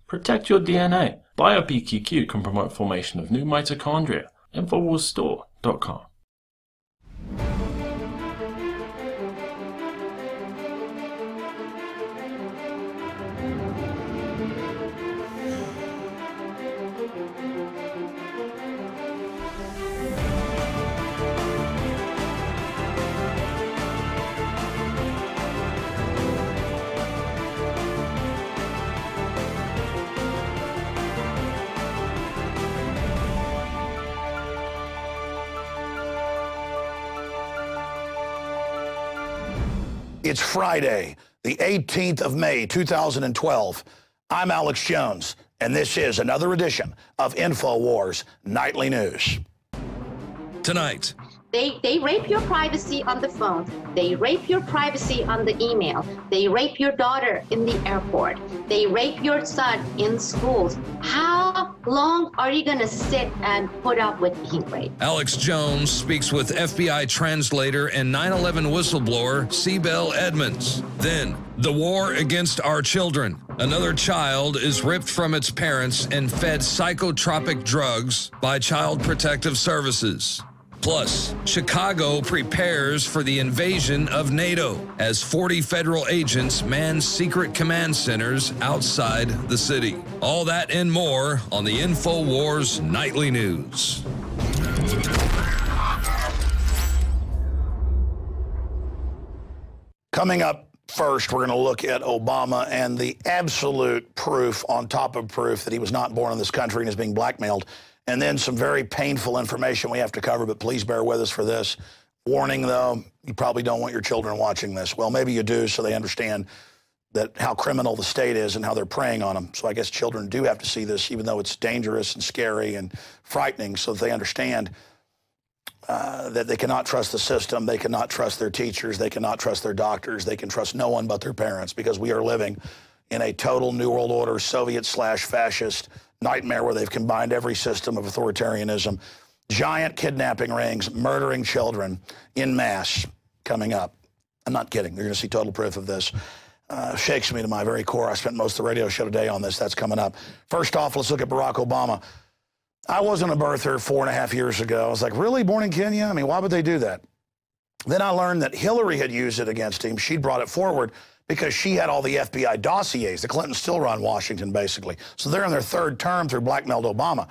Protect your DNA. BioPQQ can promote formation of new mitochondria. Infowarsstore.com. It's Friday, the 18th of May, 2012. I'm Alex Jones, and this is another edition of Infowars Nightly News. Tonight. They rape your privacy on the phone. They rape your privacy on the email. They rape your daughter in the airport. They rape your son in schools. How long are you going to sit and put up with being raped? Alex Jones speaks with FBI translator and 9/11 whistleblower Sibel Edmonds. Then, the war against our children. Another child is ripped from its parents and fed psychotropic drugs by Child Protective Services. Plus, Chicago prepares for the invasion of NATO as 40 federal agents man secret command centers outside the city. All that and more on the Infowars Nightly News. Coming up first, we're going to look at Obama and the absolute proof on top of proof that he was not born in this country and is being blackmailed. And then some very painful information we have to cover, but please bear with us for this. Warning, though, you probably don't want your children watching this. Well, maybe you do, so they understand that how criminal the state is and how they're preying on them. So I guess children do have to see this, even though it's dangerous and scary and frightening, so that they understand that they cannot trust the system, they cannot trust their teachers, they cannot trust their doctors, they can trust no one but their parents, because we are living in a total New World Order, Soviet/fascist nightmare where they've combined every system of authoritarianism. Giant kidnapping rings, murdering children en masse coming up. I'm not kidding. You're going to see total proof of this. Shakes me to my very core. I spent most of the radio show today on this. That's coming up. First off, let's look at Barack Obama. I wasn't a birther 4.5 years ago. I was like, really? Born in Kenya? I mean, why would they do that? Then I learned that Hillary had used it against him. She'd brought it forward because she had all the FBI dossiers. The Clintons still run Washington, basically. So they're in their third term through blackmailed Obama.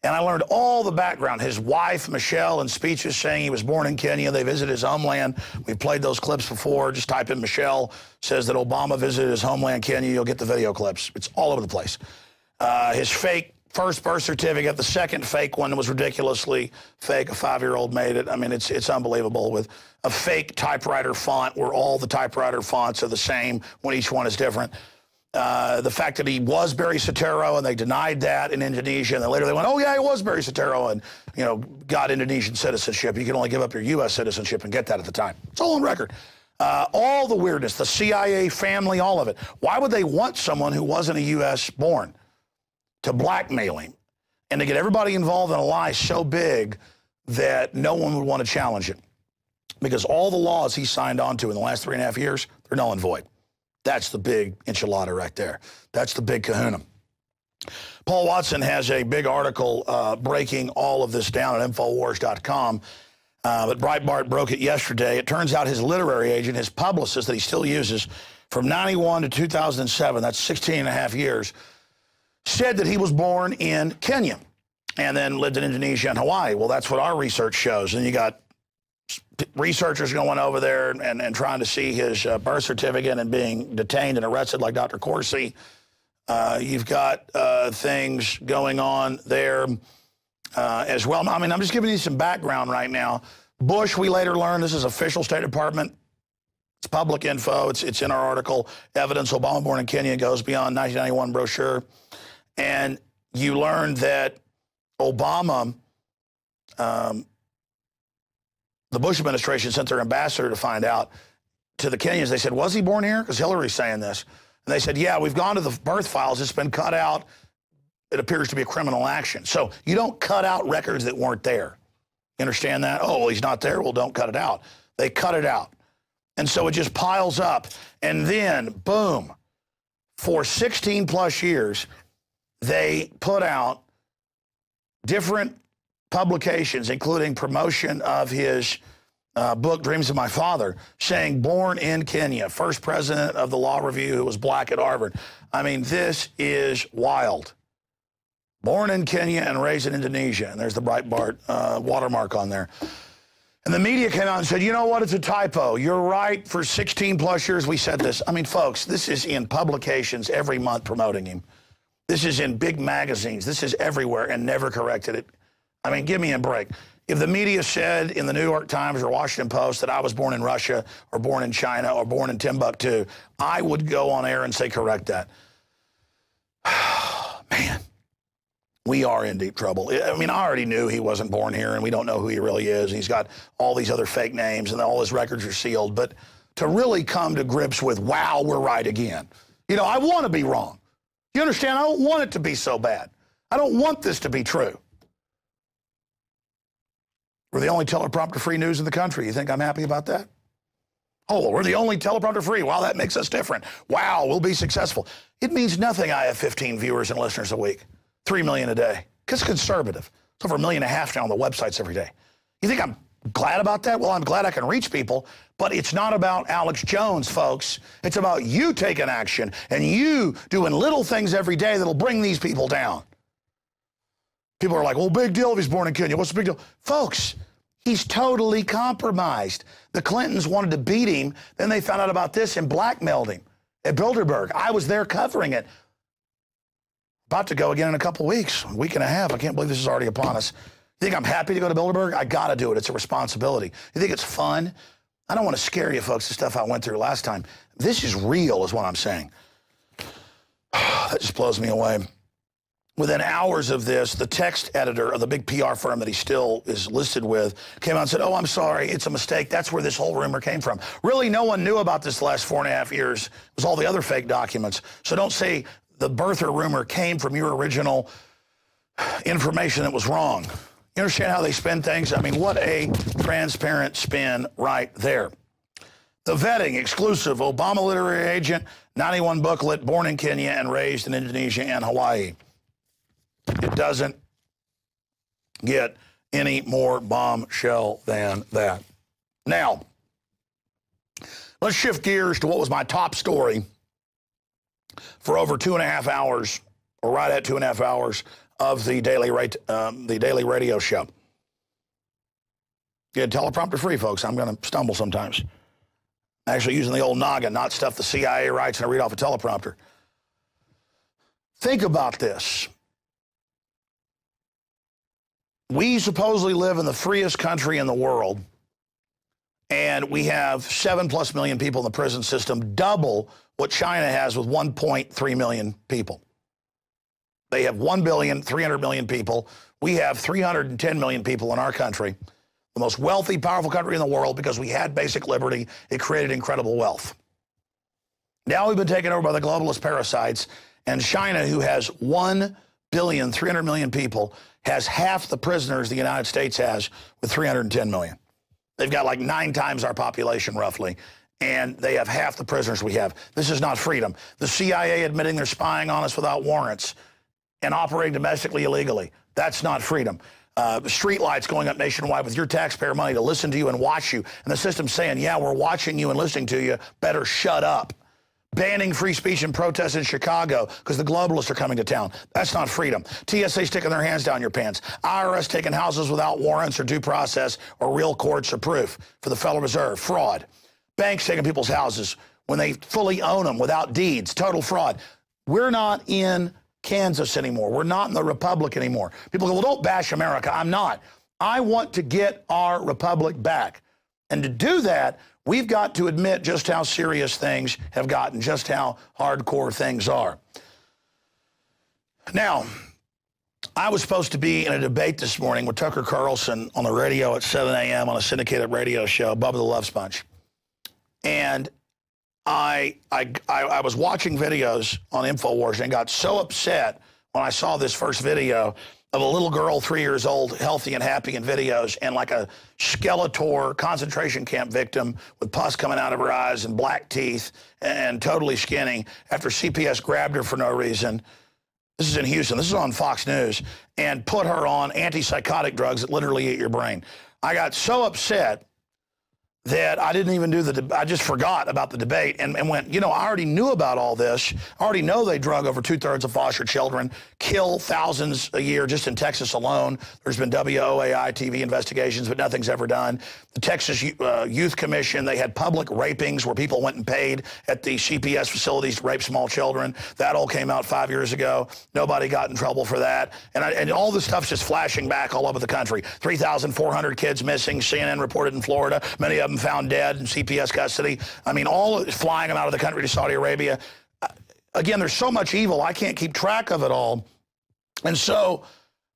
And I learned all the background. His wife, Michelle, in speeches saying he was born in Kenya. They visited his homeland. We've played those clips before. Just type in Michelle says that Obama visited his homeland, Kenya. You'll get the video clips. It's all over the place. His fake first birth certificate, the second fake one was ridiculously fake. A 5-year-old made it. I mean, it's unbelievable, with a fake typewriter font where all the typewriter fonts are the same when each one is different. The fact that he was Barry Soetoro, and they denied that in Indonesia, and then later they went, oh yeah, he was Barry Soetoro, and got Indonesian citizenship. You can only give up your U.S. citizenship and get that at the time. It's all on record. All the weirdness, the CIA family, all of it. Why would they want someone who wasn't a U.S. born to blackmail him and to get everybody involved in a lie so big that no one would want to challenge it? Because all the laws he signed on to in the last 3.5 years, they're null and void. That's the big enchilada right there. That's the big kahuna. Paul Watson has a big article breaking all of this down at Infowars.com, but Breitbart broke it yesterday. It turns out his literary agent, his publicist that he still uses from 91 to 2007, that's 16.5 years, said that he was born in Kenya and then lived in Indonesia and Hawaii. Well, that's what our research shows. And you got researchers going over there and trying to see his birth certificate and being detained and arrested like Dr. Corsi. You've got things going on there as well. I mean, I'm just giving you some background right now. Bush, we later learned, this is official State Department. It's public info. It's in our article. Evidence Obama born in Kenya goes beyond 1991 brochure. And you learned that Obama, the Bush administration sent their ambassador to find out to the Kenyans. They said, was he born here? Because Hillary's saying this. And they said, yeah, we've gone to the birth files. It's been cut out. It appears to be a criminal action. So you don't cut out records that weren't there. You understand that? Oh, well, he's not there. Well, don't cut it out. They cut it out. And so it just piles up. And then, boom, for 16 plus years, they put out different publications, including promotion of his book, Dreams of My Father, saying born in Kenya, first president of the Law Review who was black at Harvard. I mean, this is wild. Born in Kenya and raised in Indonesia. And there's the Breitbart watermark on there. And the media came out and said, you know what, it's a typo. You're right, for 16 plus years we said this. I mean, folks, this is in publications every month promoting him. This is in big magazines. This is everywhere and never corrected it. I mean, give me a break. If the media said in the New York Times or Washington Post that I was born in Russia or born in China or born in Timbuktu, I would go on air and say, correct that. Man, we are in deep trouble. I mean, I already knew he wasn't born here, and we don't know who he really is. He's got all these other fake names, and all his records are sealed. But to really come to grips with, wow, we're right again. You know, I want to be wrong. You understand? I don't want it to be so bad. I don't want this to be true. We're the only teleprompter-free news in the country. You think I'm happy about that? Oh, we're the only teleprompter-free. Wow, that makes us different. Wow, we'll be successful. It means nothing I have 15 viewers and listeners a week, 3 million a day. Because it's conservative. It's over 1.5 million now on the websites every day. You think I'm glad about that? Well, I'm glad I can reach people, but it's not about Alex Jones, folks. It's about you taking action and you doing little things every day that'll bring these people down. People are like, well, big deal if he's born in Kenya. What's the big deal? Folks, he's totally compromised. The Clintons wanted to beat him. Then they found out about this and blackmailed him at Bilderberg. I was there covering it. About to go again in a couple weeks, a week and a half. I can't believe this is already upon us. You think I'm happy to go to Bilderberg? I got to do it. It's a responsibility. You think it's fun? I don't want to scare you, folks, the stuff I went through last time. This is real is what I'm saying. That just blows me away. Within hours of this, the text editor of the big PR firm that he still is listed with came out and said, oh, I'm sorry, it's a mistake. That's where this whole rumor came from. Really, no one knew about this the last 4.5 years. It was all the other fake documents. So don't say the birther rumor came from your original information that was wrong. You understand how they spin things? I mean, what a transparent spin right there. The vetting, exclusive, Obama literary agent, 91 booklet, born in Kenya and raised in Indonesia and Hawaii. It doesn't get any more bombshell than that. Now, let's shift gears to what was my top story for over 2.5 hours, or right at 2.5 hours, of the daily radio show. Yeah, teleprompter free, folks. I'm going to stumble sometimes. Actually using the old noggin, not stuff the CIA writes and I read off a teleprompter. Think about this. We supposedly live in the freest country in the world, and we have 7+ million people in the prison system, double what China has with 1.3 million people. They have 1.3 billion people. We have 310 million people in our country, the most wealthy, powerful country in the world because we had basic liberty. It created incredible wealth. Now we've been taken over by the globalist parasites, and China, who has 1.3 billion people, has half the prisoners the United States has with 310 million. They've got like 9 times our population, roughly, and they have half the prisoners we have. This is not freedom. The CIA admitting they're spying on us without warrants and operating domestically illegally. That's not freedom. Street lights going up nationwide with your taxpayer money to listen to you and watch you, and the system saying, yeah, we're watching you and listening to you, better shut up. Banning free speech and protests in Chicago because the globalists are coming to town. That's not freedom. TSA sticking their hands down your pants. IRS taking houses without warrants or due process or real courts or proof for the Federal Reserve. Fraud. Banks taking people's houses when they fully own them without deeds. Total fraud. We're not in Kansas anymore. We're not in the Republic anymore. People go, well, don't bash America. I'm not. I want to get our Republic back. And to do that, we've got to admit just how serious things have gotten, just how hardcore things are. Now, I was supposed to be in a debate this morning with Tucker Carlson on the radio at 7 a.m. on a syndicated radio show, Bubba the Love Sponge. And I was watching videos on Infowars and got so upset when I saw this first video of a little girl, 3 years old, healthy and happy in videos, and like a Skeletor concentration camp victim with pus coming out of her eyes and black teeth and totally skinny after CPS grabbed her for no reason This is in Houston. This is on Fox News, and put her on antipsychotic drugs that literally eat your brain. I got so upset that I didn't even do I just forgot about the debate and went, you know, I already knew about all this. I already know they drug over 2/3 of foster children, kill thousands a year just in Texas alone. There's been WOAI TV investigations, but nothing's ever done. The Texas Youth Commission, they had public rapings where people went and paid at the CPS facilities to rape small children. That all came out 5 years ago. Nobody got in trouble for that. And all this stuff's just flashing back all over the country. 3,400 kids missing, CNN reported in Florida. Many of them found dead in CPS custody. I mean, all flying them out of the country to Saudi Arabia. Again, there's so much evil, I can't keep track of it all. And so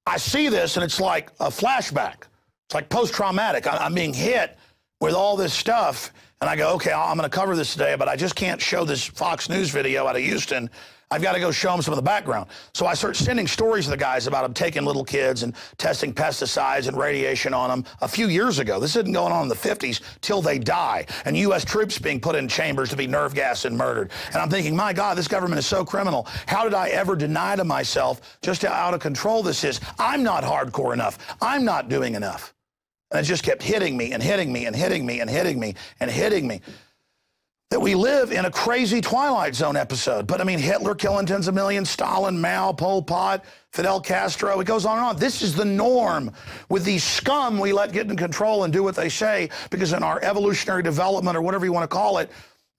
I see this, and it's like a flashback. It's like post-traumatic. I'm being hit with all this stuff, and I go, okay, I'm going to cover this today, but I just can't show this Fox News video out of Houston. I've got to go show them some of the background. So I start sending stories to the guys about them taking little kids and testing pesticides and radiation on them a few years ago. This isn't going on in the 50s till they die. And U.S. troops being put in chambers to be nerve gassed and murdered. And I'm thinking, my God, this government is so criminal. How did I ever deny to myself just how out of control this is? I'm not hardcore enough. I'm not doing enough. And it just kept hitting me and hitting me and hitting me and hitting me and hitting me. That we live in a crazy Twilight Zone episode. But I mean, Hitler killing tens of millions, Stalin, Mao, Pol Pot, Fidel Castro, it goes on and on. This is the norm with these scum we let get in control and do what they say, because in our evolutionary development, or whatever you want to call it,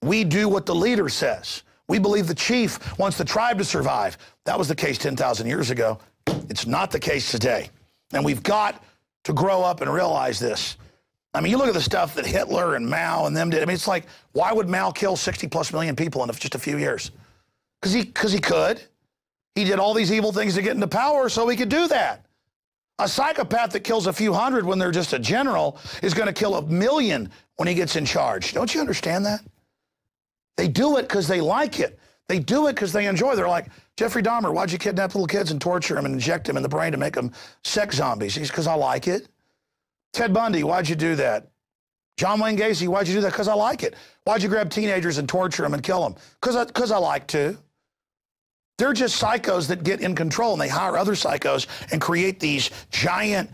we do what the leader says. We believe the chief wants the tribe to survive. That was the case 10,000 years ago. It's not the case today. And we've got to grow up and realize this. I mean, you look at the stuff that Hitler and Mao and them did. I mean, it's like, why would Mao kill 60+ million people in just a few years? Because he could. He did all these evil things to get into power so he could do that. A psychopath that kills a few hundred when they're just a general is going to kill 1 million when he gets in charge. Don't you understand that? They do it because they like it. They do it because they enjoy it. They're like, Jeffrey Dahmer, why'd you kidnap little kids and torture them and inject them in the brain to make them sex zombies? He's because I like it. Ted Bundy, why'd you do that? John Wayne Gacy, why'd you do that? Because I like it. Why'd you grab teenagers and torture them and kill them? Because I like to. They're just psychos that get in control, and they hire other psychos and create these giant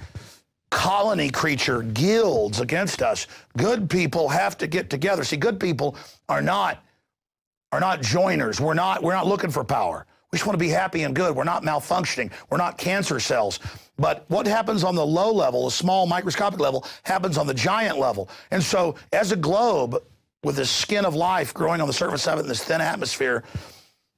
colony creature guilds against us. Good people have to get together. See, good people are not joiners. We're not looking for power. We just want to be happy and good. We're not malfunctioning. We're not cancer cells. But what happens on the low level, the small microscopic level, happens on the giant level. And so as a globe with the skin of life growing on the surface of it in this thin atmosphere,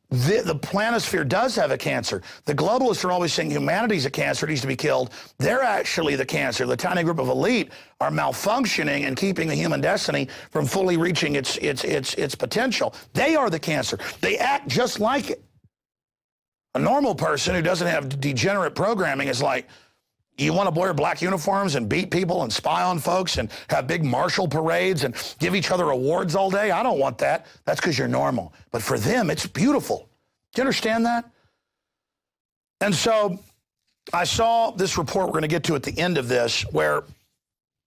the planisphere does have a cancer. The globalists are always saying humanity's a cancer, it needs to be killed. They're actually the cancer. The tiny group of elite are malfunctioning and keeping the human destiny from fully reaching its potential. They are the cancer. They act just like it. A normal person who doesn't have degenerate programming is like, you want to wear black uniforms and beat people and spy on folks and have big martial parades and give each other awards all day? I don't want that. That's because you're normal. But for them, it's beautiful. Do you understand that? And so I saw this report we're going to get to at the end of this where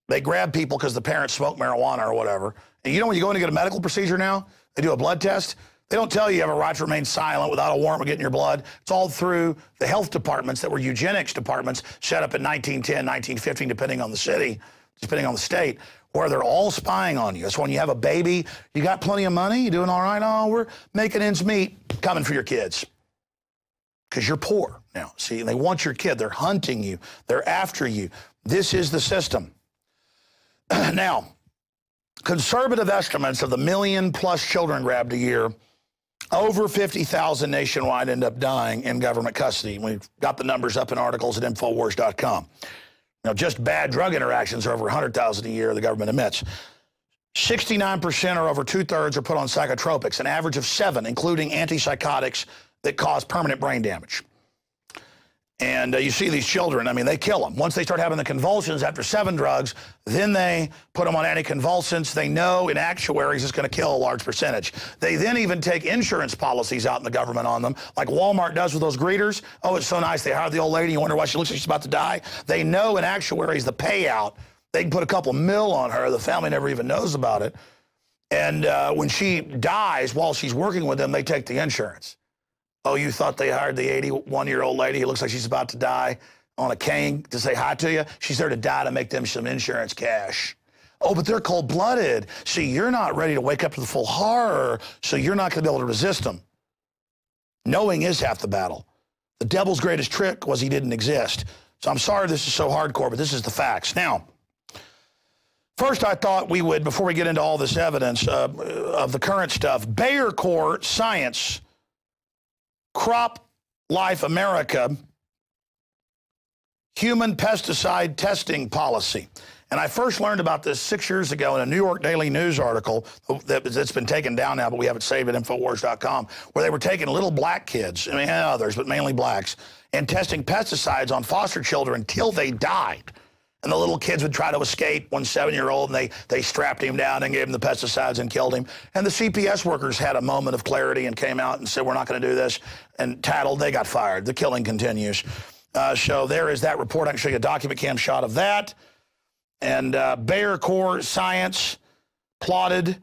they grab people because the parents smoke marijuana or whatever. And you know when you go in to get a medical procedure now, they do a blood test. They don't tell you have a right to remain silent without a warrant for getting your blood. It's all through the health departments that were eugenics departments set up in 1910, 1915, depending on the city, depending on the state, where they're all spying on you. So when you have a baby, you got plenty of money, you doing all right? Oh, we're making ends meet, coming for your kids. Because you're poor now. See, they want your kid. They're hunting you. They're after you. This is the system. Now, conservative estimates of the 1 million+ children grabbed a year, over 50,000 nationwide end up dying in government custody. We've got the numbers up in articles at Infowars.com. Now, just bad drug interactions are over 100,000 a year, the government admits. 69% or over 2/3 are put on psychotropics, an average of 7, including antipsychotics that cause permanent brain damage. And you see these children, I mean, they kill them. Once they start having the convulsions after 7 drugs, then they put them on anticonvulsants. They know in actuaries it's going to kill a large percentage. They then even take insurance policies out in the government on them, like Walmart does with those greeters. Oh, it's so nice. They hire the old lady. You wonder why she looks like she's about to die. They know in actuaries the payout. They can put a couple mil on her. The family never even knows about it. And when she dies while she's working with them, they take the insurance. Oh, you thought they hired the 81-year-old lady who looks like she's about to die on a cane to say hi to you? She's there to die to make them some insurance cash. Oh, but they're cold-blooded. See, you're not ready to wake up to the full horror, so you're not going to be able to resist them. Knowing is half the battle. The devil's greatest trick was he didn't exist. So I'm sorry this is so hardcore, but this is the facts. Now, first I thought we would, before we get into all this evidence of the current stuff, Bayer Corps Science, Crop Life America, Human Pesticide Testing Policy. And I first learned about this 6 years ago in a New York Daily News article that's been taken down now, but we have it saved at Infowars.com, where they were taking little black kids, I mean, and others, but mainly blacks, and testing pesticides on foster children until they died. And the little kids would try to escape, one 7-year-old, and they strapped him down and gave him the pesticides and killed him. And the CPS workers had a moment of clarity and came out and said, we're not going to do this, and tattled. They got fired. The killing continues. So there is that report. I can show you a document cam shot of that. And Bayer Corps Science plotted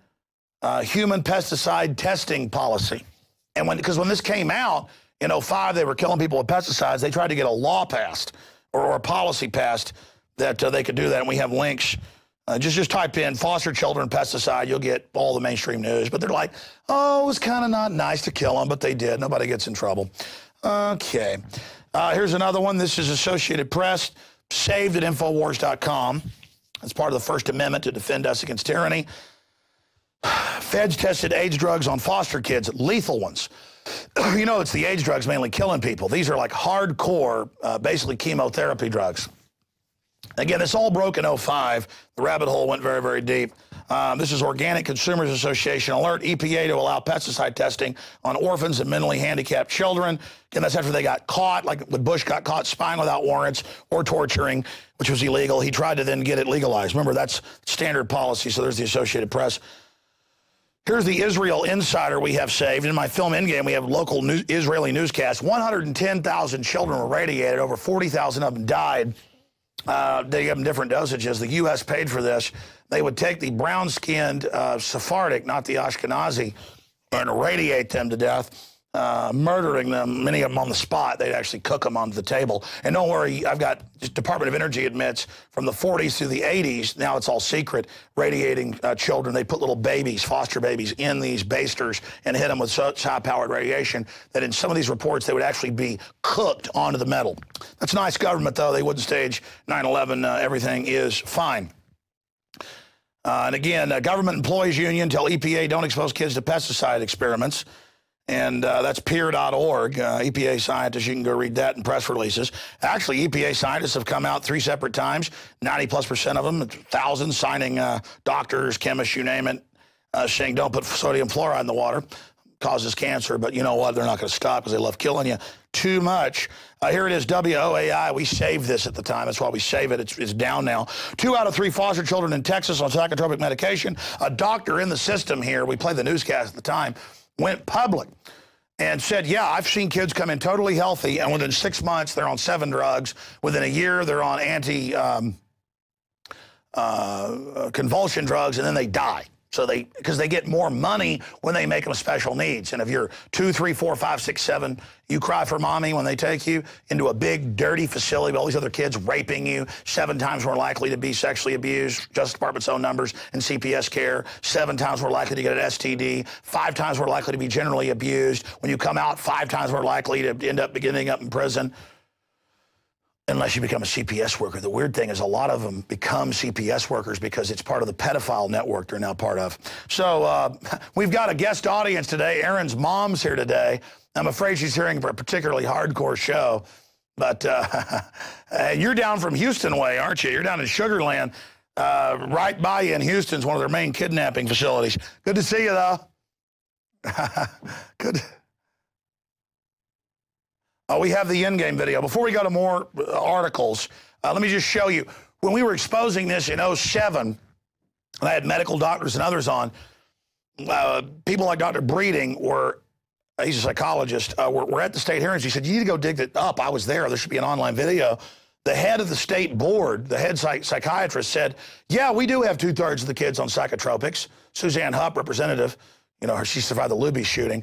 human pesticide testing policy. And because when this came out in 2005, they were killing people with pesticides. They tried to get a law passed or a policy passed that they could do that. And we have links. Just type in foster children pesticide. You'll get all the mainstream news. But they're like, oh, it was kind of not nice to kill them, but they did. Nobody gets in trouble. Okay. Here's another one. This is Associated Press, saved at Infowars.com. It's part of the First Amendment to defend us against tyranny. Feds tested AIDS drugs on foster kids, lethal ones. You know, it's the AIDS drugs mainly killing people. These are like hardcore, basically chemotherapy drugs. Again, this all broke in 2005. The rabbit hole went very, very deep. This is Organic Consumers Association alert EPA to allow pesticide testing on orphans and mentally handicapped children. Again, that's after they got caught, like when Bush got caught spying without warrants or torturing, which was illegal. He tried to then get it legalized. Remember, that's standard policy, so there's the Associated Press. Here's the Israel Insider we have saved. In my film Endgame, we have local Israeli newscasts. 110,000 children were radiated. Over 40,000 of them died. They give them different dosages. The U.S. paid for this. They would take the brown-skinned Sephardic, not the Ashkenazi, and radiate them to death, murdering them, many of them on the spot. They'd actually cook them onto the table. And don't worry, I've got, Department of Energy admits, from the 40s through the 80s, now it's all secret, radiating children. They put little babies, foster babies, in these basters and hit them with such high-powered radiation that in some of these reports, they would actually be cooked onto the metal. That's nice government, though. They wouldn't stage 9/11. Everything is fine. And again, Government Employees Union tell EPA don't expose kids to pesticide experiments. And that's peer.org. EPA scientists, you can go read that in press releases. Actually, EPA scientists have come out 3 separate times, 90+% of them, thousands signing doctors, chemists, you name it, saying don't put sodium fluoride in the water. Causes cancer, but you know what? They're not going to stop because they love killing you too much. Here it is, WOAI. We saved this at the time. That's why we save it. It's down now. 2 out of 3 foster children in Texas on psychotropic medication. A doctor in the system here, we played the newscast at the time, went public and said, yeah, I've seen kids come in totally healthy, and within 6 months, they're on 7 drugs. Within a year, they're on anti-convulsion drugs, and then they die. So because they get more money when they make them special needs. And if you're 2, 3, 4, 5, 6, 7, you cry for mommy when they take you into a big, dirty facility with all these other kids raping you, 7 times more likely to be sexually abused, Justice Department's own numbers, and CPS care, 7 times more likely to get an STD, 5 times more likely to be generally abused. When you come out, 5 times more likely to end up ending up in prison. Unless you become a CPS worker. The weird thing is a lot of them become CPS workers because it's part of the pedophile network they're now part of. So we've got a guest audience today. Aaron's mom's here today. I'm afraid she's hearing for a particularly hardcore show. But you're down from Houston way, aren't you? You're down in Sugar Land. Right by you in Houston's one of their main kidnapping facilities. Good to see you, though. Good. We have the Endgame video. Before we go to more articles, let me just show you. When we were exposing this in 2007, and I had medical doctors and others on, people like Dr. Breeding were, he's a psychologist, were at the state hearings. He said, you need to go dig it up. I was there. There should be an online video. The head of the state board, the head psychiatrist said, yeah, we do have 2/3 of the kids on psychotropics. Suzanne Hupp, representative, you know, she survived the Luby shooting.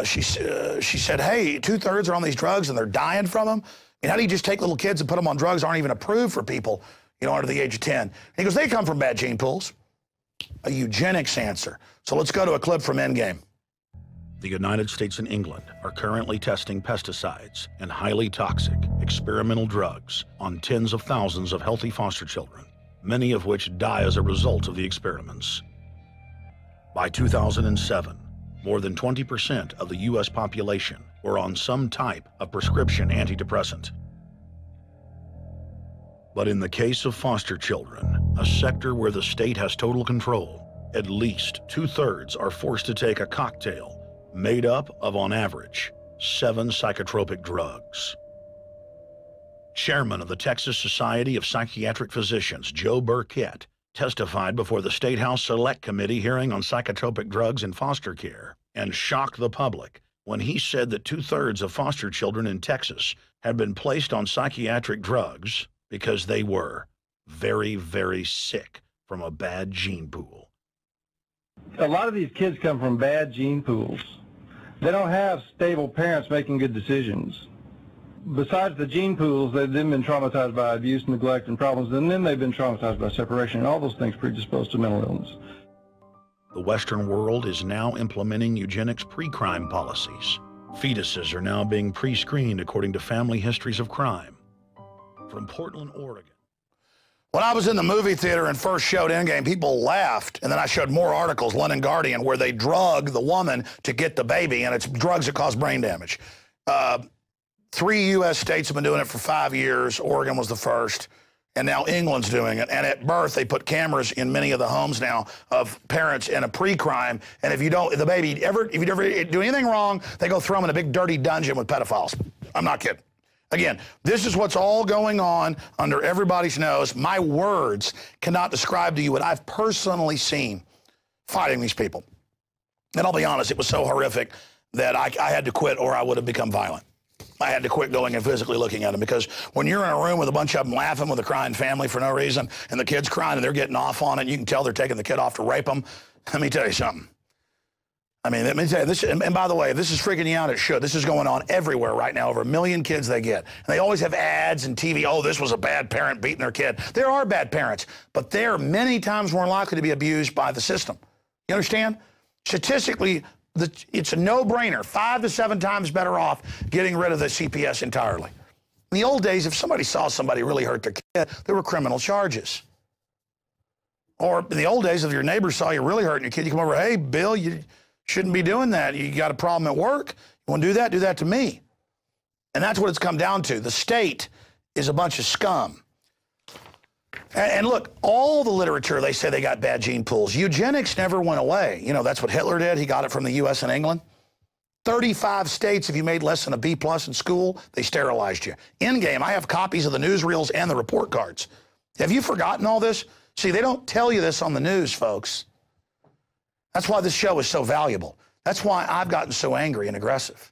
She said, hey, 2/3 are on these drugs and they're dying from them. I mean, how do you just take little kids and put them on drugs that aren't even approved for people, you know, under the age of 10? And he goes, they come from bad gene pools. A eugenics answer. So let's go to a clip from Endgame. The United States and England are currently testing pesticides and highly toxic experimental drugs on tens of thousands of healthy foster children, many of which die as a result of the experiments. By 2007, more than 20% of the U.S. population were on some type of prescription antidepressant. But in the case of foster children, a sector where the state has total control, at least 2/3 are forced to take a cocktail made up of, on average, 7 psychotropic drugs. Chairman of the Texas Society of Psychiatric Physicians, Joe Burkett, testified before the State House Select Committee hearing on psychotropic drugs in foster care and shocked the public when he said that 2/3 of foster children in Texas had been placed on psychiatric drugs because they were very, very sick from a bad gene pool. A lot of these kids come from bad gene pools. They don't have stable parents making good decisions. Besides the gene pools, they've then been traumatized by abuse, neglect, and problems, and then they've been traumatized by separation, and all those things predispose to mental illness. The Western world is now implementing eugenics pre-crime policies. Fetuses are now being pre-screened according to family histories of crime. From Portland, Oregon. When I was in the movie theater and first showed Endgame, people laughed, and then I showed more articles, London Guardian, where they drug the woman to get the baby, and it's drugs that cause brain damage. 3 U.S. states have been doing it for 5 years. Oregon was the first, and now England's doing it. And at birth, they put cameras in many of the homes now of parents in a pre-crime, and if you don't, the baby if you ever do anything wrong, they go throw them in a big dirty dungeon with pedophiles. I'm not kidding. Again, this is what's all going on under everybody's nose. My words cannot describe to you what I've personally seen fighting these people. And I'll be honest, it was so horrific that I had to quit or I would have become violent. I had to quit going and physically looking at them, because when you're in a room with a bunch of them laughing with a crying family for no reason, and the kid's crying and they're getting off on it, and you can tell they're taking the kid off to rape them, let me tell you something. I mean, let me tell you this, and by the way, if this is freaking you out, it should. This is going on everywhere right now. Over 1 million kids they get. And they always have ads and TV. Oh, this was a bad parent beating their kid. There are bad parents, but they're many times more likely to be abused by the system. You understand? Statistically, it's a no-brainer. 5 to 7 times better off getting rid of the CPS entirely. In the old days, if somebody saw somebody really hurt their kid, there were criminal charges. Or in the old days, if your neighbor saw you really hurting your kid, you come over, hey, Bill, you shouldn't be doing that. You got a problem at work. You want to do that? Do that to me. And that's what it's come down to. The state is a bunch of scum. And look, all the literature, they say they got bad gene pools. Eugenics never went away. You know, that's what Hitler did. He got it from the U.S. and England. 35 states, if you made less than a B+ in school, they sterilized you. Endgame, I have copies of the newsreels and the report cards. Have you forgotten all this? See, they don't tell you this on the news, folks. That's why this show is so valuable. That's why I've gotten so angry and aggressive.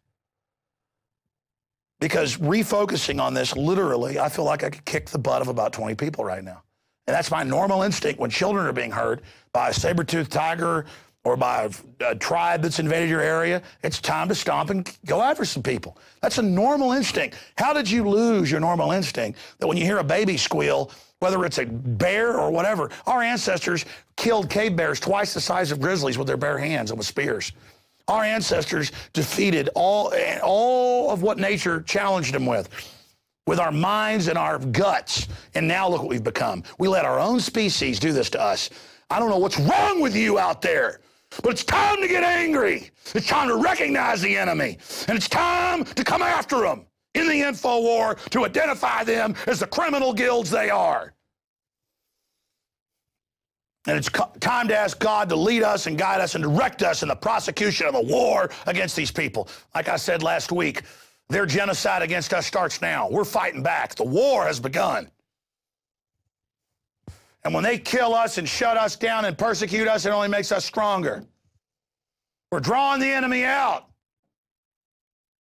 Because refocusing on this, literally, I feel like I could kick the butt of about 20 people right now. And that's my normal instinct when children are being hurt by a saber-toothed tiger or by a tribe that's invaded your area. It's time to stomp and go after some people. That's a normal instinct. How did you lose your normal instinct that when you hear a baby squeal, whether it's a bear or whatever, our ancestors killed cave bears twice the size of grizzlies with their bare hands and with spears. Our ancestors defeated all of what nature challenged them with our minds and our guts. And now look what we've become. We let our own species do this to us. I don't know what's wrong with you out there, but it's time to get angry. It's time to recognize the enemy. And it's time to come after them in the info war, to identify them as the criminal guilds they are. And it's time to ask God to lead us and guide us and direct us in the prosecution of the war against these people. Like I said last week, their genocide against us starts now. We're fighting back. The war has begun. And when they kill us and shut us down and persecute us, it only makes us stronger. We're drawing the enemy out.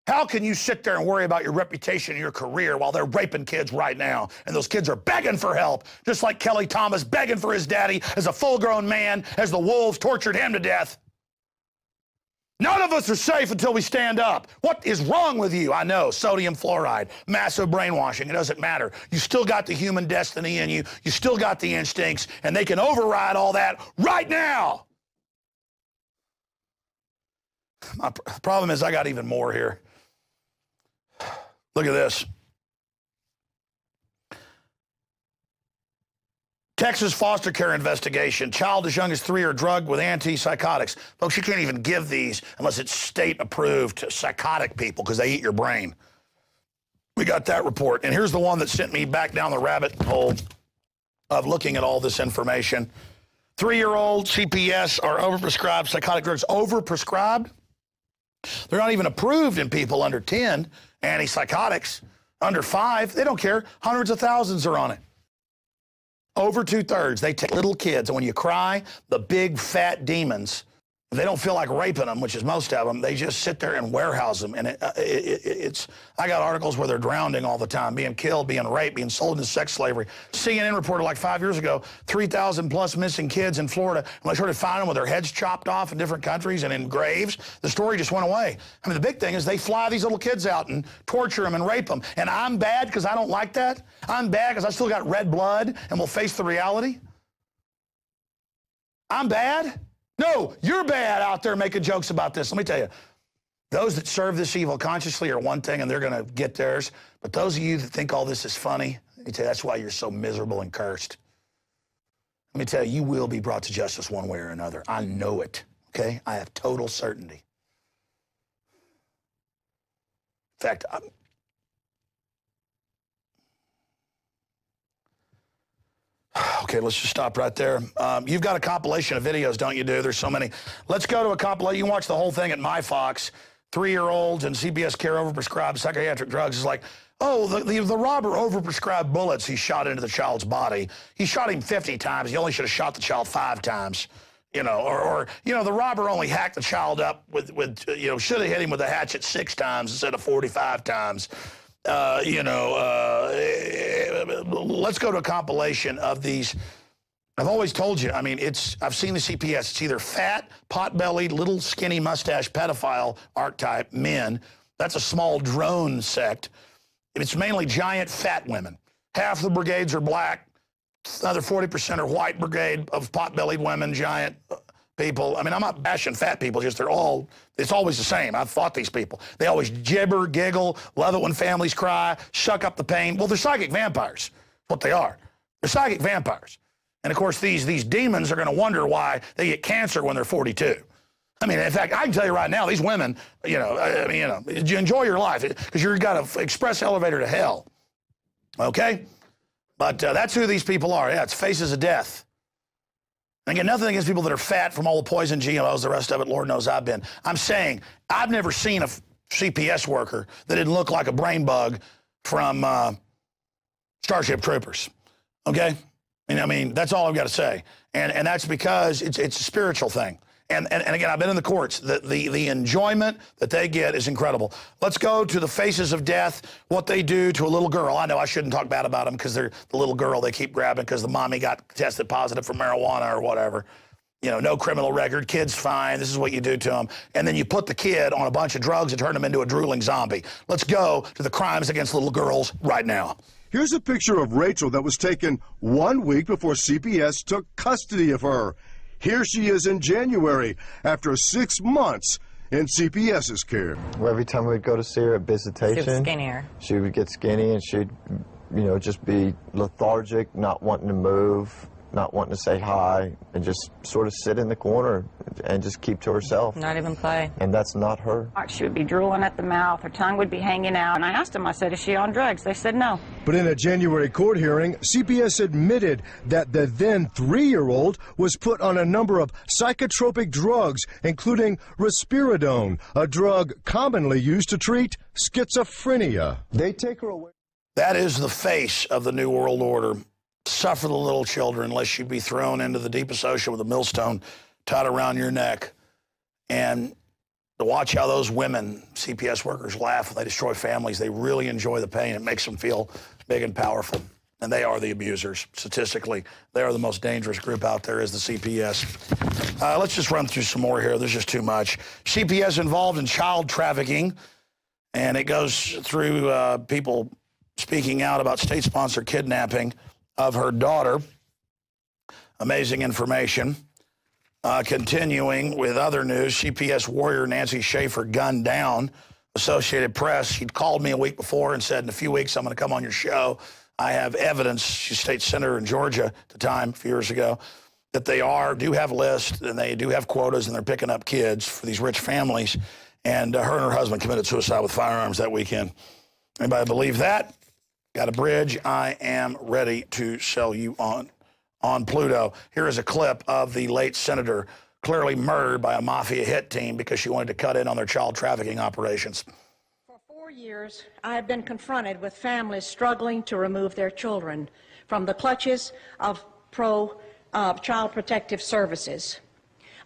How can you sit there and worry about your reputation and your career while they're raping kids right now? And those kids are begging for help, just like Kelly Thomas begging for his daddy as a full-grown man as the wolves tortured him to death. None of us are safe until we stand up. What is wrong with you? I know, sodium fluoride, massive brainwashing. It doesn't matter. You still got the human destiny in you. You still got the instincts, and they can override all that right now. My problem is I got even more here. Look at this. Texas foster care investigation. Child as young as 3 are drugged with antipsychotics. Folks, you can't even give these unless it's state-approved to psychotic people because they eat your brain. We got that report. And here's the one that sent me back down the rabbit hole of looking at all this information. 3-year-old CPS are overprescribed psychotic drugs. Overprescribed? They're not even approved in people under 10, antipsychotics. Under 5, they don't care. Hundreds of thousands are on it. Over 2/3, they take little kids, and when you cry, the big fat demons, they don't feel like raping them, which is most of them. They just sit there and warehouse them, and it's. I got articles where they're drowning all the time, being killed, being raped, being sold into sex slavery. CNN reported like 5 years ago, 3,000 plus missing kids in Florida, and they started finding them with their heads chopped off in different countries and in graves. The story just went away. I mean, the big thing is they fly these little kids out and torture them and rape them, and I'm bad because I don't like that. I'm bad because I still got red blood and will face the reality. I'm bad? No, you're bad out there making jokes about this. Let me tell you, those that serve this evil consciously are one thing, and they're going to get theirs. But those of you that think all this is funny, let me tell you, that's why you're so miserable and cursed. Let me tell you, you will be brought to justice one way or another. I know it, okay? I have total certainty. In fact, okay, let's just stop right there. You've got a compilation of videos, don't you, do? There's so many. Let's go to a compilation. You can watch the whole thing at MyFox. 3-year-olds and CPS care overprescribed psychiatric drugs. It's like, oh, the robber overprescribed bullets he shot into the child's body. He shot him 50 times. He only should have shot the child 5 times. You know, or you know, the robber only hacked the child up with you know, should have hit him with a hatchet 6 times instead of 45 times. Let's go to a compilation of these. I've always told you, I mean, I've seen the CPS. It's either fat, pot-bellied, little skinny mustache pedophile archetype men. That's a small drone sect. It's mainly giant fat women. Half the brigades are black. Another 40% are white brigade of pot-bellied women, giant people. I mean, I'm not bashing fat people, just it's always the same. I've fought these people. They always gibber, giggle, love it when families cry, suck up the pain. Well, they're psychic vampires. That's what they are. They're psychic vampires. And, of course, these demons are going to wonder why they get cancer when they're 42. I mean, in fact, I can tell you right now, these women, you enjoy your life because you've got an express elevator to hell. Okay? But that's who these people are. Yeah, it's faces of death. And again, nothing against people that are fat from all the poison GMOs, the rest of it, Lord knows I've been. I'm saying I've never seen a CPS worker that didn't look like a brain bug from Starship Troopers, okay? And I mean, that's all I've got to say. And that's because it's a spiritual thing. And again, I've been in the courts. The enjoyment that they get is incredible. Let's go to the faces of death, what they do to a little girl. I know I shouldn't talk bad about them because they're the little girl they keep grabbing because the mommy got tested positive for marijuana or whatever. You know, no criminal record, kid's fine, this is what you do to them. And then you put the kid on a bunch of drugs and turn him into a drooling zombie. Let's go to the crimes against little girls right now. Here's a picture of Rachel that was taken 1 week before CPS took custody of her. Here she is in January after 6 months in CPS's care. Well, every time we'd go to see her at visitation, she was skinnier. She would get skinny and she'd, just be lethargic, not wanting to move, not wanting to say hi, and just sort of sit in the corner and just keep to herself. Not even play. And that's not her. She would be drooling at the mouth, her tongue would be hanging out, and I asked them, I said, is she on drugs? They said no. But in a January court hearing, CPS admitted that the then 3-year-old was put on a number of psychotropic drugs, including risperidone, a drug commonly used to treat schizophrenia. They take her away. That is the face of the New World Order. Suffer the little children, lest you be thrown into the deepest ocean with a millstone tied around your neck. And to watch how those women, CPS workers, laugh when they destroy families, they really enjoy the pain. It makes them feel big and powerful. and they are the abusers. Statistically, they are the most dangerous group out there is the CPS. Let's just run through some more here. There's just too much. CPS involved in child trafficking, and it goes through people speaking out about state-sponsored kidnapping of her daughter. Amazing information. Continuing with other news, CPS warrior Nancy Schaefer gunned down. Associated Press, she'd called me a week before and said, in a few weeks, I'm going to come on your show. I have evidence, she's state senator in Georgia at the time, a few years ago, that they do have lists and they do have quotas and they're picking up kids for these rich families. And her and her husband committed suicide with firearms that weekend. Anybody believe that? Got a bridge I am ready to sell you on Pluto. Here is a clip of the late senator clearly murdered by a mafia hit team because she wanted to cut in on their child trafficking operations. For 4 years, I have been confronted with families struggling to remove their children from the clutches of Child Protective Services.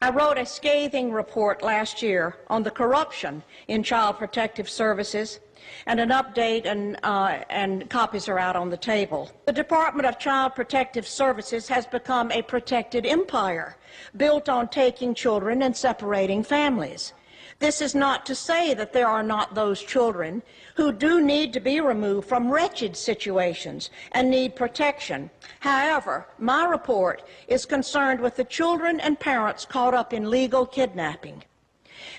I wrote a scathing report last year on the corruption in Child Protective Services, and an update and copies are out on the table. The Department of Child Protective Services has become a protected empire built on taking children and separating families. This is not to say that there are not those children who do need to be removed from wretched situations and need protection. However, my report is concerned with the children and parents caught up in legal kidnapping.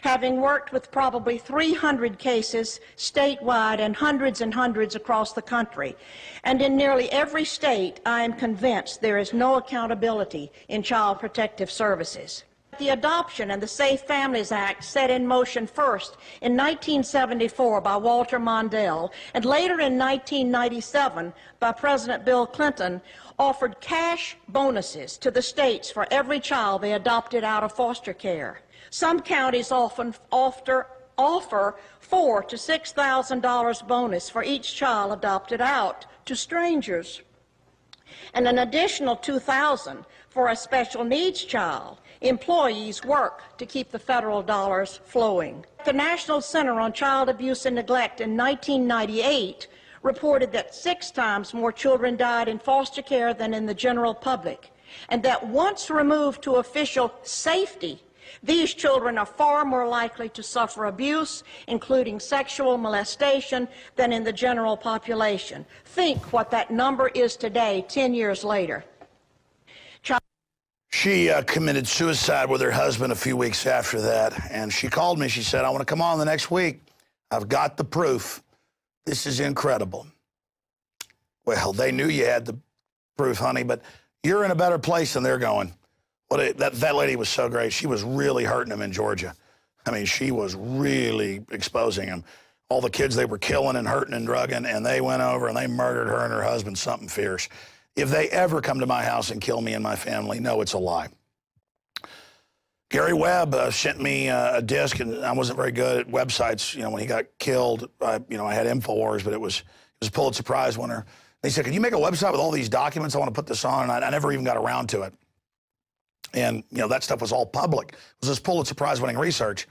Having worked with probably 300 cases statewide and hundreds across the country, and in nearly every state, I am convinced there is no accountability in Child Protective Services. The Adoption and the Safe Families Act, set in motion first in 1974 by Walter Mondale and later in 1997 by President Bill Clinton, offered cash bonuses to the states for every child they adopted out of foster care. Some counties often offer $4,000 to $6,000 bonus for each child adopted out to strangers, and an additional $2,000 for a special needs child. Employees work to keep the federal dollars flowing. The National Center on Child Abuse and Neglect in 1998 reported that 6 times more children died in foster care than in the general public, and that once removed to official safety, these children are far more likely to suffer abuse, including sexual molestation, than in the general population. Think what that number is today, 10 years later. She committed suicide with her husband a few weeks after that, and she called me. She said, I want to come on the next week. I've got the proof. This is incredible. Well, they knew you had the proof, honey, but you're in a better place than they're going. That lady was so great. She was really hurting them in Georgia. I mean, she was really exposing them. All the kids they were killing and hurting and drugging, and they went over and they murdered her and her husband, something fierce. If they ever come to my house and kill me and my family, no, it's a lie. Gary Webb sent me a disc, and I wasn't very good at websites. You know, when he got killed, I had Infowars, but it was a Pulitzer Prize winner. And he said, can you make a website with all these documents? I want to put this on, and I never even got around to it. And, that stuff was all public. It was this Pulitzer Prize winning research.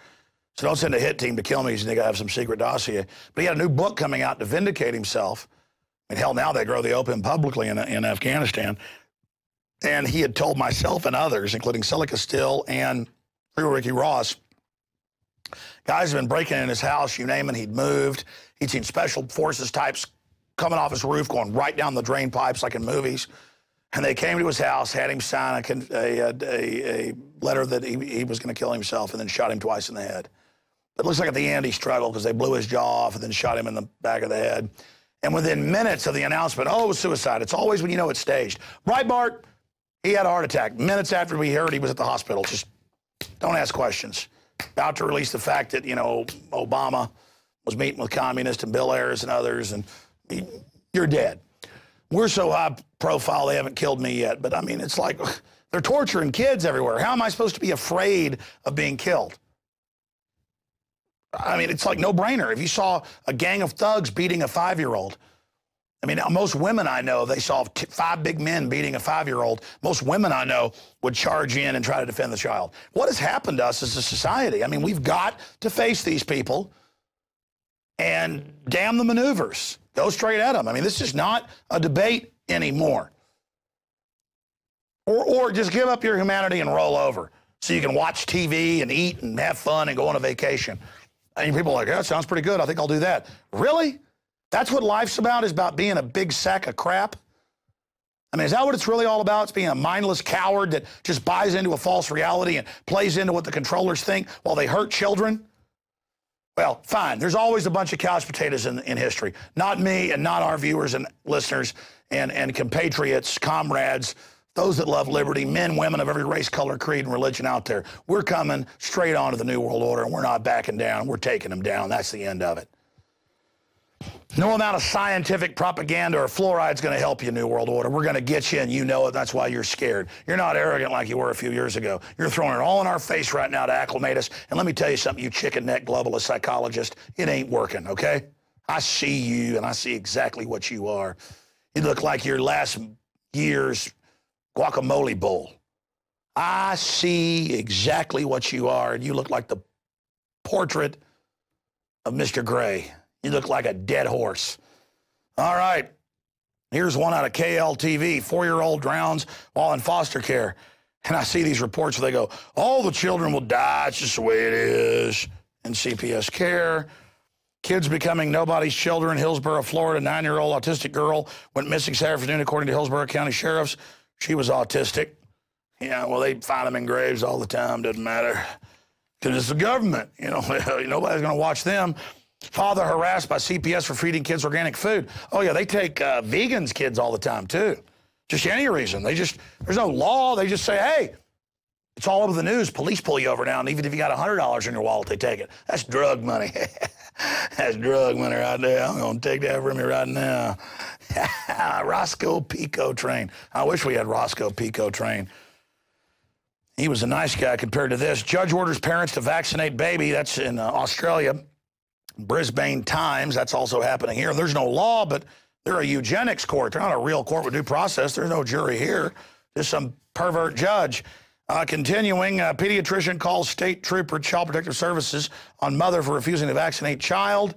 So don't send a hit team to kill me because you think I have some secret dossier. But he had a new book coming out to vindicate himself. And hell, now they grow the opium publicly in Afghanistan. And he had told myself and others, including Silica Still and Ricky Ross, guys have been breaking in his house, you name it, he'd moved. He'd seen special forces types coming off his roof, going right down the drain pipes like in movies. And they came to his house, had him sign a letter that he was going to kill himself, and then shot him twice in the head. It looks like at the end he struggled because they blew his jaw off and then shot him in the back of the head. And within minutes of the announcement, oh, it was suicide. It's always when you know it's staged. Breitbart, he had a heart attack. Minutes after we heard he was at the hospital. Just don't ask questions. About to release the fact that, Obama was meeting with communists and Bill Ayers and others, and you're dead. We're so high profile they haven't killed me yet. But, I mean, it's like they're torturing kids everywhere. How am I supposed to be afraid of being killed? I mean, it's like no-brainer. If you saw a gang of thugs beating a 5-year-old, I mean, most women I know, they saw 5 big men beating a 5-year-old. Most women I know would charge in and try to defend the child. What has happened to us as a society? I mean, we've got to face these people and damn the maneuvers. Go straight at them. I mean, this is not a debate anymore. Or just give up your humanity and roll over so you can watch TV and eat and have fun and go on a vacation. And people are like, yeah, that sounds pretty good. I think I'll do that. Really? That's what life's about, is about being a big sack of crap? I mean, is that what it's really all about? It's being a mindless coward that just buys into a false reality and plays into what the controllers think while they hurt children? Well, fine. There's always a bunch of couch potatoes in history. Not me and not our viewers and listeners and compatriots, comrades, those that love liberty, men, women of every race, color, creed, and religion out there. We're coming straight on to the New World Order, and we're not backing down. We're taking them down. That's the end of it. No amount of scientific propaganda or fluoride is going to help you, New World Order. We're going to get you, and you know it. That's why you're scared. You're not arrogant like you were a few years ago. You're throwing it all in our face right now to acclimate us. And let me tell you something, you chicken-neck globalist psychologist, it ain't working, okay? I see you, and I see exactly what you are. You look like your last year's guacamole bowl. I see exactly what you are, and you look like the portrait of Mr. Gray. You look like a dead horse. All right. Here's one out of KLTV. 4-year-old drowns while in foster care. And I see these reports where they go, all the children will die. It's just the way it is in CPS care. Kids becoming nobody's children. Hillsborough, Florida, 9-year-old autistic girl went missing Saturday afternoon, according to Hillsborough County Sheriffs. She was autistic. Yeah, well, they find them in graves all the time. Doesn't matter. Because it's the government. You know, nobody's going to watch them. Father harassed by CPS for feeding kids organic food. Oh, yeah, they take vegans' kids all the time, too. Just any reason. There's no law. They just say, hey, it's all over the news. Police pull you over now, and even if you got $100 in your wallet, they take it. That's drug money. That's drug money right there. I'm going to take that from you right now. Roscoe Pico Train. I wish we had Roscoe Pico Train. He was a nice guy compared to this. Judge orders parents to vaccinate baby. That's in Australia. Brisbane Times, that's also happening here. There's no law, but they're a eugenics court. They're not a real court with due process. There's no jury here. Just some pervert judge. Continuing, pediatrician calls state trooper Child Protective Services on mother for refusing to vaccinate child.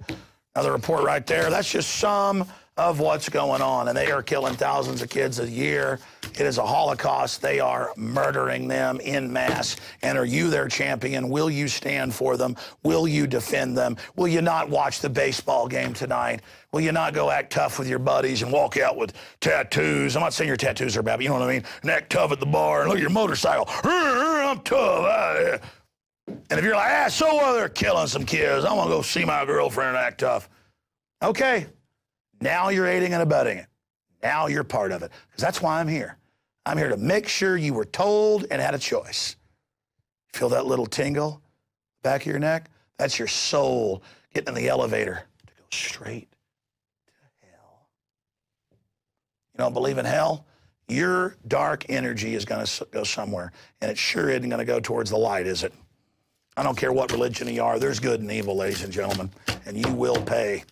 Another report right there. That's just some of what's going on, and they are killing thousands of kids a year. It is a Holocaust. They are murdering them en masse. And are you their champion? Will you stand for them? Will you defend them? Will you not watch the baseball game tonight? Will you not go act tough with your buddies and walk out with tattoos? I'm not saying your tattoos are bad, but you know what I mean? And act tough at the bar and look at your motorcycle. I'm tough. And if you're like, so what? They're killing some kids. I'm going to go see my girlfriend and act tough. Okay. Now you're aiding and abetting it. Now you're part of it. Because that's why I'm here. I'm here to make sure you were told and had a choice. Feel that little tingle back of your neck? That's your soul getting in the elevator to go straight to hell. You don't believe in hell? Your dark energy is going to go somewhere. And it sure isn't going to go towards the light, is it? I don't care what religion you are. There's good and evil, ladies and gentlemen. And you will pay.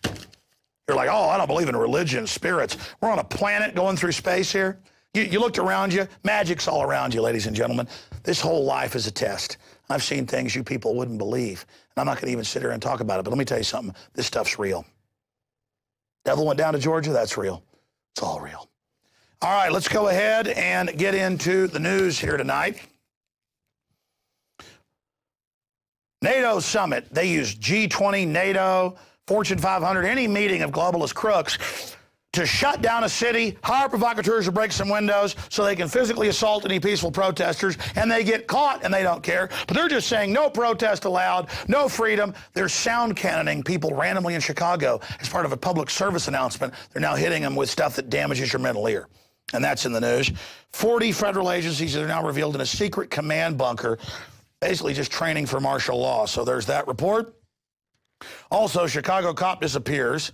You're like, oh, I don't believe in religion, spirits. We're on a planet going through space here. You looked around you. Magic's all around you, ladies and gentlemen. This whole life is a test. I've seen things you people wouldn't believe. And I'm not going to even sit here and talk about it. But let me tell you something. This stuff's real. Devil went down to Georgia. That's real. It's all real. All right, let's go ahead and get into the news here tonight. NATO summit. They use G20, NATO, Fortune 500, any meeting of globalist crooks to shut down a city, hire provocateurs to break some windows so they can physically assault any peaceful protesters, and they get caught and they don't care. But they're just saying no protest allowed, no freedom. They're sound cannoning people randomly in Chicago as part of a public service announcement. They're now hitting them with stuff that damages your mental ear. And that's in the news. 40 federal agencies are now revealed in a secret command bunker, basically just training for martial law. So there's that report. Also, Chicago cop disappears.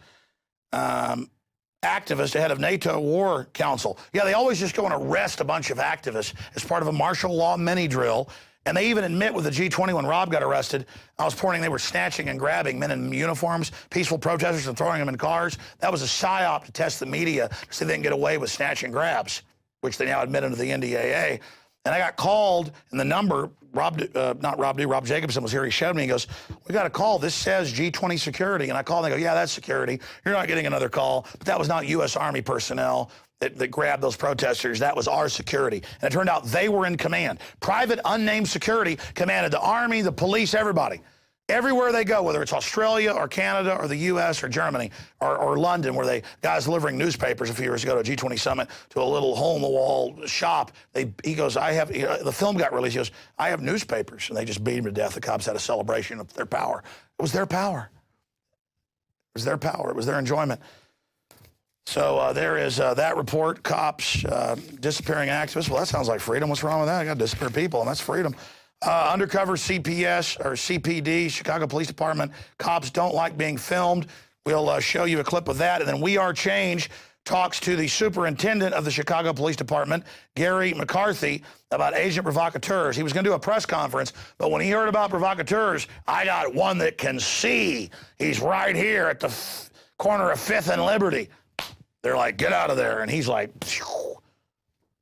Activist ahead of NATO War Council. Yeah, they always just go and arrest a bunch of activists as part of a martial law mini drill. And they even admit with the G20 when Rob got arrested, I was pointing, they were snatching and grabbing men in uniforms, peaceful protesters, and throwing them in cars. That was a psyop to test the media to see if they can get away with snatch and grabs, which they now admit under the NDAA. And I got called, and the number, Rob Jacobson was here. He showed me. He goes, we got a call. This says G20 security. And I called, and they go, yeah, that's security. You're not getting another call. But that was not U.S. Army personnel that grabbed those protesters. That was our security. And it turned out they were in command. Private, unnamed security commanded the Army, the police, everybody. Everywhere they go, whether it's Australia or Canada or the U.S. or Germany or London, where guys delivering newspapers a few years ago to a G20 summit to a little hole-in-the-wall shop. He goes, the film got released. He goes, I have newspapers. And they just beat him to death. The cops had a celebration of their power. It was their power. It was their power. It was their enjoyment. So there is that report, cops, disappearing activists. Well, that sounds like freedom. What's wrong with that? I got to disappear people, and that's freedom. Undercover CPS or CPD, Chicago Police Department, cops don't like being filmed. We'll show you a clip of that. And then We Are Change talks to the superintendent of the Chicago Police Department, Gary McCarthy, about agent provocateurs. He was going to do a press conference, but when he heard about provocateurs, I got one that can see. He's right here at the corner of 5th and Liberty. They're like, get out of there. And he's like, phew.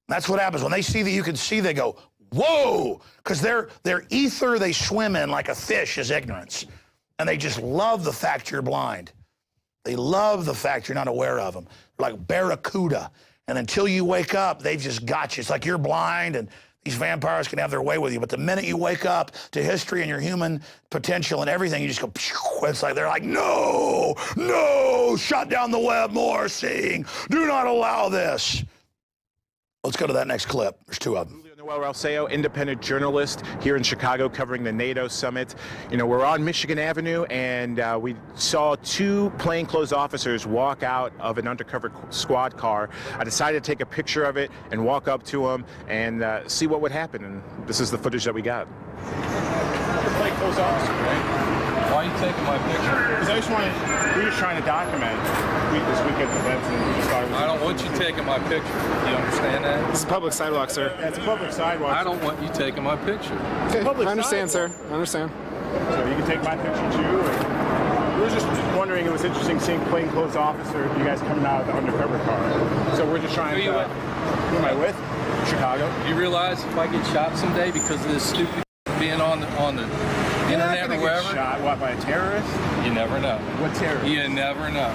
That's what happens. When they see that you can see, they go, whoa, because their ether they swim in like a fish is ignorance. And they just love the fact you're blind. They love the fact you're not aware of them. They're like barracuda. And until you wake up, they've just got you. It's like you're blind and these vampires can have their way with you. But the minute you wake up to history and your human potential and everything, you just go, phew. It's like they're like, no, no, shut down the web, more seeing. Do not allow this. Let's go to that next clip. There's two of them. Well, Ralseo, independent journalist here in Chicago covering the NATO summit. You know, we're on Michigan Avenue, and we saw two plainclothes officers walk out of an undercover squad car. I decided to take a picture of it and walk up to them and see what would happen, and this is the footage that we got. The plainclothes officer, right? Why are you taking my picture? Because we're just trying to document this weekend's events, and we just thought it was... I don't want you taking my picture. Do you understand that? It's a public sidewalk, sir. Yeah, it's a public sidewalk. I don't want you taking my picture. Okay, I understand, sir. I understand. So you can take my picture too? We were just wondering, it was interesting seeing plainclothes officer, you guys coming out of the undercover car. So we're just trying to... Who am I with? Chicago. You realize if I get shot someday because of this stupid being on the internet or wherever? Shot, what, by a terrorist? You never know. What terrorist? You never know.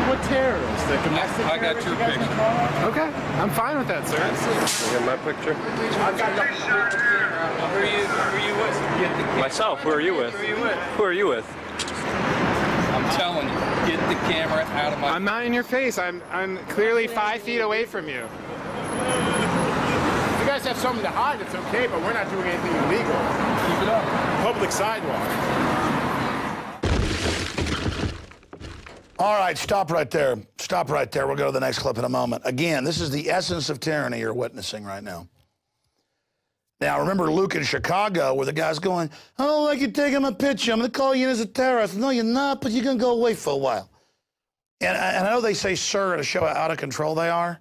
What terrorist? The domestic I got your picture. Okay, I'm fine with that, sir. You got my picture? I've got your picture. Who are you with? Myself. Who are you with? Who are you with? Who are you with? I'm telling you, get the camera out of my... I'm not in your face. I'm clearly 5 feet away from you. If you guys have something to hide, it's okay, but we're not doing anything illegal. Keep it up. Public sidewalk. All right, stop right there. Stop right there. We'll go to the next clip in a moment. Again, this is the essence of tyranny you're witnessing right now. Now, remember Luke in Chicago where the guy's going, I don't like you taking my picture. I'm going to call you in as a terrorist. No, you're not, but you're going to go away for a while. And I know they say sir to show how out of control they are.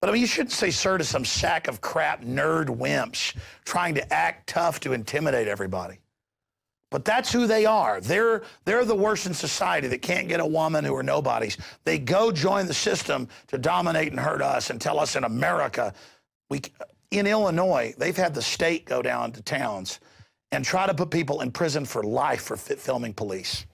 But, I mean, you shouldn't say sir to some sack of crap nerd wimps trying to act tough to intimidate everybody. But that's who they are. They're the worst in society that can't get a woman who are nobodies. They go join the system to dominate and hurt us and tell us in America. In Illinois, they've had the state go down to towns and try to put people in prison for life for filming police.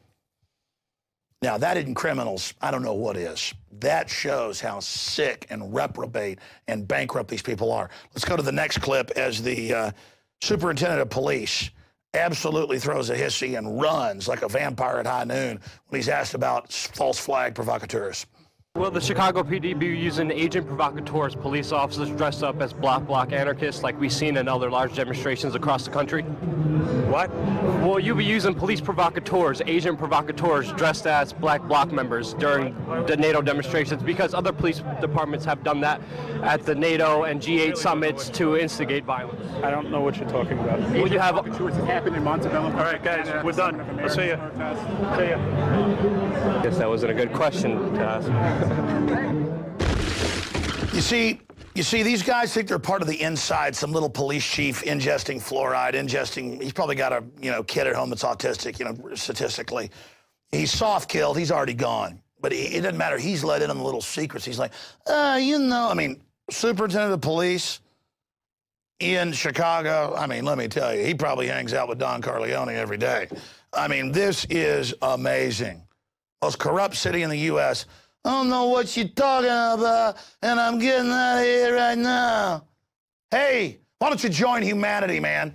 Now, that isn't criminals. I don't know what is. That shows how sick and reprobate and bankrupt these people are. Let's go to the next clip as the superintendent of police absolutely throws a hissy and runs like a vampire at high noon when he's asked about false flag provocateurs. Will the Chicago PD be using agent provocateurs, police officers dressed up as black bloc anarchists like we've seen in other large demonstrations across the country? What? Will you be using police provocateurs, agent provocateurs dressed as black bloc members during the NATO demonstrations? Because other police departments have done that at the NATO and G8 summits to instigate violence. I don't know what you're talking about. Will you have... It happened in Montebello. All right, guys, we're done. I'll see you. See ya. Guess that wasn't a good question to ask. You see, these guys think they're part of the inside, some little police chief ingesting fluoride, he's probably got a, kid at home that's autistic, statistically. He's soft-killed, he's already gone. But it doesn't matter, he's let in on the little secrets. He's like, superintendent of police, in Chicago, I mean, let me tell you, he probably hangs out with Don Corleone every day. I mean, this is amazing. Most corrupt city in the U.S. I don't know what you're talking about, and I'm getting out of here right now. Hey, why don't you join humanity, man?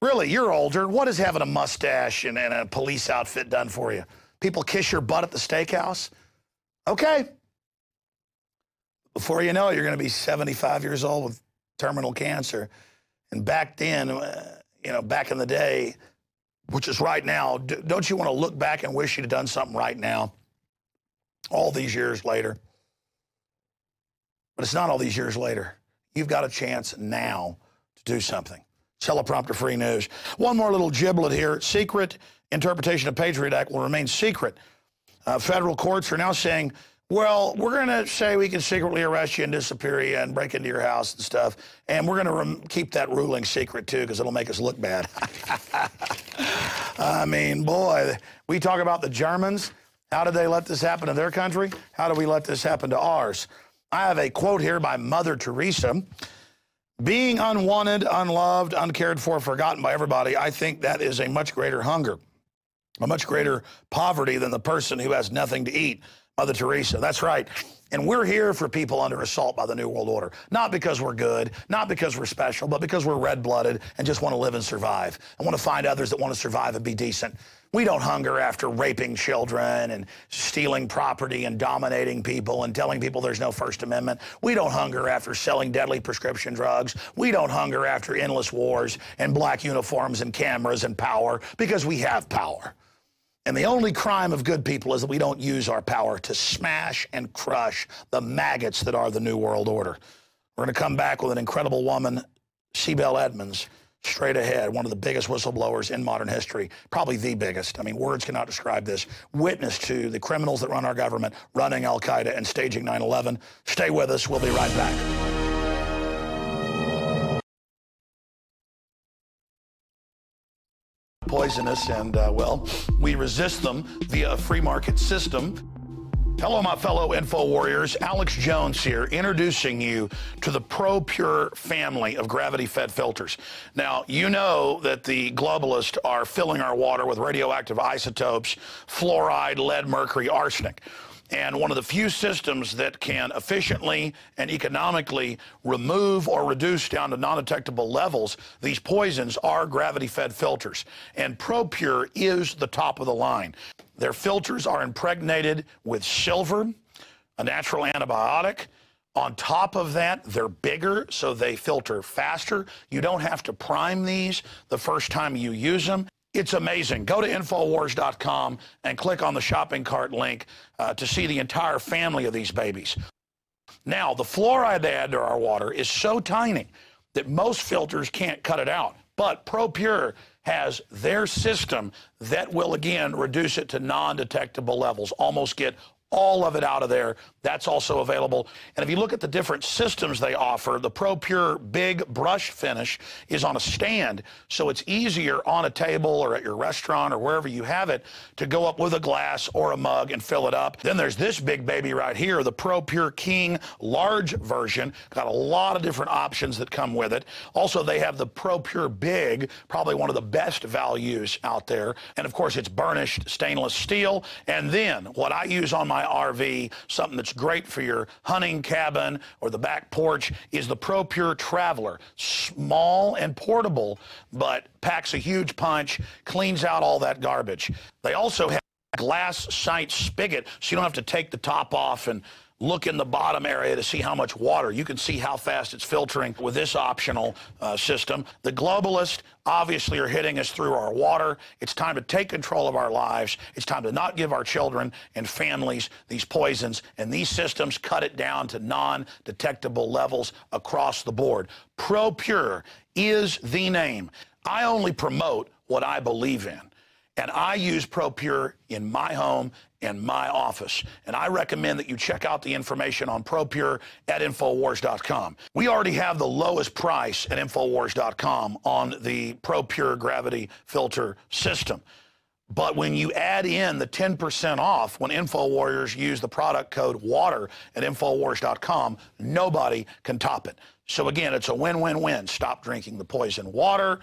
Really, you're older. What is having a mustache and a police outfit done for you? People kiss your butt at the steakhouse? Okay. Before you know it, you're going to be 75 years old with terminal cancer. And back then, you know, back in the day, which is right now, don't you want to look back and wish you'd have done something right now? All these years later. But it's not all these years later. You've got a chance now to do something. Teleprompter-free news. One more little giblet here. Secret interpretation of Patriot Act will remain secret. Federal courts are now saying, well, we're going to say we can secretly arrest you and disappear you and break into your house and stuff, and we're going to keep that ruling secret, too, because it'll make us look bad. I mean, boy, we talk about the Germans. How did they let this happen in their country? How do we let this happen to ours? I have a quote here by Mother Teresa. Being unwanted, unloved, uncared for, forgotten by everybody, I think that is a much greater hunger, a much greater poverty than the person who has nothing to eat. Mother Teresa, that's right. And we're here for people under assault by the New World Order. Not because we're good, not because we're special, but because we're red-blooded and just want to live and survive. And want to find others that want to survive and be decent. We don't hunger after raping children and stealing property and dominating people and telling people there's no First Amendment. We don't hunger after selling deadly prescription drugs. We don't hunger after endless wars and black uniforms and cameras and power, because we have power. And the only crime of good people is that we don't use our power to smash and crush the maggots that are the New World Order. We're going to come back with an incredible woman, Sibel Edmonds, straight ahead, one of the biggest whistleblowers in modern history, probably the biggest. I mean, words cannot describe this. Witness to the criminals that run our government, running Al-Qaeda and staging 9/11. Stay with us. We'll be right back. Poisonous, and well, we resist them via a free market system. Hello, my fellow info warriors. Alex Jones here, introducing you to the ProPure family of gravity-fed filters. Now, you know that the globalists are filling our water with radioactive isotopes, fluoride, lead, mercury, arsenic. And one of the few systems that can efficiently and economically remove or reduce down to non-detectable levels these poisons are gravity-fed filters. And ProPure is the top of the line. Their filters are impregnated with silver, a natural antibiotic. On top of that, they're bigger, so they filter faster. You don't have to prime these the first time you use them. It's amazing. Go to Infowars.com and click on the shopping cart link to see the entire family of these babies. Now, the fluoride they add to our water is so tiny that most filters can't cut it out. But ProPure has their system that will, again, reduce it to non-detectable levels, almost get all of it out of there. That's also available. And if you look at the different systems they offer, the ProPure Big Brush Finish is on a stand, so it's easier on a table or at your restaurant or wherever you have it to go up with a glass or a mug and fill it up. Then there's this big baby right here, the ProPure King large version. Got a lot of different options that come with it. Also, they have the ProPure Big, probably one of the best values out there. And of course, it's burnished stainless steel. And then what I use on my RV, something that's great for your hunting cabin or the back porch, is the ProPure Traveler. Small and portable, but packs a huge punch, cleans out all that garbage. They also have a glass sight spigot, so you don't have to take the top off and look in the bottom area to see how much water. You can see how fast it's filtering with this optional system. The globalists obviously are hitting us through our water. It's time to take control of our lives. It's time to not give our children and families these poisons, and these systems cut it down to non-detectable levels across the board. ProPure is the name. I only promote what I believe in. And I use ProPure in my home and my office. And I recommend that you check out the information on ProPure at Infowars.com. We already have the lowest price at Infowars.com on the ProPure gravity filter system. But when you add in the 10% off when InfoWarriors use the product code WATER at Infowars.com, nobody can top it. So again, it's a win-win-win. Stop drinking the poison water,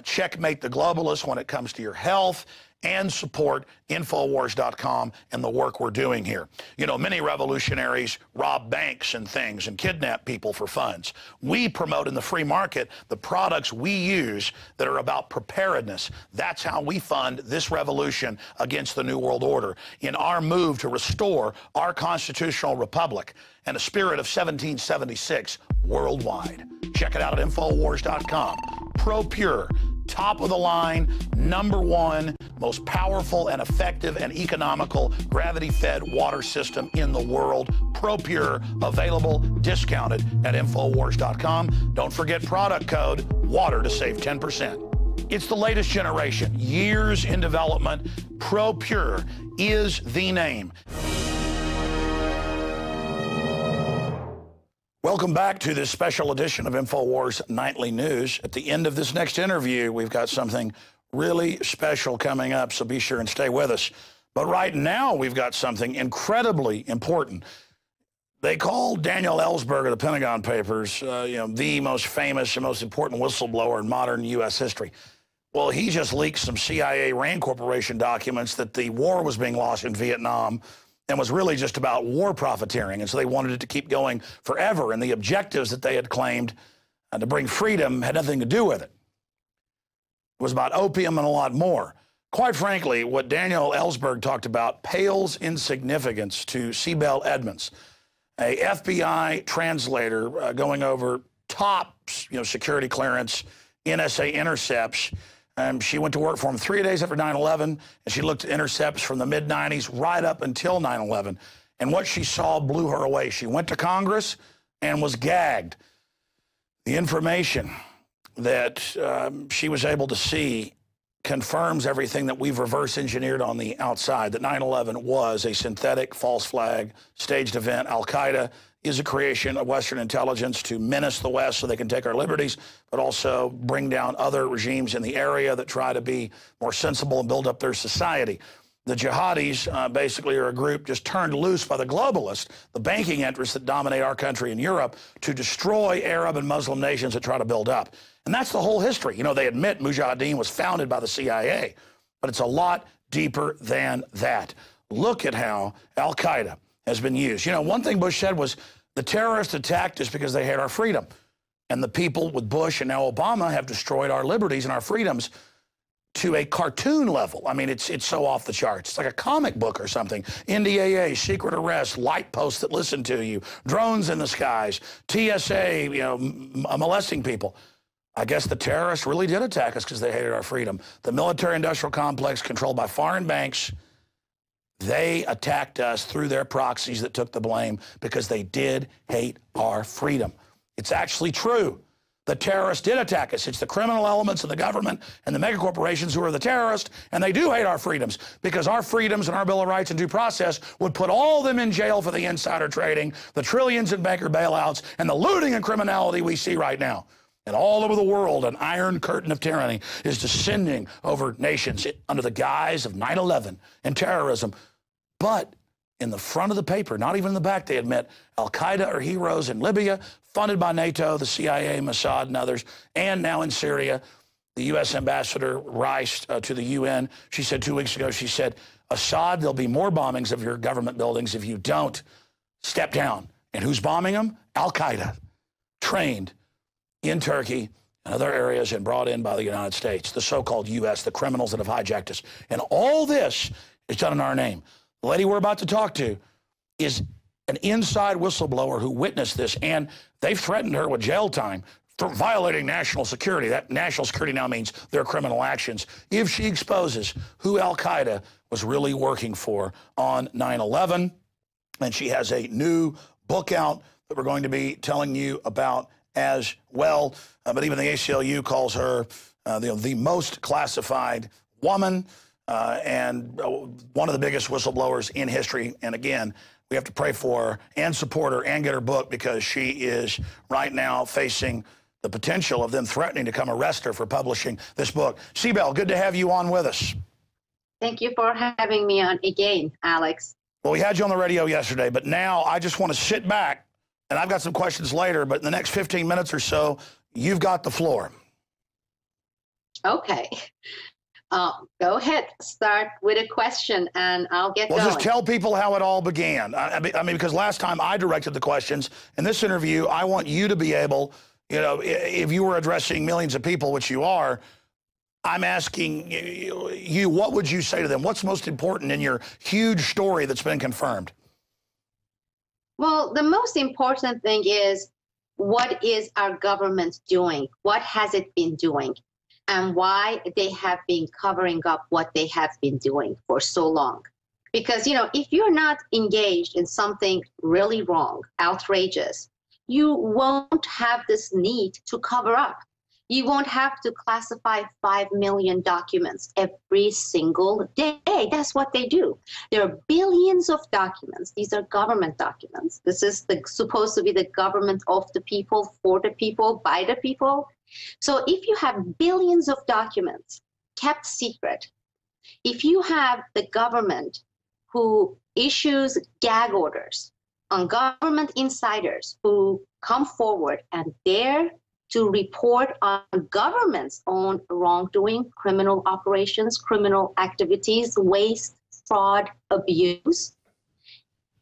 checkmate the globalists when it comes to your health, and support Infowars.com and the work we're doing here. You know, many revolutionaries rob banks and things and kidnap people for funds. We promote in the free market the products we use that are about preparedness. That's how we fund this revolution against the New World Order in our move to restore our constitutional republic and a spirit of 1776 worldwide. Check it out at Infowars.com. ProPure, top of the line, #1, most powerful and effective and economical gravity-fed water system in the world. ProPure, available, discounted at Infowars.com. Don't forget product code WATER to save 10%. It's the latest generation, years in development. ProPure is the name. Welcome back to this special edition of Infowars Nightly News. At the end of this next interview, we've got something really special coming up, so be sure and stay with us. But right now, we've got something incredibly important. They call Daniel Ellsberg of the Pentagon Papers, the most famous and most important whistleblower in modern U.S. history. Well, he just leaked some CIA Rand Corporation documents that the war was being lost in Vietnam and was really just about war profiteering. And so they wanted it to keep going forever. And the objectives that they had claimed to bring freedom had nothing to do with it. It was about opium and a lot more. Quite frankly, what Daniel Ellsberg talked about pales in significance to Sibel Edmonds, a FBI translator going over top security clearance, NSA intercepts. She went to work for him 3 days after 9/11, and she looked at intercepts from the mid-90s right up until 9/11. And what she saw blew her away. She went to Congress and was gagged. The information that she was able to see confirms everything that we've reverse engineered on the outside, that 9/11 was a synthetic false flag staged event. Al-Qaeda is a creation of Western intelligence to menace the West so they can take our liberties, but also bring down other regimes in the area that try to be more sensible and build up their society. The jihadis basically are a group just turned loose by the globalists, the banking interests that dominate our country and Europe, to destroy Arab and Muslim nations that try to build up. And that's the whole history. You know, they admit Mujahideen was founded by the CIA, but it's a lot deeper than that. Look at how Al-Qaeda has been used. You know, one thing Bush said was the terrorists attacked us because they hate our freedom. And the people with Bush and now Obama have destroyed our liberties and our freedoms to a cartoon level. I mean, it's so off the charts. It's like a comic book or something. NDAA, secret arrest, light posts that listen to you, drones in the skies, TSA, molesting people. I guess the terrorists really did attack us because they hated our freedom. The military-industrial complex controlled by foreign banks, they attacked us through their proxies that took the blame because they did hate our freedom. It's actually true. The terrorists did attack us. It's the criminal elements of the government and the megacorporations who are the terrorists, and they do hate our freedoms because our freedoms and our Bill of Rights and due process would put all of them in jail for the insider trading, the trillions in banker bailouts, and the looting and criminality we see right now. And all over the world, an iron curtain of tyranny is descending over nations under the guise of 9/11 and terrorism. But in the front of the paper, not even in the back, they admit Al-Qaeda are heroes in Libya, funded by NATO, the CIA, Mossad, and others, and now in Syria. The U.S. Ambassador Rice to the UN, she said 2 weeks ago, she said, Assad, there'll be more bombings of your government buildings if you don't step down. And who's bombing them? Al-Qaeda, trained in Turkey and other areas and brought in by the United States, the so-called U.S., the criminals that have hijacked us. And all this is done in our name. The lady we're about to talk to is an inside whistleblower who witnessed this, and they've threatened her with jail time for violating national security. That national security now means their criminal actions if she exposes who Al-Qaeda was really working for on 9/11. And she has a new book out that we're going to be telling you about as well. But even the ACLU calls her the most classified woman and one of the biggest whistleblowers in history. And again, we have to pray for her and support her and get her book because she is right now facing the potential of them threatening to come arrest her for publishing this book. Sibel, good to have you on with us. Thank you for having me on again, Alex. Well, we had you on the radio yesterday, but now I just want to sit back, and I've got some questions later, but in the next 15 minutes or so, you've got the floor. Okay. Go ahead. Start with a question, and I'll get going. Just tell people how it all began. I mean, because last time I directed the questions. In this interview, I want you to be able, you know, if you were addressing millions of people, which you are, I'm asking you, what would you say to them? What's most important in your huge story that's been confirmed? Well, the most important thing is, what is our government doing? What has it been doing? And why they have been covering up what they have been doing for so long. Because, you know, if you're not engaged in something really wrong, outrageous, you won't have this need to cover up. You won't have to classify 5 million documents every single day. That's what they do. There are billions of documents. These are government documents. This is supposed to be the government of the people, for the people, by the people. So if you have billions of documents kept secret, if you have the government who issues gag orders on government insiders who come forward and dare to report on government's own wrongdoing, criminal operations, criminal activities, waste, fraud, abuse,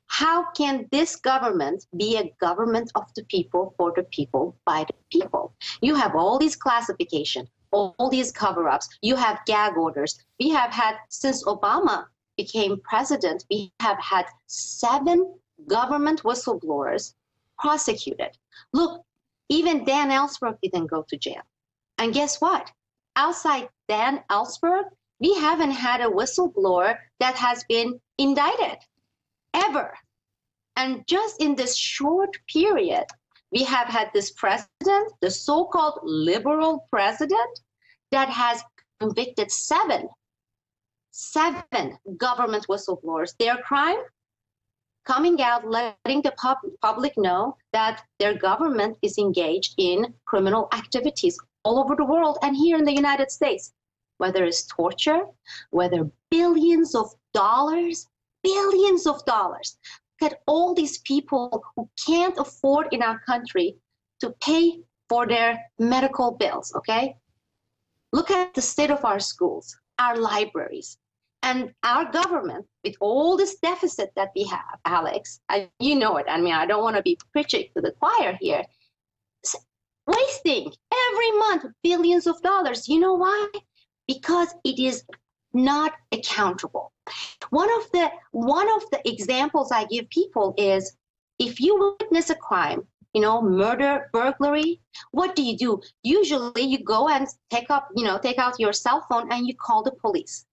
how can this government be a government of the people, for the people, by the people? You have all these classifications, all these cover-ups. You have gag orders. We have had, since Obama became president, we have had 7 government whistleblowers prosecuted. Look, even Dan Ellsberg didn't go to jail. And guess what? Outside Dan Ellsberg, we haven't had a whistleblower that has been indicted, ever. And just in this short period, we have had this president, the so-called liberal president, that has convicted 7 government whistleblowers. Their crime? Coming out, letting the public know that their government is engaged in criminal activities all over the world and here in the United States, whether it's torture, whether billions of dollars. Look at all these people who can't afford in our country to pay for their medical bills, okay? Look at the state of our schools, our libraries, and our government with all this deficit that we have, Alex, you know it. I mean, I don't want to be preaching to the choir here. Wasting every month billions of dollars. You know why? Because it is not accountable. One of the examples I give people is, if you witness a crime, you know, murder, burglary, what do? Usually you go and take out your cell phone and you call the police.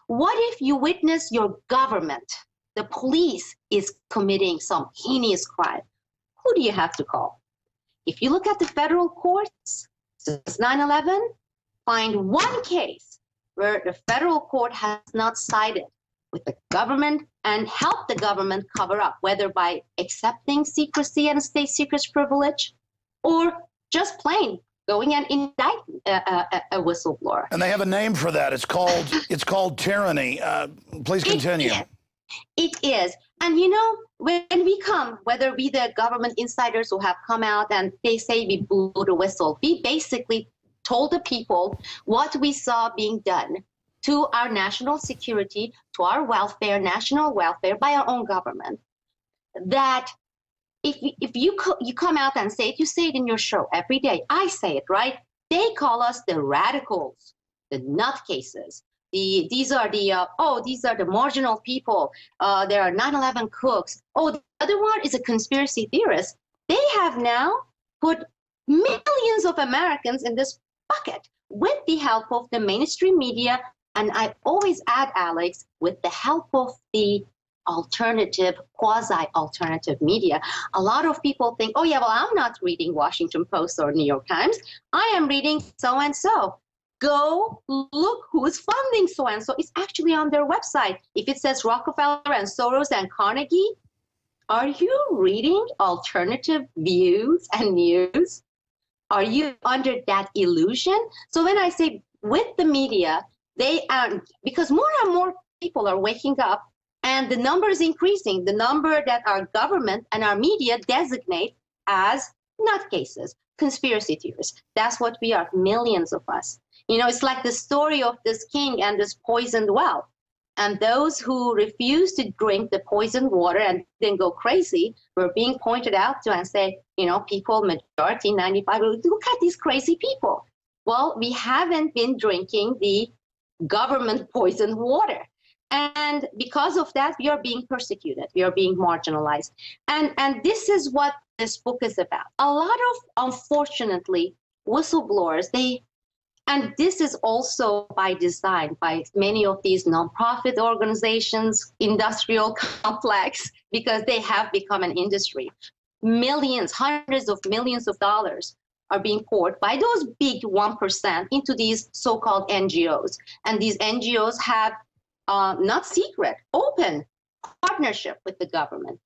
What if you witness your government, the police, is committing some heinous crime? Who do you have to call? If you look at the federal courts since 9/11, find one case where the federal court has not sided with the government and helped the government cover up, whether by accepting secrecy and state secrets privilege, or just plain going and indict a whistleblower. And they have a name for that. It's called tyranny. Please continue. It is. And you know, when we come, whether we the government insiders who have come out and they say we blew the whistle, we basically told the people what we saw being done to our national security, to our welfare, national welfare, by our own government. That if you come out and say it, you say it in your show every day. I say it, right? They call us the radicals, the nutcases. These are the marginal people. There are 9/11 crooks. Oh, the other one is a conspiracy theorist. They have now put millions of Americans in this bucket with the help of the mainstream media. And I always add, Alex, with the help of the alternative, quasi-alternative media. A lot of people think, oh yeah, well, I'm not reading Washington Post or New York Times. I am reading so-and-so. Go look who's funding so-and-so. It's actually on their website. If it says Rockefeller and Soros and Carnegie, are you reading alternative views and news? Are you under that illusion? So when I say with the media, They because more and more people are waking up, and the number is increasing. The number that our government and our media designate as nutcases, conspiracy theorists. That's what we are, millions of us. You know, it's like the story of this king and this poisoned well. And those who refused to drink the poisoned water and then go crazy were being pointed out to and say, you know, people, majority, 95, look at these crazy people. Well, we haven't been drinking the government poisoned water. And because of that, we are being persecuted. We are being marginalized. And this is what this book is about. A lot of, unfortunately, whistleblowers, and this is also by design by many of these nonprofit organizations, industrial complex, because they have become an industry. Millions, hundreds of millions of dollars are being poured by those big 1% into these so-called NGOs. And these NGOs have not secret, open partnership with the government.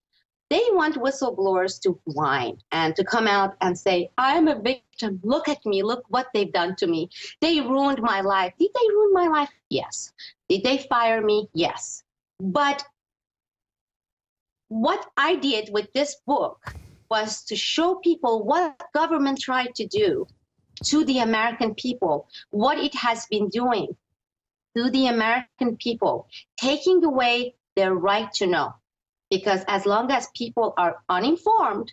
They want whistleblowers to whine and to come out and say, I'm a victim, look at me, look what they've done to me. They ruined my life. Did they ruin my life? Yes. Did they fire me? Yes. But what I did with this book was to show people what government tried to do to the American people, what it has been doing to the American people, taking away their right to know. Because as long as people are uninformed,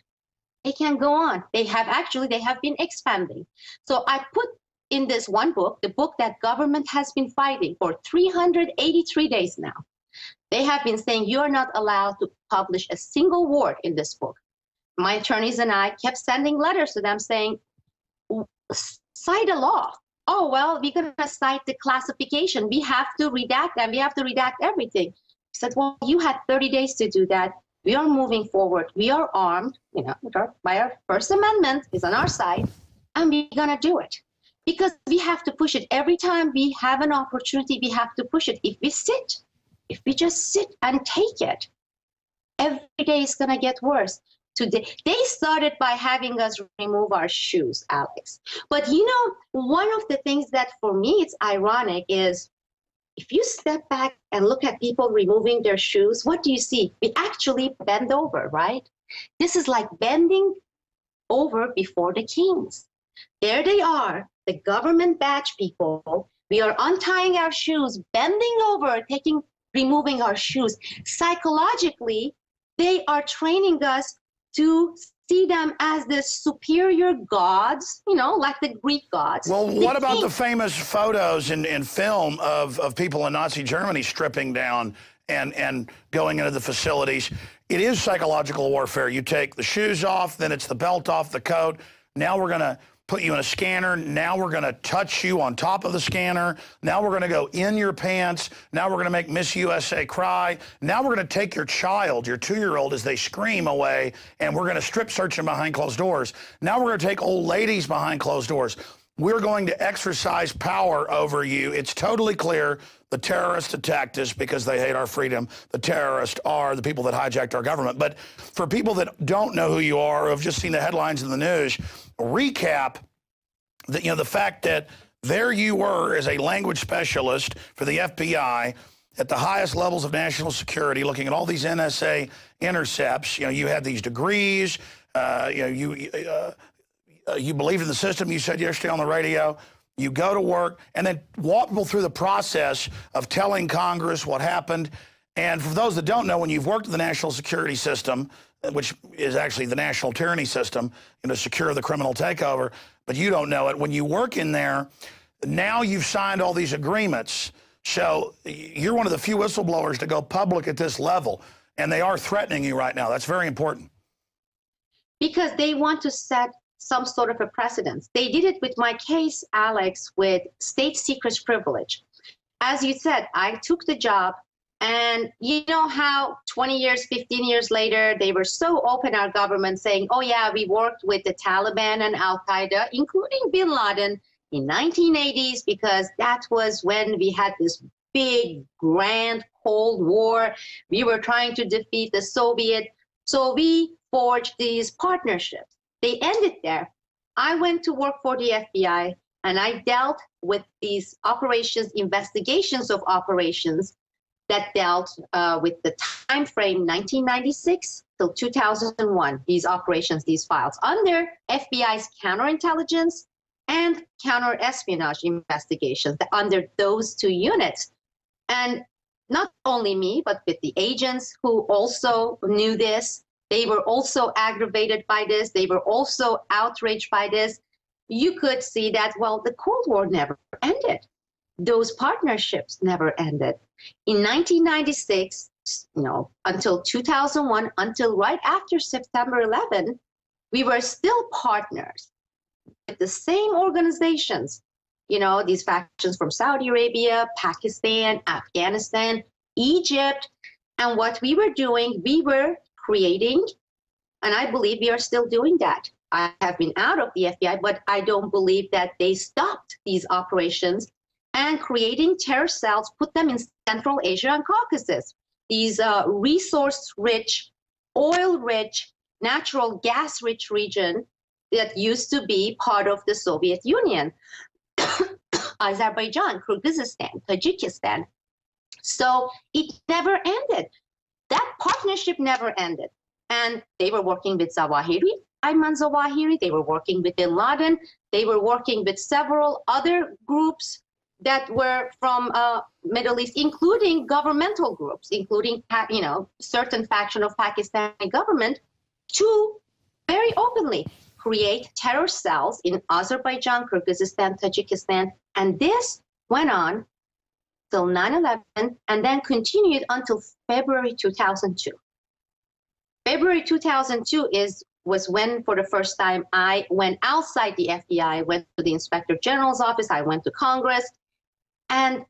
they can go on. They have been expanding. So I put in this one book, the book that government has been fighting for 383 days now. They have been saying you are not allowed to publish a single word in this book. My attorneys and I kept sending letters to them saying, cite a law. Oh, well, we're going to cite the classification. We have to redact them. We have to redact everything. I said, well, you had 30 days to do that. We are moving forward. We are armed, you know, by our First Amendment is on our side, and we're going to do it. Because we have to push it. Every time we have an opportunity, we have to push it. If we just sit and take it, every day is going to get worse. Today, they started by having us remove our shoes, Alex. But you know, one of the things that for me it's ironic is if you step back and look at people removing their shoes, what do you see? We actually bend over, right? This is like bending over before the kings. There they are, the government badge people. We are untying our shoes, bending over, removing our shoes. Psychologically, they are training us to see them as the superior gods, you know, like the Greek gods. Well, what about the famous photos in film of people in Nazi Germany stripping down and going into the facilities? It is psychological warfare. You take the shoes off, then it's the belt off, the coat. Now we're going to put you in a scanner. Now we're going to touch you on top of the scanner. Now we're going to go in your pants. Now we're going to make Miss USA cry. Now we're going to take your child, your 2-year-old, as they scream away, and we're going to strip search them behind closed doors. Now we're going to take old ladies behind closed doors. We're going to exercise power over you. It's totally clear the terrorists attacked us because they hate our freedom. The terrorists are the people that hijacked our government. But for people that don't know who you are, or have just seen the headlines in the news, recap the fact that there you were as a language specialist for the FBI at the highest levels of national security, looking at all these NSA intercepts. You know, you had these degrees. You believed in the system. You said yesterday on the radio. You go to work and then walk people through the process of telling Congress what happened. And for those that don't know, when you've worked in the national security system, which is actually the national tyranny system, you know, secure the criminal takeover, but you don't know it. When you work in there, now you've signed all these agreements. So you're one of the few whistleblowers to go public at this level, and they are threatening you right now. That's very important. Because they want to set some sort of a precedence. They did it with my case, Alex, with state secrets privilege. As you said, I took the job, and you know how 20 years, 15 years later, they were so open, our government, saying, oh yeah, we worked with the Taliban and Al-Qaeda, including bin Laden in 1980s, because that was when we had this big, grand Cold War. We were trying to defeat the Soviet. So we forged these partnerships. They ended there. I went to work for the FBI. And I dealt with these operations, investigations of operations that dealt with the time frame 1996 till 2001, these operations, these files, under FBI's counterintelligence and counterespionage investigations, under those two units. And not only me, but with the agents who also knew this, they were also aggravated by this, they were also outraged by this. You could see that, well, the Cold War never ended. Those partnerships never ended. In 1996, until 2001, until right after September 11, we were still partners with the same organizations, these factions from Saudi Arabia, Pakistan, Afghanistan, Egypt. And what we were doing, we were creating, and I believe we are still doing that. I have been out of the FBI, but I don't believe that they stopped these operations and creating terror cells, put them in Central Asia and Caucasus. These resource-rich, oil-rich, natural gas-rich region that used to be part of the Soviet Union. Azerbaijan, Kyrgyzstan, Tajikistan. So it never ended. That partnership never ended. And they were working with Zawahiri, Ayman Zawahiri, they were working with bin Laden, they were working with several other groups that were from Middle East, including governmental groups, including certain faction of Pakistani government, to very openly create terror cells in Azerbaijan, Kyrgyzstan, Tajikistan. And this went on till 9/11 and then continued until February 2002. February 2002 was when, for the first time, I went outside the FBI, I went to the Inspector General's office, I went to Congress. And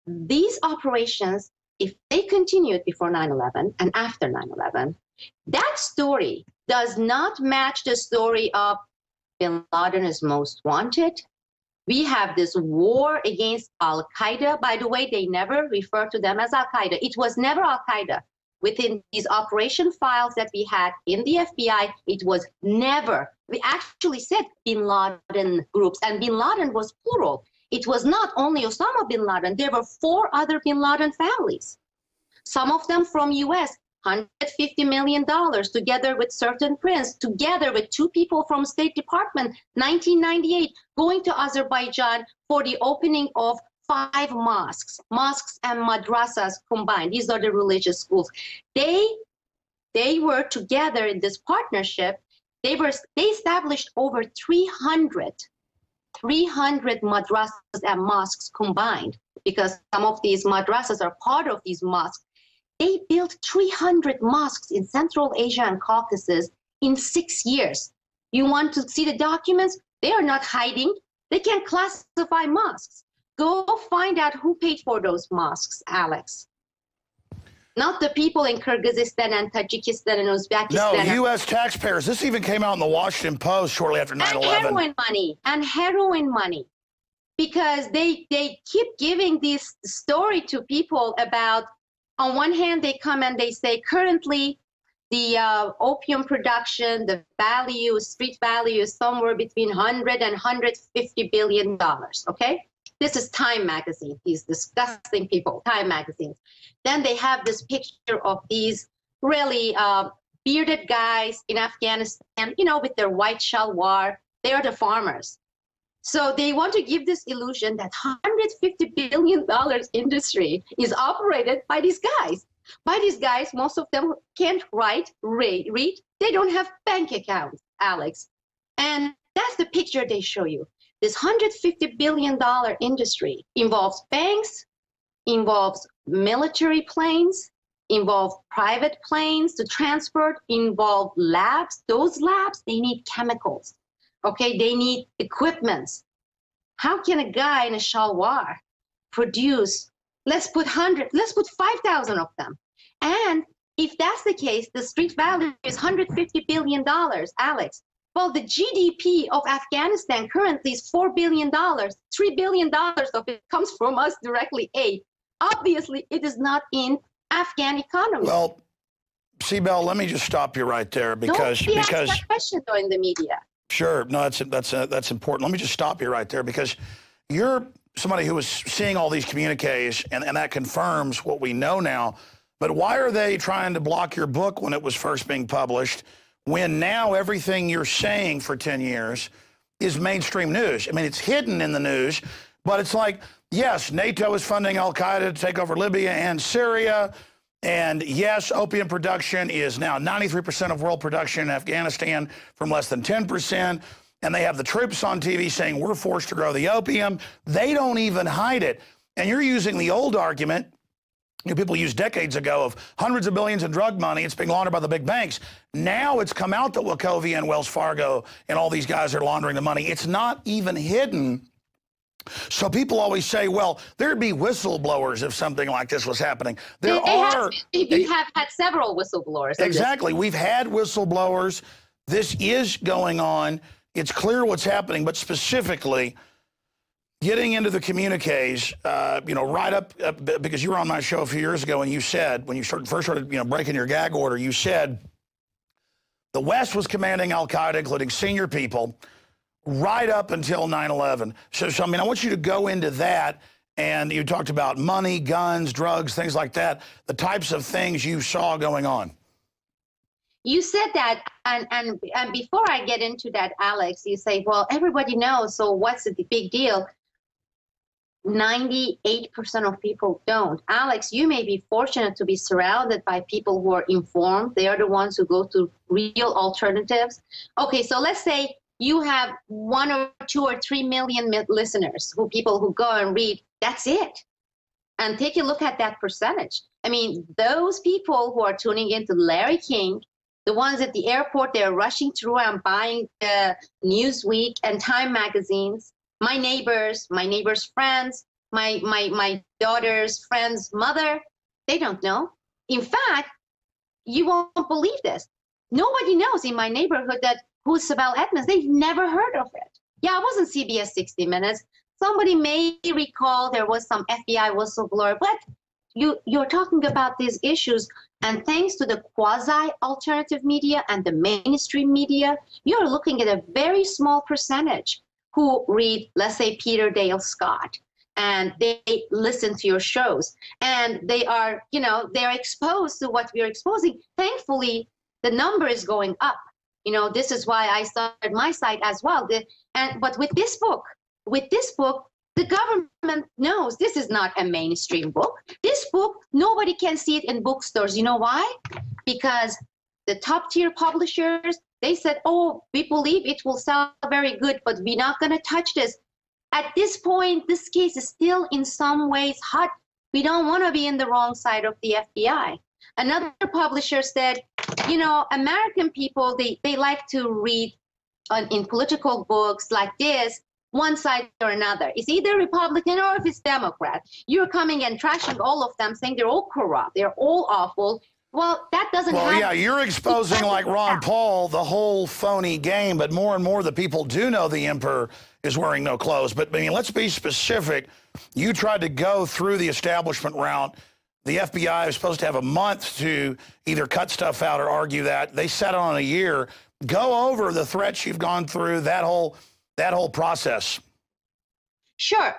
these operations, if they continued before 9/11 and after 9/11, that story does not match the story of bin Laden is most wanted. We have this war against Al-Qaeda. By the way, they never refer to them as Al-Qaeda. It was never Al-Qaeda. Within these operation files that we had in the FBI, it was never. We actually said bin Laden groups, and bin Laden was plural. It was not only Osama bin Laden. There were 4 other bin Laden families. Some of them from US, $150 million, together with certain prince, together with 2 people from State Department, 1998, going to Azerbaijan for the opening of 5 mosques and madrasas combined. These are the religious schools. They were together in this partnership. They established over 300 madrasas and mosques combined, because some of these madrasas are part of these mosques. They built 300 mosques in Central Asia and Caucasus in 6 years. You want to see the documents? They are not hiding. They can classify mosques. Go find out who paid for those mosques, Alex. Not the people in Kyrgyzstan and Tajikistan and Uzbekistan. No, U.S. taxpayers. This even came out in the Washington Post shortly after 9/11. And heroin money. Because they keep giving this story to people about, on one hand, they come and they say, currently, the opium production, the value, street value is somewhere between 100 and 150 billion dollars, okay? This is Time magazine, these disgusting people, Time magazine. Then they have this picture of these really bearded guys in Afghanistan, with their white shalwar. They are the farmers. So they want to give this illusion that $150 billion industry is operated by these guys. By these guys, most of them can't write, read. They don't have bank accounts, Alex. And that's the picture they show you. This $150 billion industry involves banks, involves military planes, involves private planes to transport, involve labs. Those labs, they need chemicals, okay? They need equipments. How can a guy in a shalwar produce, let's put 5,000 of them. And if that's the case, the street value is $150 billion, Alex. Well, the GDP of Afghanistan currently is $4 billion. $3 billion of it comes from us directly aid. Obviously, it is not in Afghan economy. Well, Sibel, let me just stop you right there because that question though in the media. Sure. No, that's important. Let me just stop you right there, because you're somebody who was seeing all these communiques, and that confirms what we know now. But why are they trying to block your book when it was first being published, when now everything you're saying for 10 years is mainstream news? I mean, it's hidden in the news, but it's like, yes, NATO is funding Al-Qaeda to take over Libya and Syria. And yes, opium production is now 93% of world production in Afghanistan from less than 10%. And they have the troops on TV saying we're forced to grow the opium. They don't even hide it. And you're using the old argument people used decades ago of hundreds of billions in drug money. It's being laundered by the big banks. Now it's come out that Wachovia and Wells Fargo and all these guys are laundering the money. It's not even hidden. So people always say, well, there'd be whistleblowers if something like this was happening. We have had several whistleblowers. Exactly. We've had whistleblowers. This is going on. It's clear what's happening, but specifically getting into the communiques, right up, because you were on my show a few years ago and you said, when you first started, breaking your gag order, you said the West was commanding Al-Qaeda, including senior people, right up until 9/11. So, I mean, I want you to go into that, and you talked about money, guns, drugs, things like that, the types of things you saw going on. You said that, and before I get into that, Alex, you say, well, everybody knows, so what's the big deal? 98% of people don't. Alex, you may be fortunate to be surrounded by people who are informed. They are the ones who go to real alternatives. Okay, so let's say you have 1 or 2 or 3 million listeners, people who go and read. That's it. And take a look at that percentage. I mean, those people who are tuning into Larry King, the ones at the airport, they're rushing through and buying Newsweek and Time magazines. My neighbors' friends, my daughter's friend's mother, they don't know. In fact, you won't believe this. Nobody knows in my neighborhood who's Sibel Edmonds. They've never heard of it. Yeah, it wasn't CBS 60 Minutes. Somebody may recall there was some FBI whistleblower, but you're talking about these issues, and thanks to the quasi-alternative media and the mainstream media, you're looking at a very small percentage who read, let's say, Peter Dale Scott, and they listen to your shows, and they are, they're exposed to what we're exposing. Thankfully, the number is going up. This is why I started my site as well. But with this book, the government knows this is not a mainstream book. This book, nobody can see it in bookstores. You know why? Because the top tier publishers, they said, oh, we believe it will sell very good, but we're not going to touch this. At this point, this case is still in some ways hot. We don't want to be in the wrong side of the FBI. Another publisher said, American people, they like to read in political books like this, one side or another. It's either Republican or if it's Democrat. You're coming and trashing all of them, saying they're all corrupt, they're all awful. Well, that doesn't happen. Well, yeah, you're exposing, like Ron Paul, the whole phony game, but more and more the people do know the emperor is wearing no clothes. But, I mean, let's be specific. You tried to go through the establishment route. The FBI is supposed to have a month to either cut stuff out or argue that. They set on a year. Go over the threats you've gone through, that whole process. Sure.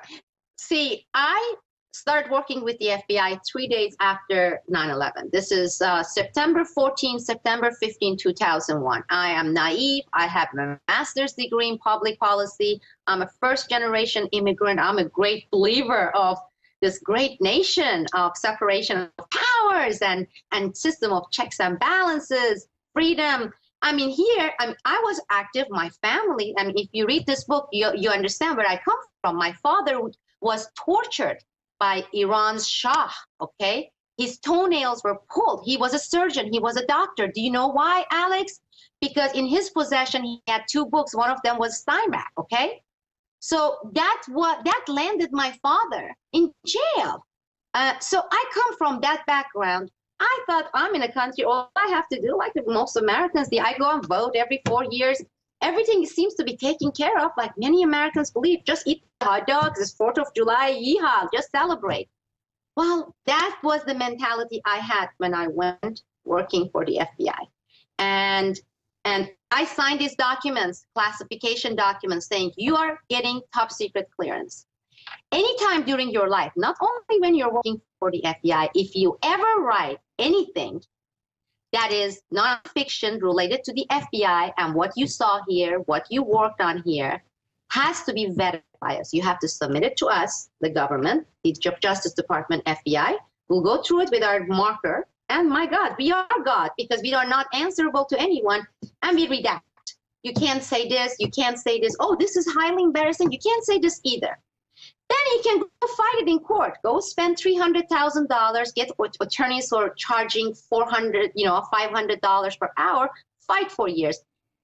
See, I started working with the FBI 3 days after 9/11. This is September 14, September 15, 2001. I am naive. I have a master's degree in public policy. I'm a first-generation immigrant. I'm a great believer of this great nation of separation of powers and system of checks and balances, freedom. I mean, I was active, my family. I mean, if you read this book, you understand where I come from. My father was tortured by Iran's Shah, okay? His toenails were pulled. He was a surgeon. He was a doctor. Do you know why, Alex? Because in his possession, he had 2 books. One of them was Steinbeck, okay? So that landed my father in jail. So I come from that background. I thought I'm in a country, all I have to do, like most Americans, I go and vote every 4 years. Everything seems to be taken care of, like many Americans believe. Just eat hot dogs, it's 4th of July, yeehaw, just celebrate. Well, that was the mentality I had when I went working for the FBI. And I signed these documents, classification documents, saying you are getting top secret clearance. Anytime during your life, not only when you're working for the FBI, if you ever write anything that is nonfiction related to the FBI and what you saw here, what you worked on here, has to be vetted by us. You have to submit it to us, the government, the Justice Department, FBI. We'll go through it with our marker. And my God, we are God because we are not answerable to anyone. And we redact. You can't say this. You can't say this. Oh, this is highly embarrassing. You can't say this either. Then you can go fight it in court. Go spend $300,000, get attorneys who are charging $500 per hour, fight for years.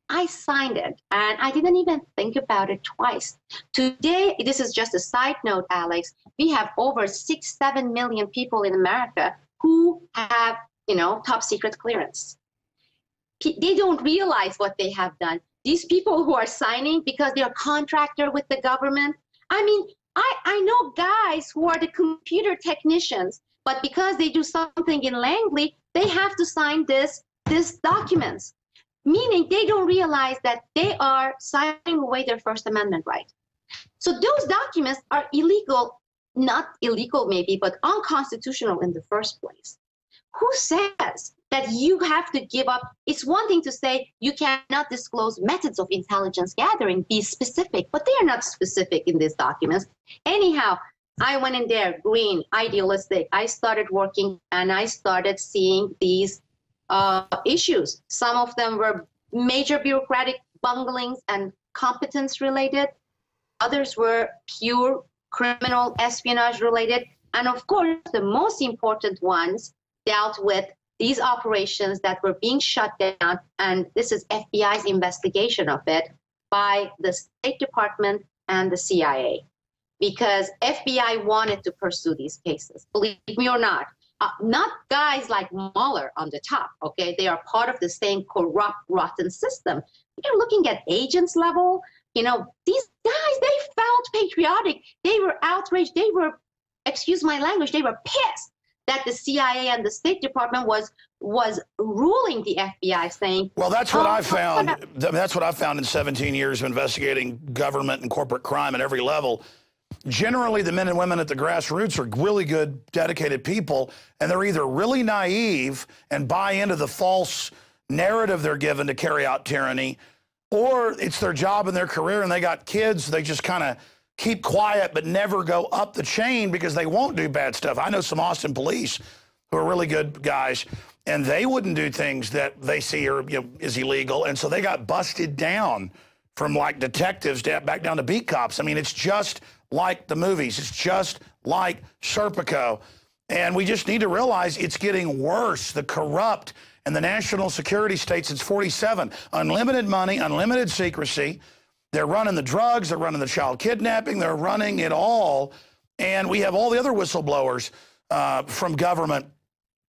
I signed it, and I didn't even think about it twice. Today, this is just a side note, Alex, we have over 6-7 million people in America who have, top secret clearance. They don't realize what they have done. These people who are signing because they are contractor with the government. I mean, I know guys who are the computer technicians, but because they do something in Langley, they have to sign this documents, meaning they don't realize that they are signing away their First Amendment right. So those documents are illegal, not illegal maybe, but unconstitutional in the first place. Who says that you have to give up? It's one thing to say you cannot disclose methods of intelligence gathering, be specific, but they are not specific in these documents. Anyhow, I went in there, green, idealistic. I started working and I started seeing these issues. Some of them were major bureaucratic bunglings and competence related. Others were pure criminal espionage related. And of course, the most important ones dealt with these operations that were being shut down, and this is FBI's investigation of it by the State Department and the CIA, because FBI wanted to pursue these cases, believe me or not. Not guys like Mueller on the top, okay? They are part of the same corrupt, rotten system. You're looking at agents level, these guys, they felt patriotic. They were outraged. They were, excuse my language, they were pissed that the CIA and the State Department was ruling the FBI, saying, well, that's what I found. That's what I found in 17 years of investigating government and corporate crime at every level. Generally, the men and women at the grassroots are really good, dedicated people, and they're either really naive and buy into the false narrative they're given to carry out tyranny, or it's their job and their career and they got kids, they just kind of keep quiet but never go up the chain because they won't do bad stuff. I know some Austin police who are really good guys, and they wouldn't do things that they see are, is illegal, and so they got busted down from like detectives back down to beat cops. I mean, it's just like the movies. It's just like Serpico. And we just need to realize it's getting worse. The corrupt and the national security state since 47. Unlimited money, unlimited secrecy. They're running the drugs, they're running the child kidnapping, they're running it all. And we have all the other whistleblowers from government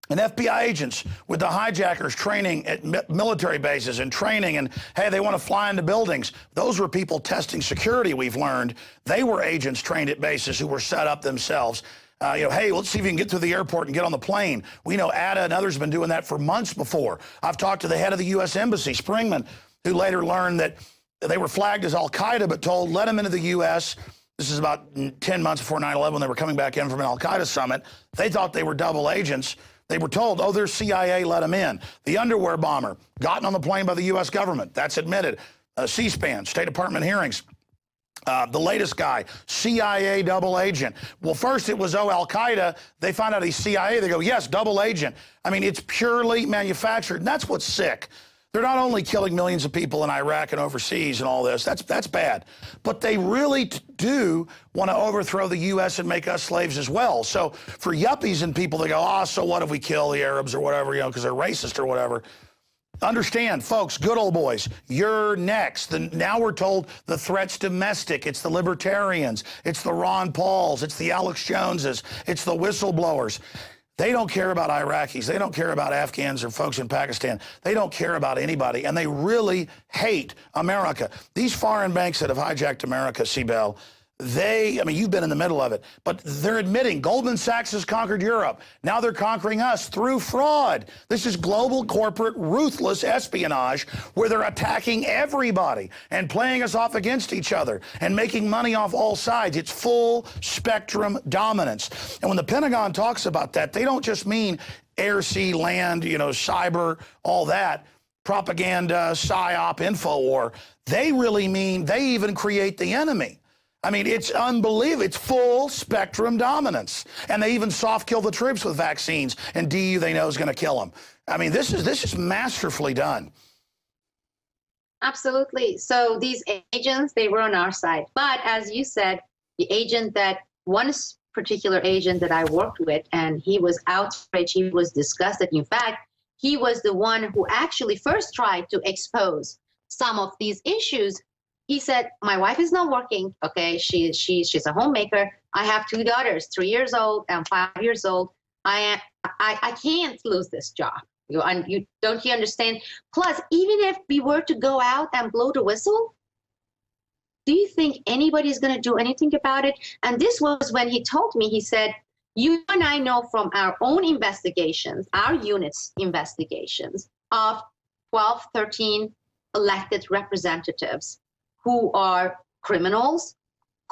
and FBI agents with the hijackers training at military bases and training, and hey, they want to fly into buildings. Those were people testing security, we've learned. They were agents trained at bases who were set up themselves. Hey, let's see if you can get through the airport and get on the plane. We know Ada and others have been doing that for months before. I've talked to the head of the U.S. Embassy, Springman, who later learned that they were flagged as al-Qaeda, but told, let them into the U.S. This is about 10 months before 9/11 when they were coming back in from an al-Qaeda summit. They thought they were double agents. They were told, oh, they're CIA, let them in. The underwear bomber, gotten on the plane by the U.S. government. That's admitted. C-SPAN, State Department hearings. The latest guy, CIA double agent. Well, first it was, al-Qaeda. They find out he's CIA. They go, yes, double agent. I mean, it's purely manufactured, and that's what's sick. They're not only killing millions of people in Iraq and overseas and all this. That's bad. But they really do want to overthrow the U.S. and make us slaves as well. So for yuppies and people that go, so what if we kill the Arabs or whatever, because they're racist or whatever. Understand, folks, good old boys, you're next. Now we're told the threat's domestic. It's the libertarians. It's the Ron Pauls. It's the Alex Joneses. It's the whistleblowers. They don't care about Iraqis. They don't care about Afghans or folks in Pakistan. They don't care about anybody, and they really hate America. These foreign banks that have hijacked America, Sibel, I mean, you've been in the middle of it, but they're admitting Goldman Sachs has conquered Europe. Now they're conquering us through fraud. This is global corporate ruthless espionage where they're attacking everybody and playing us off against each other and making money off all sides. It's full spectrum dominance. And when the Pentagon talks about that, they don't just mean air, sea, land, you know, cyber, all that, propaganda, psyop, infowar. They really mean they even create the enemy. I mean, it's unbelievable. It's full spectrum dominance. And they even soft kill the troops with vaccines, and DU they know is going to kill them. I mean, this is masterfully done. Absolutely. So these agents, they were on our side. But as you said, one particular agent that I worked with, and he was outraged, he was disgusted. In fact, he was the one who actually first tried to expose some of these issues. He said, my wife is not working, okay? She's a homemaker. I have 2 daughters, 3 years old and 5 years old. I can't lose this job. Don't you understand? Plus, even if we were to go out and blow the whistle, do you think anybody's going to do anything about it? And this was when he told me, he said, you and I know from our own investigations, our unit's investigations of 12, 13 elected representatives who are criminals,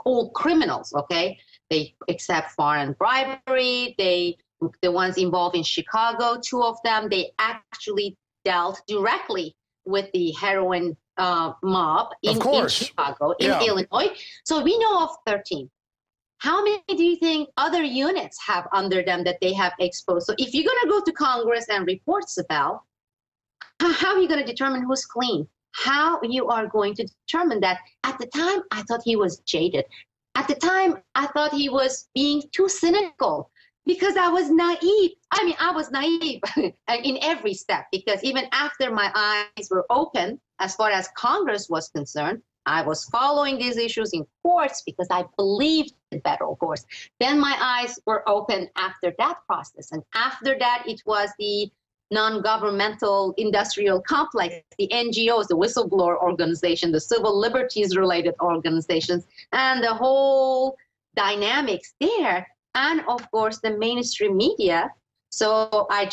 all criminals, okay? They accept foreign bribery. The ones involved in Chicago, 2 of them, they actually dealt directly with the heroin mob in Chicago, in Illinois. So we know of 13. How many do you think other units have under them that they have exposed? So if you're going to go to Congress and report, Sibel, how are you going to determine who's clean? How you are going to determine that? At the time, I thought he was jaded. At the time, I thought he was being too cynical because I was naive. I mean, I was naive in every step, because even after my eyes were open, as far as Congress was concerned, I was following these issues in courts because I believed in federal courts. Then my eyes were open after that process. And after that, it was the non-governmental industrial complex, the NGOs, the whistleblower organization, the civil liberties related organizations, and the whole dynamics there. And of course, the mainstream media. So I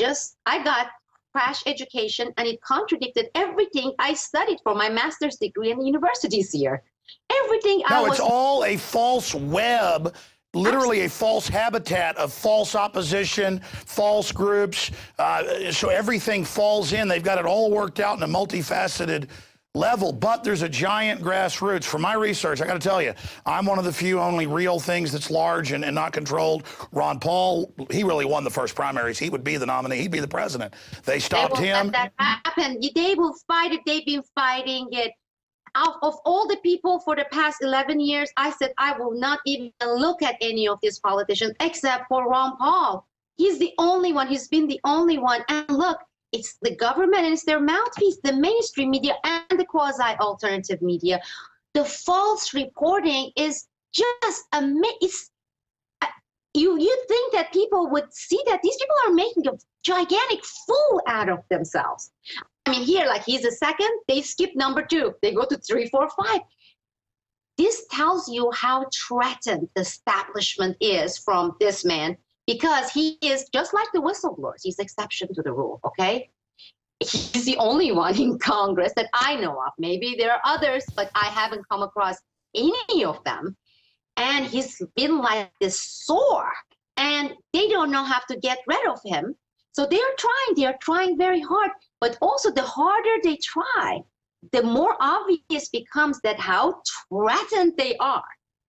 got crash education, and it contradicted everything I studied for my master's degree in the universities here. Everything it's all a false web. Literally a false habitat of false opposition, false groups. So everything falls in. They've got it all worked out in a multifaceted level, but there's a giant grassroots. From my research, I got to tell you, I'm one of the few only real things that's large and not controlled. Ron Paul, he really won the first primaries. He would be the nominee. He'd be the president. They stopped him. Let that happen. They will fight it. They've been fighting it. Out of all the people for the past 11 years, I said I will not even look at any of these politicians except for Ron Paul. He's the only one. He's been the only one. And look, it's the government and it's their mouthpiece, the mainstream media and the quasi-alternative media. The false reporting is just you think that people would see that these people are making a gigantic fool out of themselves. I mean, here, like he's a second, they skip number 2. They go to 3, 4, 5. This tells you how threatened the establishment is from this man, because he is just like the whistleblowers. He's exception to the rule, okay? He's the only one in Congress that I know of. Maybe there are others, but I haven't come across any of them. And he's been like this sore, and they don't know how to get rid of him. So they are trying very hard. But also, the harder they try, the more obvious becomes that how threatened they are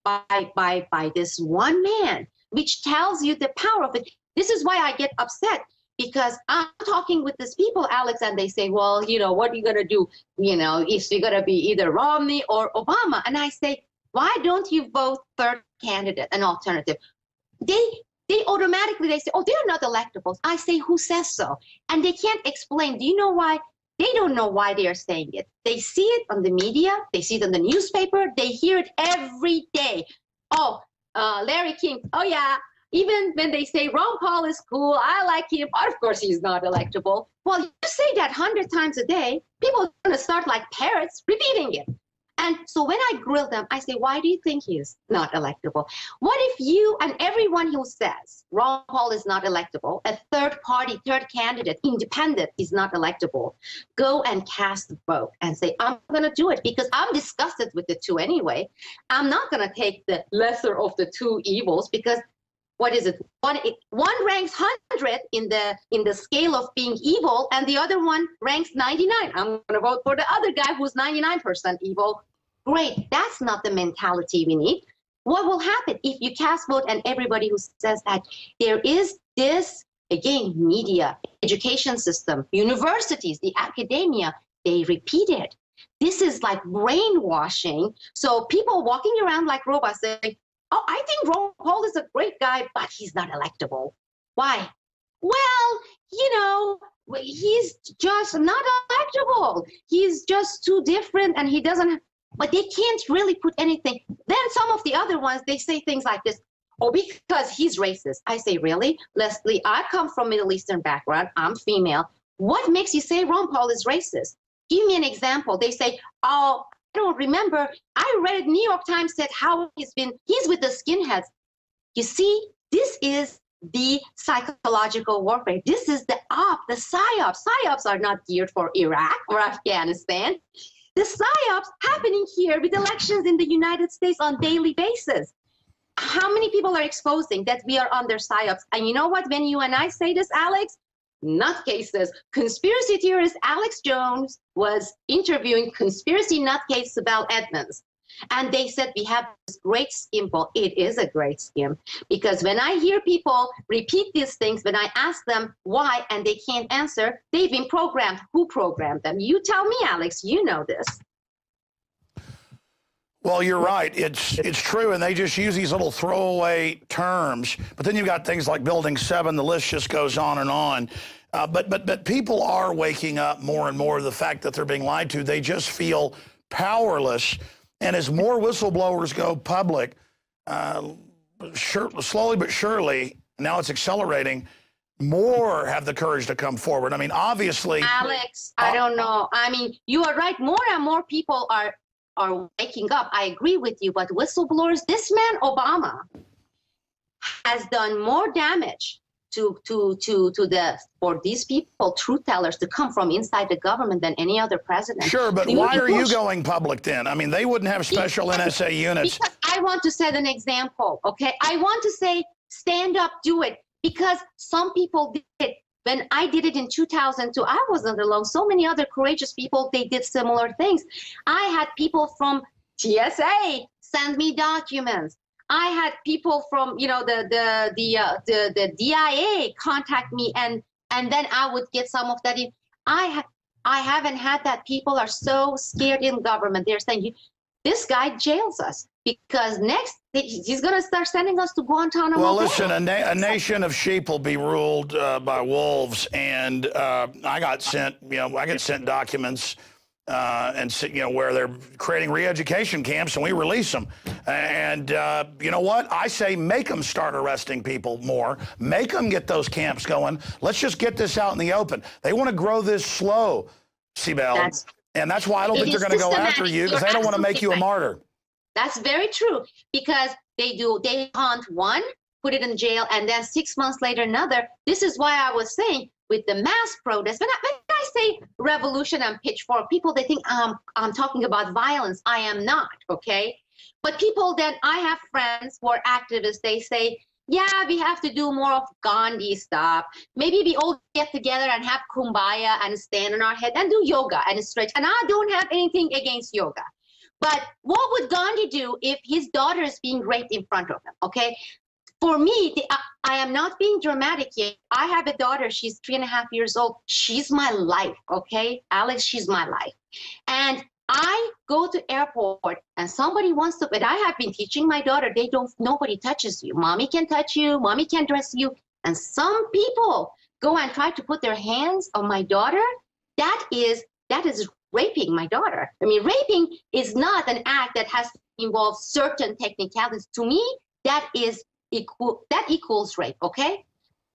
by this one man, which tells you the power of it. This is why I get upset, because I'm talking with these people, Alex, and they say, well, you know, what are you going to do? You know, if you're going to be either Romney or Obama. And I say, why don't you vote third candidate, an alternative? They automatically, they say, oh, they're not electables. I say, who says so? And they can't explain. Do you know why? They don't know why they are saying it. They see it on the media. They see it on the newspaper. They hear it every day. Oh, Larry King. Oh, yeah. Even when they say Ron Paul is cool, I like him. Of course, he's not electable. Well, you say that 100 times a day, people are going to start like parrots repeating it. And so when I grill them, I say, why do you think he is not electable? What if you and everyone who says Ron Paul is not electable, a third party, third candidate, independent is not electable, go and cast the vote and say, I'm going to do it because I'm disgusted with the two anyway. I'm not going to take the lesser of the two evils because what is it? One ranks 100 in the scale of being evil, and the other one ranks 99. I'm going to vote for the other guy who's 99% evil. Great. That's not the mentality we need. What will happen if you cast vote and everybody who says that there is this, again, media, education system, universities, the academia, they repeat it. This is like brainwashing. So people walking around like robots saying, oh, I think Ron Paul is a great guy, but he's not electable. Why? Well, you know, he's just not electable. He's just too different and he doesn't, but they can't really put anything. Then some of the other ones, they say things like this, oh, because he's racist. I say, really? Leslie, I come from Middle Eastern background. I'm female. What makes you say Ron Paul is racist? Give me an example. They say, oh, I don't remember. I read New York Times said how he's with the skinheads. You see, this is the psychological warfare. This is the psyops. Psyops are not geared for Iraq or Afghanistan. The psyops happening here with elections in the United States on daily basis. How many people are exposing that we are under psyops? And you know what? When you and I say this, Alex, nutcases. Conspiracy theorist Alex Jones was interviewing conspiracy nutcase Sibel Edmonds. And they said, we have this great scheme. Well, it is a great scheme. Because when I hear people repeat these things, when I ask them why and they can't answer, they've been programmed. Who programmed them? You tell me, Alex, you know this. Well, you're right. It's true, and they just use these little throwaway terms. But then you've got things like Building 7. The list just goes on and on. But people are waking up more and more to the fact that they're being lied to. They just feel powerless. And as more whistleblowers go public, slowly but surely, now it's accelerating, more have the courage to come forward. I mean, obviously... Alex, I don't know. I mean, you are right. More and more people are waking up. I agree with you, but whistleblowers, this man Obama has done more damage for these people, truth tellers, to come from inside the government than any other president. Sure, but why are you going public then? I mean, they wouldn't have special NSA units. Because I want to set an example, okay? I want to say, stand up, do it, because some people did it. When I did it in 2002, I wasn't alone. So many other courageous people, they did similar things. I had people from TSA send me documents. I had people from, you know, the DIA contact me, and then I would get some of that. I haven't had that. People are so scared in government. They're saying, this guy jails us because next he's going to start sending us to Guantanamo. Well, listen, a nation of sheep will be ruled by wolves, and I get sent documents. And you know, where they're creating re-education camps, and we release them. And you know what? I say make them start arresting people more. Make them get those camps going. Let's just get this out in the open. They want to grow this slow, Sibel. And that's why I don't think they're going to go after you, because they don't want to make you a martyr. That's very true, because they hunt one, put it in jail, and then 6 months later another. This is why I was saying, with the mass protests, when I say revolution and pitchfork, people, they think I'm talking about violence. I am not, okay? But people, then I have friends who are activists, they say, yeah, we have to do more of Gandhi stuff. Maybe we all get together and have kumbaya and stand on our head and do yoga and stretch. And I don't have anything against yoga. But what would Gandhi do if his daughter is being raped in front of him, okay? For me, I am not being dramatic yet. I have a daughter. She's 3.5 years old. She's my life, okay? Alex, she's my life. And I go to airport and somebody wants to, but I have been teaching my daughter, nobody touches you. Mommy can touch you. Mommy can dress you. And some people go and try to put their hands on my daughter. That is raping my daughter. I mean, raping is not an act that has to involve certain technicalities. To me, that equals rape, okay?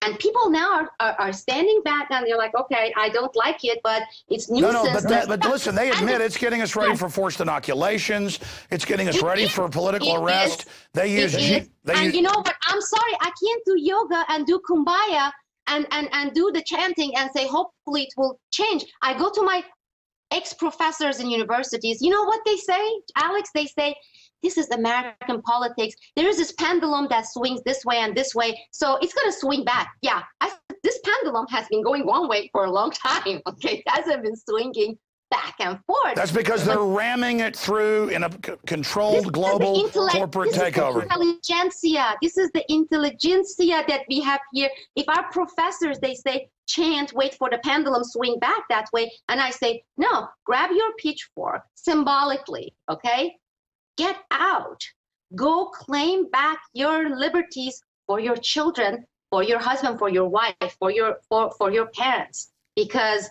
And people now are standing back and they're like, okay, I don't like it, but it's nuisance. No, but listen, they admit it's getting us ready for forced inoculations. It's getting us ready for political arrest. They use and you know what? I'm sorry, I can't do yoga and do kumbaya and do the chanting and say, hopefully it will change. I go to my ex-professors in universities. You know what they say, Alex? They say, this is American politics. There is this pendulum that swings this way and this way, so it's going to swing back. Yeah, this pendulum has been going one way for a long time. Okay, it hasn't been swinging back and forth. That's because they're ramming it through in a controlled global corporate takeover. This is the intelligentsia that we have here. If our professors, they say, chant, wait for the pendulum swing back that way, and I say, no, grab your pitchfork symbolically, okay? Get out. Go claim back your liberties for your children, for your husband, for your wife, for your parents. Because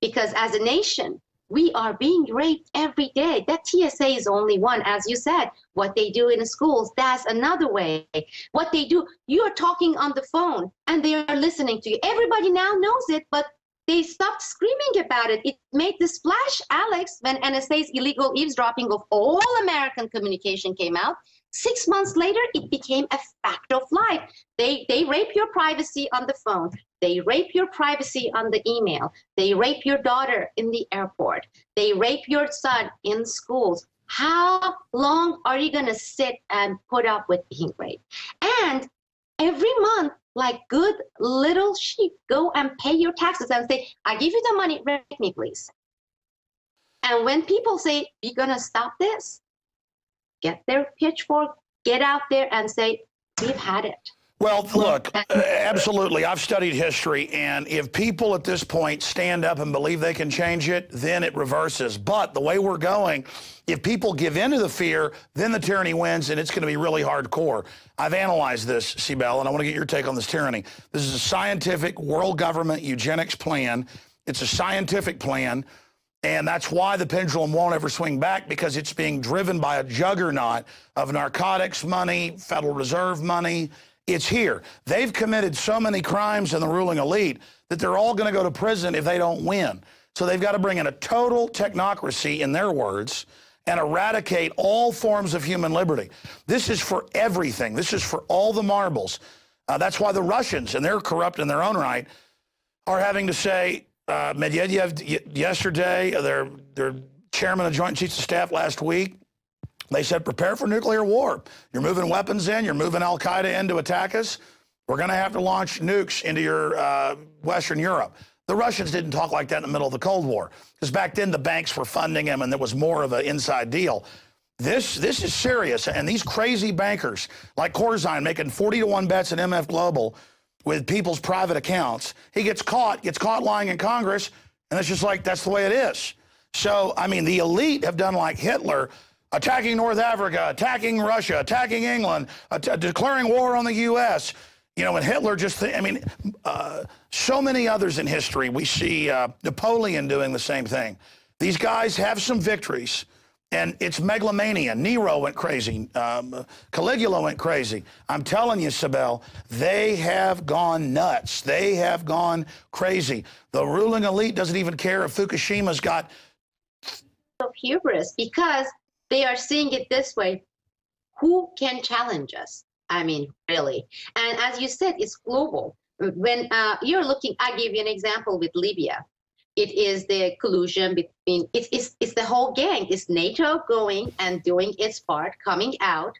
as a nation, we are being raped every day. That TSA is only one. As you said, what they do in the schools, that's another way. What they do, you are talking on the phone and they are listening to you. Everybody now knows it, but they stopped screaming about it. It made the splash, Alex, when NSA's illegal eavesdropping of all American communication came out. 6 months later, it became a fact of life. They rape your privacy on the phone. They rape your privacy on the email. They rape your daughter in the airport. They rape your son in schools. How long are you going to sit and put up with being raped? And every month, like good little sheep, go and pay your taxes and say, I give you the money, rape me, please. And when people say, you're going to stop this, get their pitchfork, get out there and say, we've had it. Well, look, absolutely. I've studied history, and if people at this point stand up and believe they can change it, then it reverses. But the way we're going, if people give in to the fear, then the tyranny wins, and it's going to be really hardcore. I've analyzed this, Sibel, and I want to get your take on this tyranny. This is a scientific world government eugenics plan. It's a scientific plan, and that's why the pendulum won't ever swing back, because it's being driven by a juggernaut of narcotics money, Federal Reserve money. It's here. They've committed so many crimes in the ruling elite that they're all going to go to prison if they don't win. So they've got to bring in a total technocracy, in their words, and eradicate all forms of human liberty. This is for everything. This is for all the marbles. That's why the Russians, and they're corrupt in their own right, are having to say, Medvedev yesterday, their chairman of Joint Chiefs of Staff last week, they said, prepare for nuclear war. You're moving weapons in. You're moving al-Qaeda in to attack us. We're going to have to launch nukes into your Western Europe. The Russians didn't talk like that in the middle of the Cold War, because back then the banks were funding them and there was more of an inside deal. This is serious. And these crazy bankers like Corzine making 40-to-1 bets in MF Global with people's private accounts, he gets caught lying in Congress, and it's just like, that's the way it is. So, I mean, the elite have done like Hitler, attacking North Africa, attacking Russia, attacking England, declaring war on the U.S. You know, and Hitler just, so many others in history. We see Napoleon doing the same thing. These guys have some victories, and it's megalomania. Nero went crazy. Caligula went crazy. I'm telling you, Sibel, they have gone nuts. They have gone crazy. The ruling elite doesn't even care if Fukushima's got hubris, because they are seeing it this way. Who can challenge us? I mean, really. And as you said, it's global. When you're looking, I give you an example with Libya. It is the collusion between, it's the whole gang. It's NATO going and doing its part, coming out.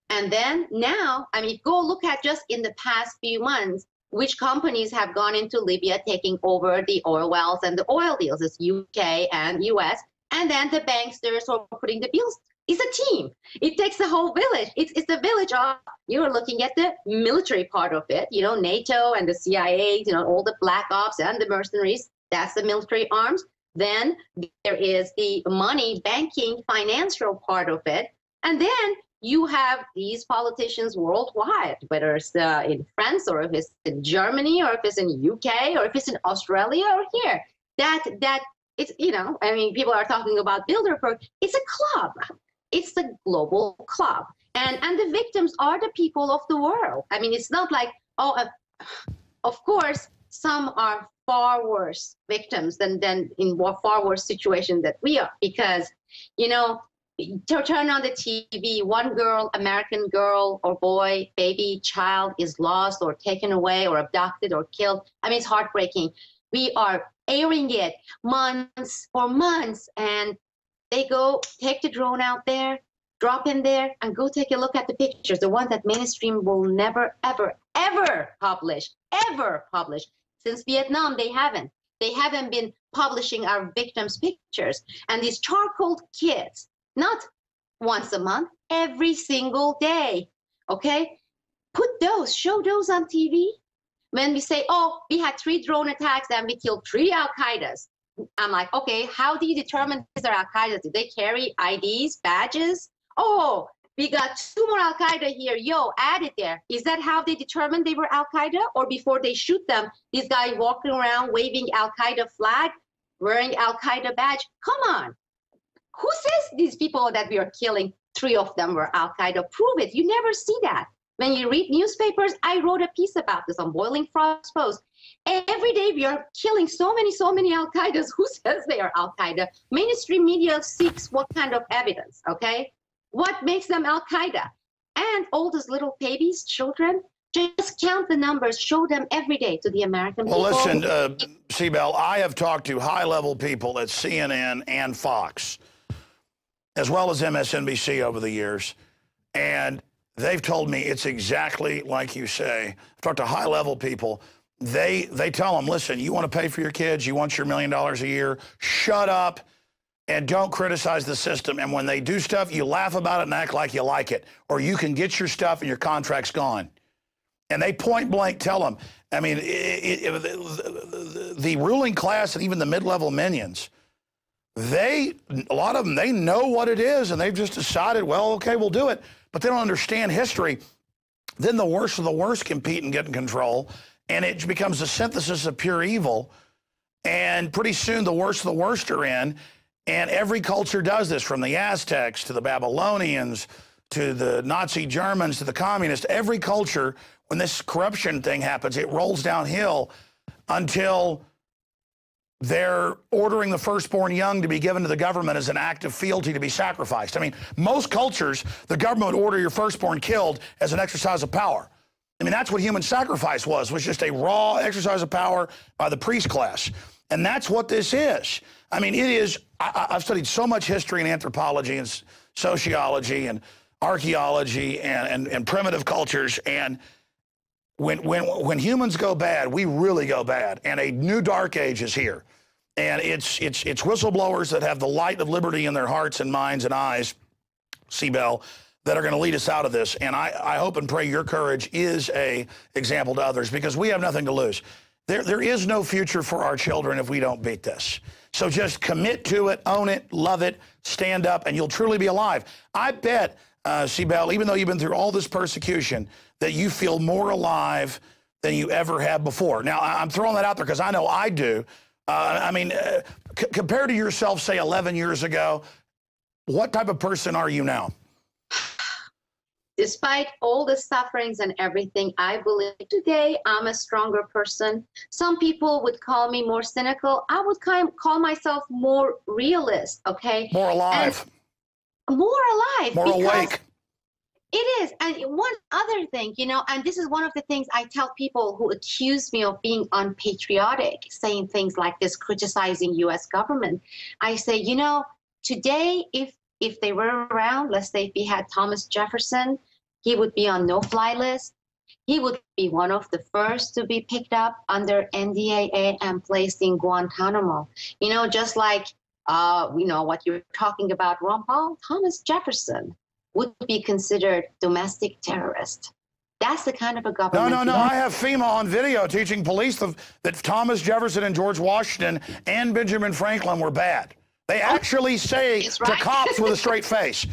And then now, I mean, go look at just in the past few months, which companies have gone into Libya, taking over the oil wells and the oil deals. It's UK and US. And then the banksters are putting the bills. It's a team. It takes the whole village. It's the village of, you're looking at the military part of it, you know, NATO and the CIA, you know, all the black ops and the mercenaries. That's the military arms. Then there is the money, banking, financial part of it. And then you have these politicians worldwide, whether it's in France or if it's in Germany or if it's in UK or if it's in Australia or here. It's, you know, I mean, people are talking about Bilderberg. It's a club. It's a global club. And the victims are the people of the world. I mean, it's not like, oh, of course, some are far worse victims than in far worse situation that we are, because, you know, to turn on the TV, one girl, American girl or boy, baby, child is lost or taken away or abducted or killed. I mean, it's heartbreaking. We are airing it months for months, and they go take the drone out there, drop in there, and go take a look at the pictures, the one that mainstream will never, ever, ever publish. Since Vietnam, they haven't been publishing our victims' pictures. And these charcoal kids, not once a month, every single day, okay? Show those on TV. When we say, oh, we had 3 drone attacks and we killed 3 Al-Qaedas. I'm like, okay, how do you determine these are Al-Qaedas? Did they carry IDs, badges? Oh, we got 2 more Al-Qaeda here. Yo, add it there. Is that how they determined they were Al-Qaeda? Or before they shoot them, these guys walking around waving Al-Qaeda flag, wearing Al-Qaeda badge? Come on. Who says these people that we are killing, 3 of them were Al-Qaeda? Prove it. You never see that. When you read newspapers, I wrote a piece about this on Boiling Frost Post. Every day we are killing so many Al-Qaedas. Who says they are Al-Qaeda? Mainstream media seeks what kind of evidence, okay? What makes them Al-Qaeda? And all those little babies, children, just count the numbers, show them every day to the American people. Well, listen, Sibel, I have talked to high-level people at CNN and Fox, as well as MSNBC over the years, and they've told me it's exactly like you say. I've talked to high-level people. They tell them, listen, you want to pay for your kids, you want your $1 million a year, shut up and don't criticize the system. And when they do stuff, you laugh about it and act like you like it, or you can get your stuff and your contract's gone. And they point blank tell them, I mean, the ruling class and even the mid-level minions, a lot of them, they know what it is, and they've just decided, well, okay, we'll do it. But they don't understand history. Then the worst of the worst compete and get in control, and it becomes a synthesis of pure evil. And pretty soon the worst of the worst are in, and every culture does this, from the Aztecs to the Babylonians to the Nazi Germans to the communists. Every culture, when this corruption thing happens, it rolls downhill until they're ordering the firstborn young to be given to the government as an act of fealty to be sacrificed. I mean, most cultures, the government would order your firstborn killed as an exercise of power. I mean, that's what human sacrifice was just a raw exercise of power by the priest class. And that's what this is. I mean, it is, I've studied so much history and anthropology and sociology and archaeology and primitive cultures, and when humans go bad, we really go bad, and a new dark age is here. And it's whistleblowers that have the light of liberty in their hearts and minds and eyes, Sibel, that are going to lead us out of this. And I hope and pray your courage is a example to others, because we have nothing to lose. There is no future for our children if we don't beat this. So just commit to it, own it, love it, stand up, and you'll truly be alive. I bet, Sibel, even though you've been through all this persecution, that you feel more alive than you ever have before. Now, I'm throwing that out there because I know I do. I mean, compared to yourself, say, 11 years ago, what type of person are you now? Despite all the sufferings and everything, I believe today I'm a stronger person. Some people would call me more cynical. I would call myself more realist, okay? More alive. And more alive. More awake. It is. And one other thing, you know, and this is one of the things I tell people who accuse me of being unpatriotic, saying things like this, criticizing U.S. government. I say, you know, today, if they were around, let's say if we had Thomas Jefferson, he would be on no-fly list. He would be one of the first to be picked up under NDAA and placed in Guantanamo. You know, just like, you know, what you're talking about, Ron Paul, Thomas Jefferson would be considered domestic terrorist. That's the kind of a government. No. I have FEMA on video teaching police that Thomas Jefferson and George Washington and Benjamin Franklin were bad. They actually say to cops with a straight face.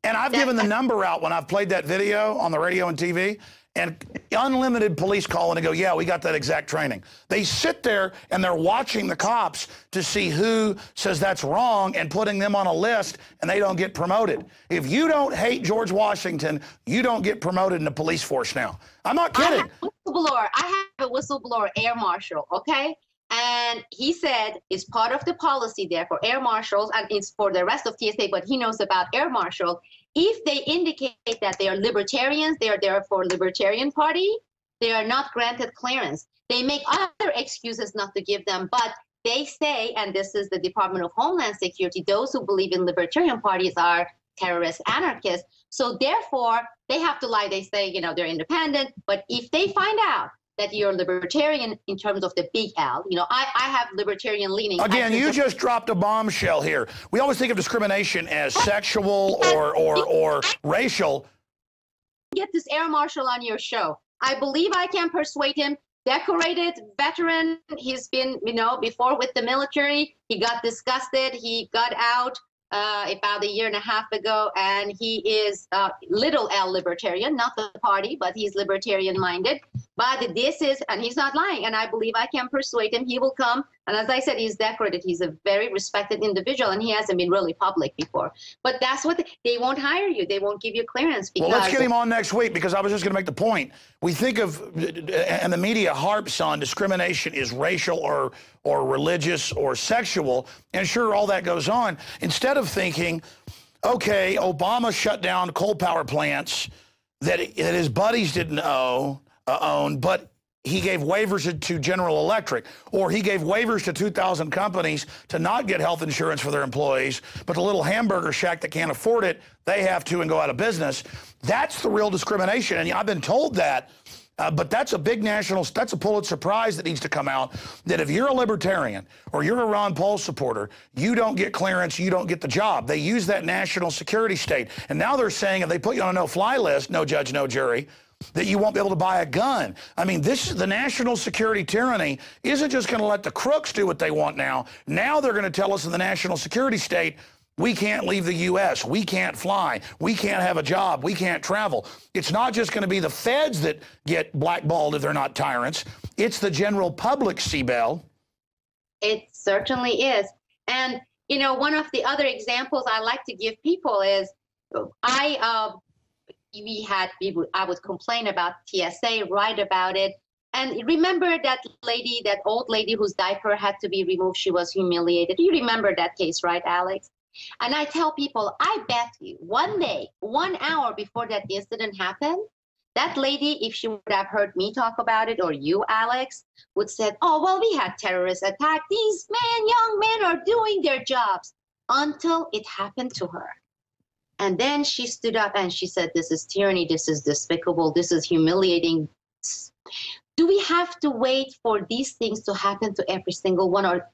And I've given the number out when I've played that video on the radio and TV, and unlimited police call in and go, yeah, we got that exact training. They sit there and they're watching the cops to see who says that's wrong and putting them on a list, and they don't get promoted. If you don't hate George Washington, you don't get promoted in the police force now. I'm not kidding. I have a whistleblower air marshal, okay? And he said it's part of the policy there for air marshals, and it's for the rest of TSA, but he knows about air marshal. If they indicate that they are libertarians, they are there for Libertarian Party, they are not granted clearance. They make other excuses not to give them, but they say, and this is the Department of Homeland Security, those who believe in Libertarian parties are terrorist anarchists. So therefore, they have to lie. They say, you know, they're independent, but if they find out that you're libertarian in terms of the big L. You know, I have libertarian leaning. Again, you just dropped a bombshell here. We always think of discrimination as sexual or racial. Get this air marshal on your show. I believe I can persuade him. Decorated veteran. He's been, you know, before with the military. He got disgusted. He got out about a year and a half ago, and he is little L libertarian, not the party, but he's libertarian minded. But this is, and he's not lying, and I believe I can persuade him. He will come, and as I said, he's decorated. He's a very respected individual, and he hasn't been really public before. But that's what they won't hire you. They won't give you clearance. Because well, let's get him on next week, because I was just going to make the point. We think of, and the media harps on, discrimination is racial or religious or sexual, and sure, all that goes on. Instead of thinking, okay, Obama shut down coal power plants that his buddies didn't own, but he gave waivers to General Electric, or he gave waivers to 2,000 companies to not get health insurance for their employees, but the little hamburger shack that can't afford it, they have to and go out of business. That's the real discrimination, and I've been told that. But that's a big that's a Pulitzer Prize that needs to come out, that if you're a libertarian or you're a Ron Paul supporter, you don't get clearance, you don't get the job. They use that national security state. And now they're saying if they put you on a no-fly list, no judge, no jury, that you won't be able to buy a gun. I mean, the national security tyranny isn't just going to let the crooks do what they want now. Now they're going to tell us in the national security state, we can't leave the U.S., we can't fly, we can't have a job, we can't travel. It's not just going to be the feds that get blackballed if they're not tyrants. It's the general public, Sibel. It certainly is. And, you know, one of the other examples I like to give people is I would complain about TSA, write about it. And remember that lady, that old lady whose diaper had to be removed, she was humiliated. You remember that case, right, Alex? And I tell people, I bet you one day, 1 hour before that incident happened, that lady, if she would have heard me talk about it, or you, Alex, would say, oh, well, we had terrorist attack. These young men are doing their jobs, until it happened to her. And then she stood up and she said, this is tyranny, this is despicable, this is humiliating. Do we have to wait for these things to happen to every single one, or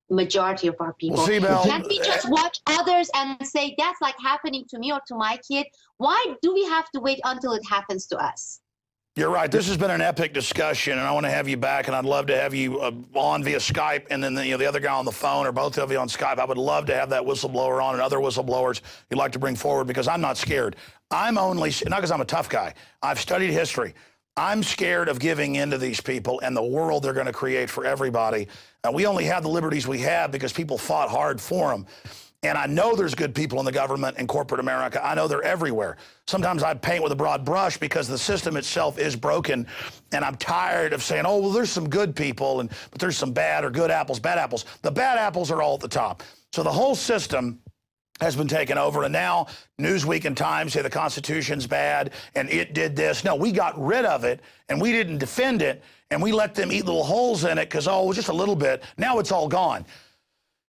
majority of our people? Well, Sibel, can't we just watch others and say that's like happening to me or to my kid? Why do we have to wait until it happens to us? You're right. This has been an epic discussion, and I want to have you back, and I'd love to have you on via Skype, and then the other guy on the phone, or both of you on Skype. I would love to have that whistleblower on, and other whistleblowers you'd like to bring forward, because I'm not scared. I'm only, not because I'm a tough guy. I've studied history. I'm scared of giving in to these people and the world they're going to create for everybody. We only have the liberties we have because people fought hard for them. And I know there's good people in the government and corporate America. I know they're everywhere. Sometimes I paint with a broad brush because the system itself is broken, and I'm tired of saying, oh, well, there's some good people, but there's some bad or good apples, bad apples. The bad apples are all at the top. So the whole system has been taken over, and now Newsweek and Time say the Constitution's bad and it did this. No, we got rid of it, and we didn't defend it, and we let them eat little holes in it because, oh, just a little bit. Now it's all gone.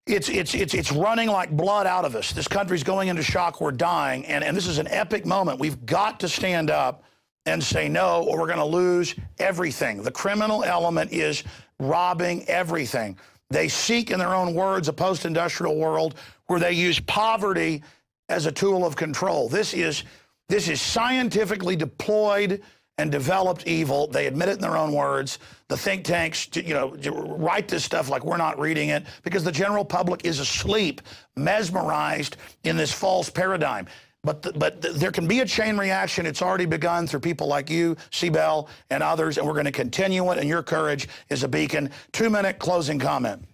It's running like blood out of us. This country's going into shock. We're dying, and this is an epic moment. We've got to stand up and say no, or we're going to lose everything. The criminal element is robbing everything. They seek, in their own words, a post-industrial world where they use poverty as a tool of control. This is scientifically deployed and developed evil. They admit it in their own words. The think tanks, write this stuff like we're not reading it, because the general public is asleep, mesmerized in this false paradigm. But there can be a chain reaction. It's already begun through people like you, Sibel, and others, and we're going to continue it, and your courage is a beacon. 2-minute closing comment.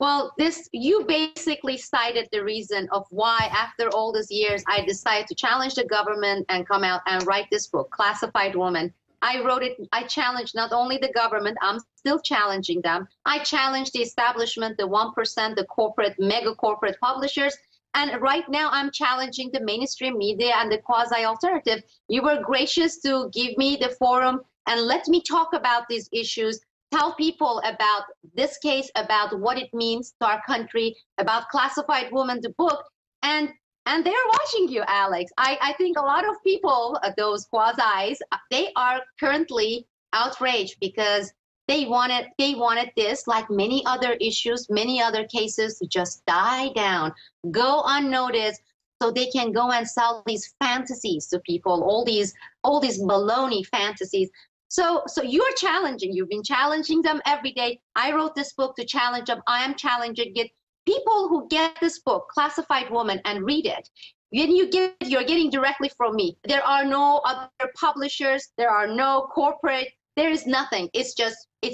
Well, you basically cited the reason of why, after all these years, I decided to challenge the government and come out and write this book, Classified Woman. I wrote it, I challenged not only the government, I'm still challenging them. I challenged the establishment, the 1%, the corporate, mega corporate publishers. And right now I'm challenging the mainstream media and the quasi-alternative. You were gracious to give me the forum and let me talk about these issues, tell people about this case, about what it means to our country, about Classified Woman, the book. And they're watching you, Alex. I think a lot of people, those quasis, they are currently outraged because they wanted this, like many other issues, many other cases, to just die down, go unnoticed, so they can go and sell these fantasies to people, all these baloney fantasies. So you're challenging. You've been challenging them every day. I wrote this book to challenge them. I am challenging it. People who get this book, Classified Woman, and read it, you're getting directly from me. There are no other publishers. There are no corporate. There is nothing. It's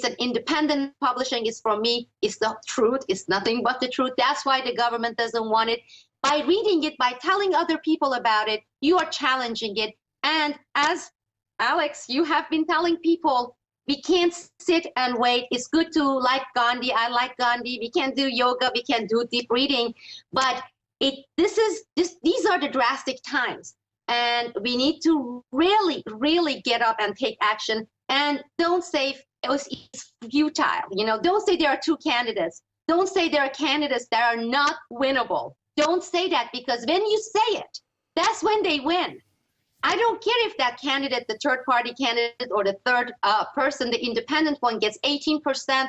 an independent publishing. It's from me. It's the truth. It's nothing but the truth. That's why the government doesn't want it. By reading it, by telling other people about it, you are challenging it. And as Alex, you have been telling people, we can't sit and wait. It's good to like Gandhi. I like Gandhi. We can do yoga. We can do deep reading. But these are the drastic times. And we need to really, really get up and take action. And don't say it's futile. Don't say there are two candidates. Don't say there are candidates that are not winnable. Don't say that, because when you say it, that's when they win. I don't care if that candidate, the third party candidate, or the third person, the independent one, gets 18%.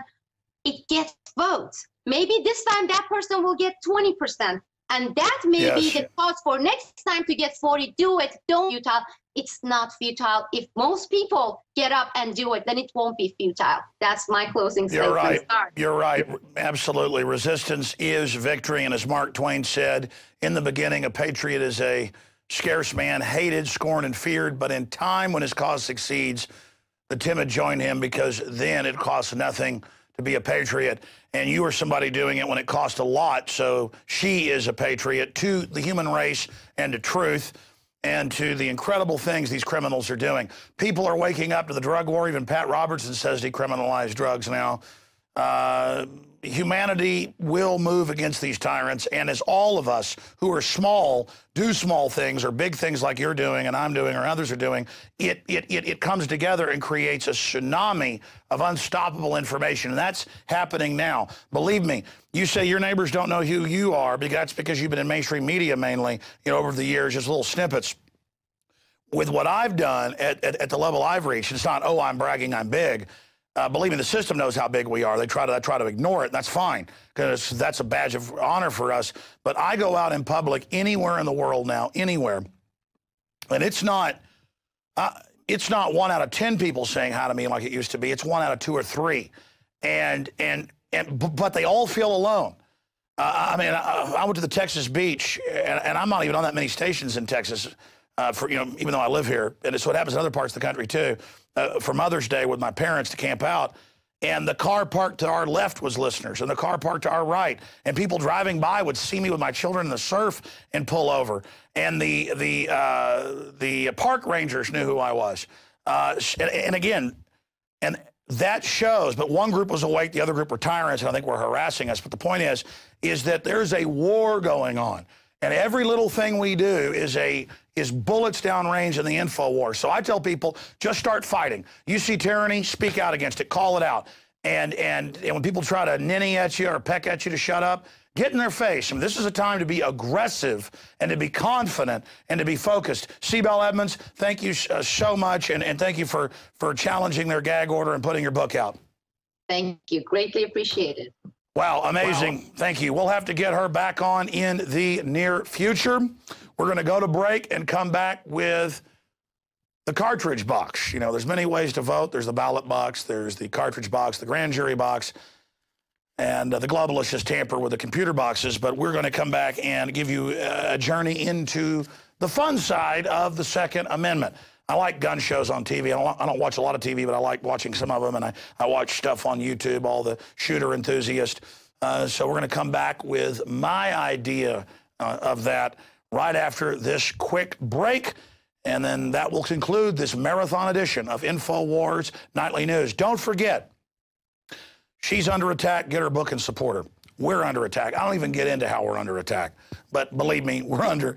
It gets votes. Maybe this time that person will get 20%. And that may be the cause for next time to get 40. Do it. Don't futile. It's not futile. If most people get up and do it, then it won't be futile. That's my closing statement. You're right. You're right. Absolutely. Resistance is victory. And as Mark Twain said, in the beginning, a patriot is a scarce man, hated, scorned, and feared. But in time, when his cause succeeds, the timid join him, because then it costs nothing to be a patriot. And you are somebody doing it when it cost a lot. So she is a patriot to the human race and to truth and to the incredible things these criminals are doing. People are waking up to the drug war. Even Pat Robertson says decriminalize drugs now. Humanity will move against these tyrants. And as all of us who are small do small things, or big things like you're doing and I'm doing or others are doing, it comes together and creates a tsunami of unstoppable information. And that's happening now. Believe me, you say your neighbors don't know who you are, because that's because you've been in mainstream media mainly, over the years, just little snippets. With what I've done at the level I've reached, it's not, oh, I'm bragging, I'm big. Believe me, the system knows how big we are. They try to ignore it, and that's fine, because that's a badge of honor for us. But I go out in public anywhere in the world now, anywhere, and it's not 1 out of 10 people saying hi to me like it used to be. It's 1 out of 2 or 3, but they all feel alone. I went to the Texas beach, and I'm not even on that many stations in Texas, even though I live here, and it's what happens in other parts of the country too. For Mother's Day with my parents to camp out, and the car parked to our left was listeners, and the car parked to our right, and people driving by would see me with my children in the surf and pull over, and the park rangers knew who I was, and again, and that shows. But one group was awake, the other group were tyrants, and I think were harassing us. But the point is that there's a war going on. And every little thing we do is bullets downrange in the info war. So I tell people, just start fighting. You see tyranny, speak out against it, call it out. And when people try to ninny at you or peck at you to shut up, get in their face. This is a time to be aggressive and to be confident and to be focused. Sibel Edmonds, thank you so much, and thank you for challenging their gag order and putting your book out. Thank you. Greatly appreciated. Wow, amazing. Wow. Thank you. We'll have to get her back on in the near future. We're going to go to break and come back with the cartridge box. There's many ways to vote. There's the ballot box, there's the cartridge box, the grand jury box, and the globalists just tamper with the computer boxes. But we're going to come back and give you a journey into the fun side of the Second Amendment. I like gun shows on TV. I don't watch a lot of TV, but I like watching some of them, and I watch stuff on YouTube, all the shooter enthusiasts. So we're going to come back with my idea of that right after this quick break, and then that will conclude this marathon edition of Infowars Nightly News. Don't forget, she's under attack. Get her book and support her. We're under attack. I don't even get into how we're under attack, but believe me, we're under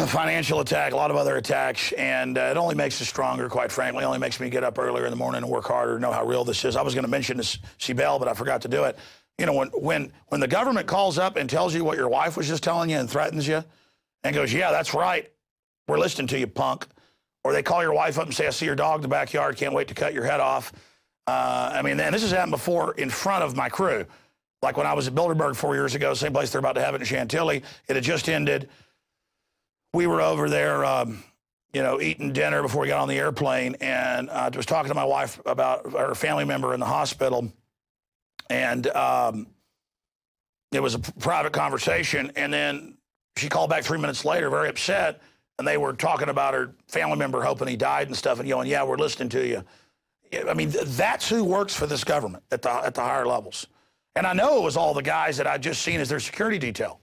financial attack, a lot of other attacks, and it only makes us stronger, quite frankly. It only makes me get up earlier in the morning and work harder, know how real this is. I was going to mention this, Sibel, but I forgot to do it. You know, when the government calls up and tells you what your wife was just telling you and threatens you and goes, yeah, that's right, we're listening to you, punk. Or they call your wife up and say, I see your dog in the backyard, can't wait to cut your head off. I mean, and this has happened before in front of my crew. Like when I was at Bilderberg 4 years ago, same place they're about to have it in Chantilly. It had just ended. We were over there, you know, eating dinner before we got on the airplane, and I was talking to my wife about her family member in the hospital, and it was a private conversation, and then she called back 3 minutes later, very upset, and they were talking about her family member hoping he died and stuff, and yelling, yeah, we're listening to you. I mean, that's who works for this government at the higher levels. And I know it was all the guys that I'd just seen as their security detail.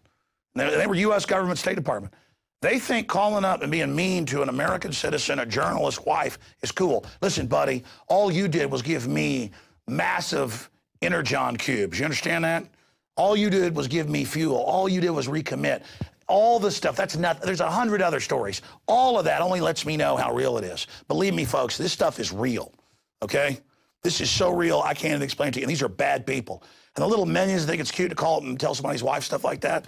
They were U.S. government, State Department. They think calling up and being mean to an American citizen, a journalist's wife, is cool. Listen, buddy, all you did was give me massive energon cubes. You understand that? All you did was give me fuel. All you did was recommit. All this stuff, that's nothing. There's 100 other stories. All of that only lets me know how real it is. Believe me, folks, this stuff is real, okay? This is so real, I can't even explain it to you. And these are bad people. And the little minions think it's cute to call up and tell somebody's wife stuff like that.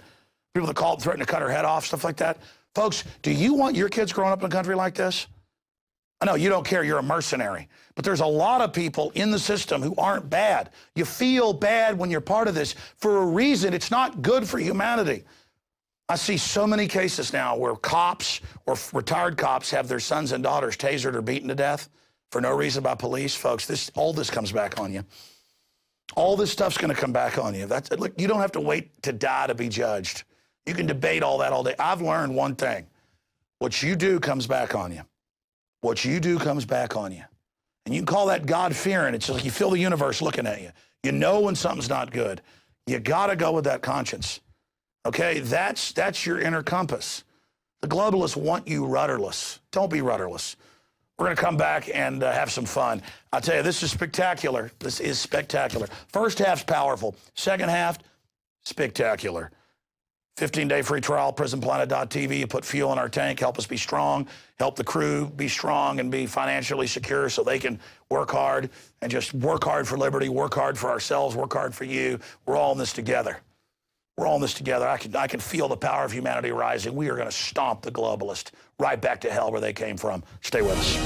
People that call up and threaten to cut her head off, stuff like that. Folks, do you want your kids growing up in a country like this? I know you don't care, you're a mercenary. But there's a lot of people in the system who aren't bad. You feel bad when you're part of this for a reason. It's not good for humanity. I see so many cases now where cops or retired cops have their sons and daughters tasered or beaten to death for no reason by police. Folks, all this comes back on you. All this stuff's going to come back on you. Look, you don't have to wait to die to be judged. You can debate all that all day. I've learned one thing. What you do comes back on you. What you do comes back on you. And you can call that God-fearing. It's like you feel the universe looking at you. You know when something's not good. You got to go with that conscience. Okay? That's your inner compass. The globalists want you rudderless. Don't be rudderless. We're going to come back and have some fun. I'll tell you, this is spectacular. This is spectacular. First half's powerful. Second half, spectacular. 15-day free trial, prisonplanet.tv. You put fuel in our tank, help us be strong, help the crew be strong and be financially secure so they can work hard and just work hard for liberty, work hard for ourselves, work hard for you. We're all in this together. We're all in this together. I can feel the power of humanity rising. We are going to stomp the globalist right back to hell where they came from. Stay with us.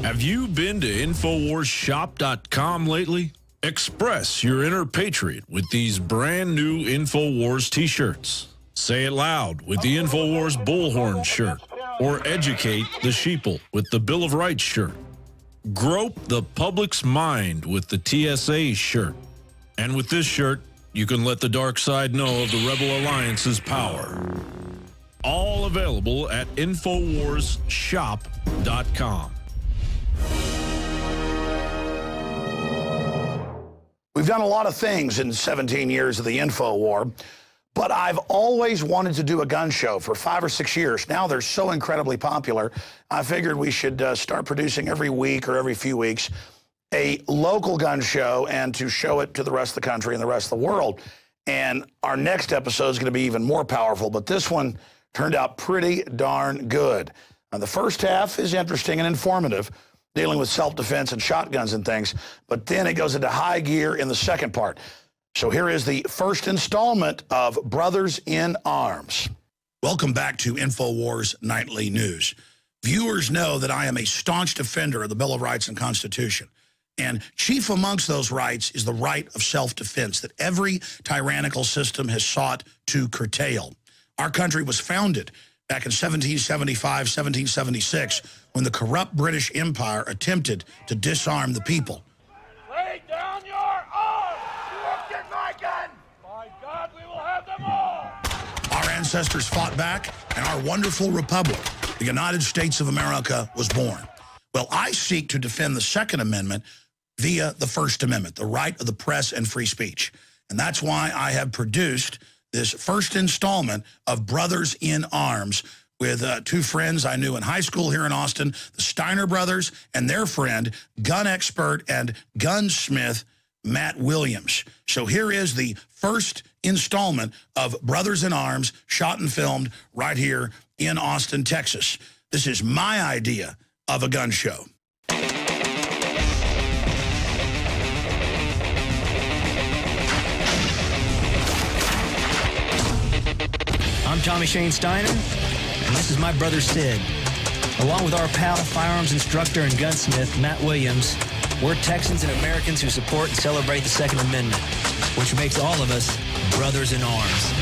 Have you been to InfoWarsShop.com lately? Express your inner patriot with these brand new InfoWars t-shirts. Say it loud with the InfoWars Bullhorn shirt, or educate the sheeple with the Bill of Rights shirt. Grope the public's mind with the TSA shirt. And with this shirt, you can let the dark side know of the Rebel Alliance's power. All available at InfoWarsShop.com. We've done a lot of things in 17 years of the Info War, but I've always wanted to do a gun show for 5 or 6 years. Now they're so incredibly popular, I figured we should start producing every week or every few weeks a local gun show and to show it to the rest of the country and the rest of the world. And our next episode is going to be even more powerful, but this one turned out pretty darn good. The first half is interesting and informative, dealing with self-defense and shotguns and things, but then it goes into high gear in the second part. So here is the first installment of Brothers in Arms. Welcome back to Infowars Nightly News. Viewers know that I am a staunch defender of the Bill of Rights and Constitution. And chief amongst those rights is the right of self-defense that every tyrannical system has sought to curtail. Our country was founded back in 1775, 1776, when the corrupt British Empire attempted to disarm the people. Lay down your arms! You won't get my gun! By God, we will have them all! Our ancestors fought back, and our wonderful republic, the United States of America, was born. Well, I seek to defend the Second Amendment via the First Amendment, the right of the press and free speech. And that's why I have produced this first installment of Brothers in Arms with two friends I knew in high school here in Austin, the Steiner brothers and their friend, gun expert and gunsmith Matt Williams. So here is the first installment of Brothers in Arms, shot and filmed right here in Austin, Texas. This is my idea of a gun show. I'm Tommy Shane Steiner, and this is my brother Sid. Along with our pal, firearms instructor and gunsmith, Matt Williams, we're Texans and Americans who support and celebrate the Second Amendment, which makes all of us brothers in arms.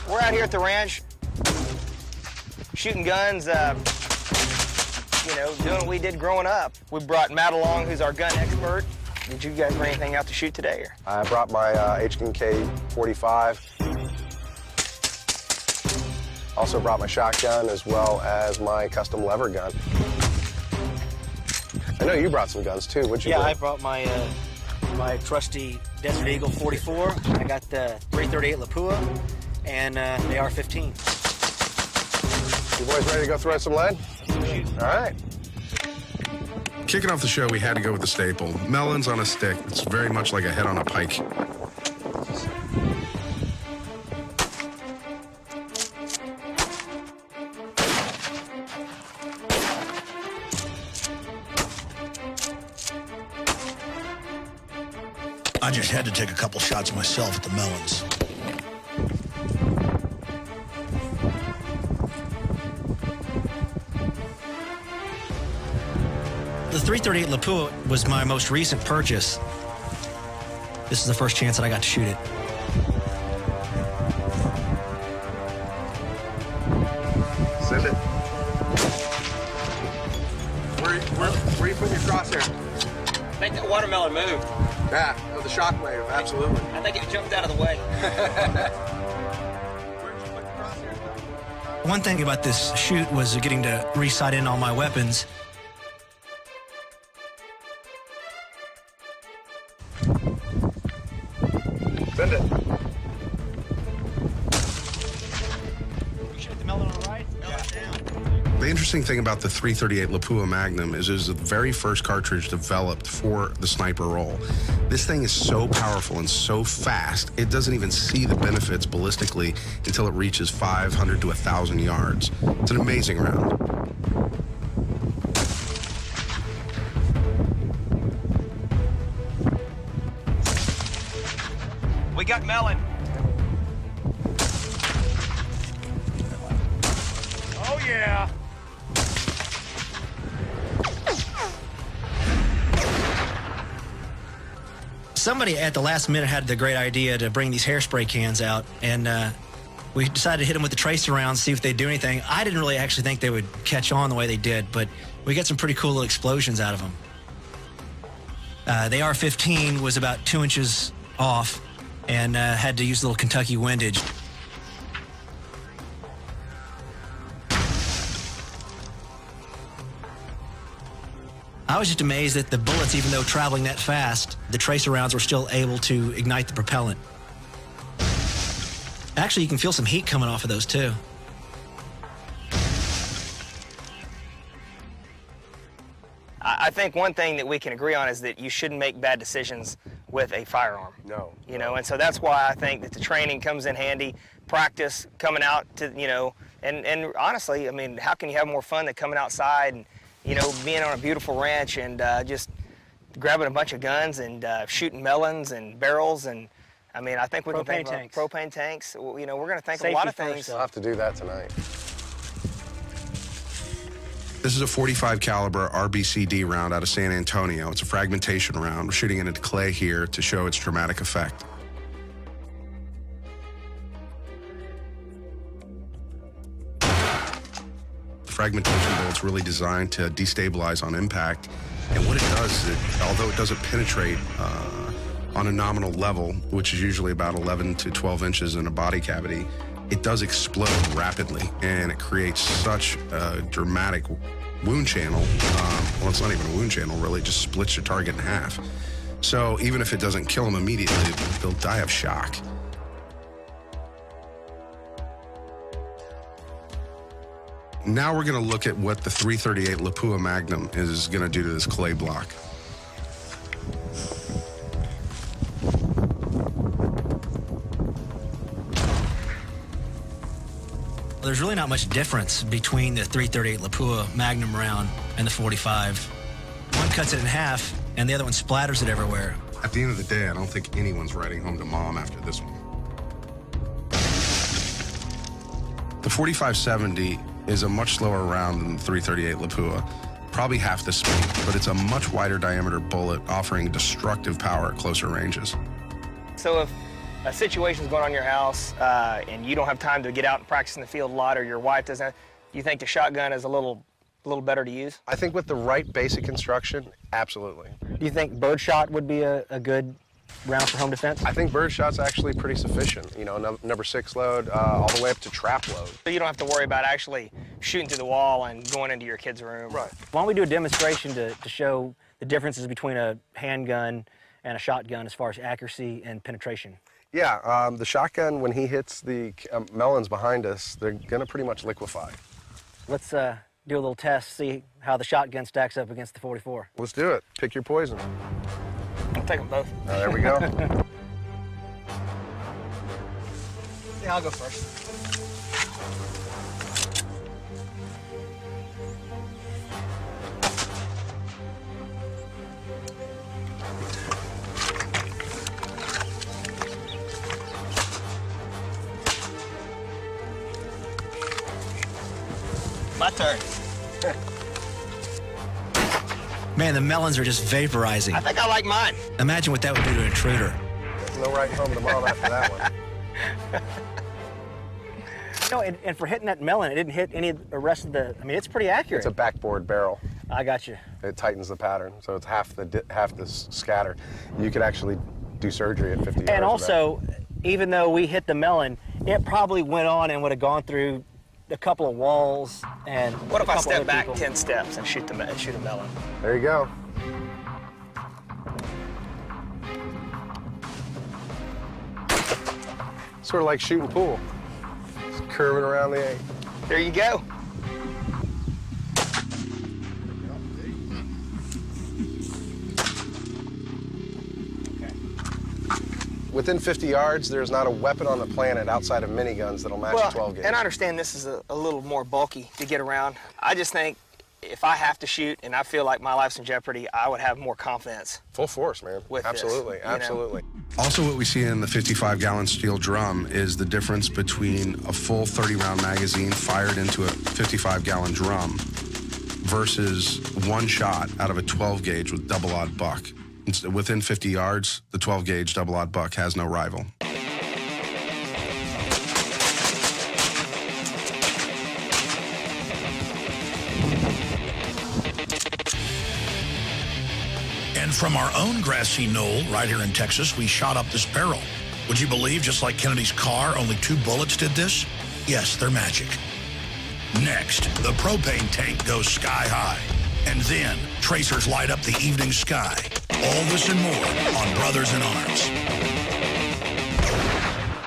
We're out here at the ranch, shooting guns, you know, doing what we did growing up. We brought Matt along, who's our gun expert. Did you guys bring anything out to shoot today? Or? I brought my H&K 45. Also brought my shotgun as well as my custom lever gun. I know you brought some guns too. What'd you bring? I brought my my trusty Desert Eagle 44. I got the 338 Lapua and the AR-15. You boys ready to go throw some lead? All right. Kicking off the show, we had to go with the staple. Melons on a stick. It's very much like a head on a pike. I just had to take a couple shots myself at the melons. The 338 Lapua was my most recent purchase. This is the first chance that I got to shoot it. Send it. Where are you putting your crosshair? Make that watermelon move. Yeah, the shockwave, absolutely. I think it jumped out of the way. One thing about this shoot was getting to re-sight in all my weapons. Send it. The interesting thing about the 338 Lapua Magnum is it was the very first cartridge developed for the sniper role. This thing is so powerful and so fast, it doesn't even see the benefits ballistically until it reaches 500 to 1,000 yards. It's an amazing round. We got melon. Oh, yeah. Somebody at the last minute had the great idea to bring these hairspray cans out, and we decided to hit them with the tracer rounds, see if they'd do anything. I didn't really actually think they would catch on the way they did, but we got some pretty cool little explosions out of them. The AR-15 was about 2 inches off and had to use a little Kentucky windage. I was just amazed that the bullets, even though traveling that fast, the tracer rounds were still able to ignite the propellant. Actually, you can feel some heat coming off of those, too. I think one thing that we can agree on is that you shouldn't make bad decisions with a firearm. No. You know, and so that's why I think that the training comes in handy, practice coming out to, you know, and honestly, I mean, how can you have more fun than coming outside and, you know, being on a beautiful ranch and just grabbing a bunch of guns and shooting melons and barrels and, I mean, I think we can think about propane tanks. You know, we're going to think of a lot of things. We'll have to do that tonight. This is a 45 caliber RBCD round out of San Antonio. It's a fragmentation round. We're shooting it into clay here to show its dramatic effect. The fragmentation bolt's really designed to destabilize on impact And what it does, although it doesn't penetrate on a nominal level, which is usually about 11 to 12 inches in a body cavity, it does explode rapidly, and it creates such a dramatic wound channel. Well, it's not even a wound channel, really. It just splits your target in half. So even if it doesn't kill them immediately, they'll die of shock. Now we're going to look at what the .338 Lapua Magnum is going to do to this clay block. There's really not much difference between the .338 Lapua Magnum round and the .45. One cuts it in half, and the other one splatters it everywhere. At the end of the day, I don't think anyone's riding home to mom after this one. The .45-70 is a much slower round than the .338 Lapua, probably half the speed, but it's a much wider diameter bullet, offering destructive power at closer ranges. So if a situation's going on in your house and you don't have time to get out and practice in the field a lot, or your wife doesn't, you think the shotgun is a little better to use? I think with the right basic instruction, absolutely. Do you think birdshot would be a good round for home defense? I think birdshot's actually pretty sufficient. You know, number 6 load, all the way up to trap load. So you don't have to worry about actually shooting through the wall and going into your kid's room. Right. Why don't we do a demonstration to show the differences between a handgun and a shotgun as far as accuracy and penetration? Yeah, the shotgun, when he hits the melons behind us, they're gonna pretty much liquefy. Let's do a little test, see how the shotgun stacks up against the .44. Let's do it. Pick your poison. I'll take them both. There we go. Yeah, I'll go first. My turn. Man, the melons are just vaporizing. I think I like mine. Imagine what that would do to an intruder. No right home to mom after that one. No, and for hitting that melon, it didn't hit any of the rest of the, I mean, it's pretty accurate. It's a backboard barrel. I got you. It tightens the pattern, so it's half the scatter. You could actually do surgery at 50 yards. And also, even though we hit the melon, it probably went on and would have gone through a couple of walls and what if I step back people. 10 steps and shoot a melon? There you go. Sort of like shooting pool. Just curving around the egg. There you go. Within 50 yards, there's not a weapon on the planet outside of miniguns that'll match a 12 gauge. And I understand this is a little more bulky to get around. I just think if I have to shoot and I feel like my life's in jeopardy, I would have more confidence. Full force, man. Absolutely, absolutely. Also, what we see in the 55-gallon steel drum is the difference between a full 30-round magazine fired into a 55-gallon drum versus one shot out of a 12-gauge with double-aught buck. Within 50 yards, the 12-gauge double-aught buck has no rival. And from our own grassy knoll right here in Texas, we shot up this barrel. Would you believe, just like Kennedy's car, only 2 bullets did this? Yes, they're magic. Next, the propane tank goes sky high. And then, tracers light up the evening sky. All this and more on Brothers in Arms.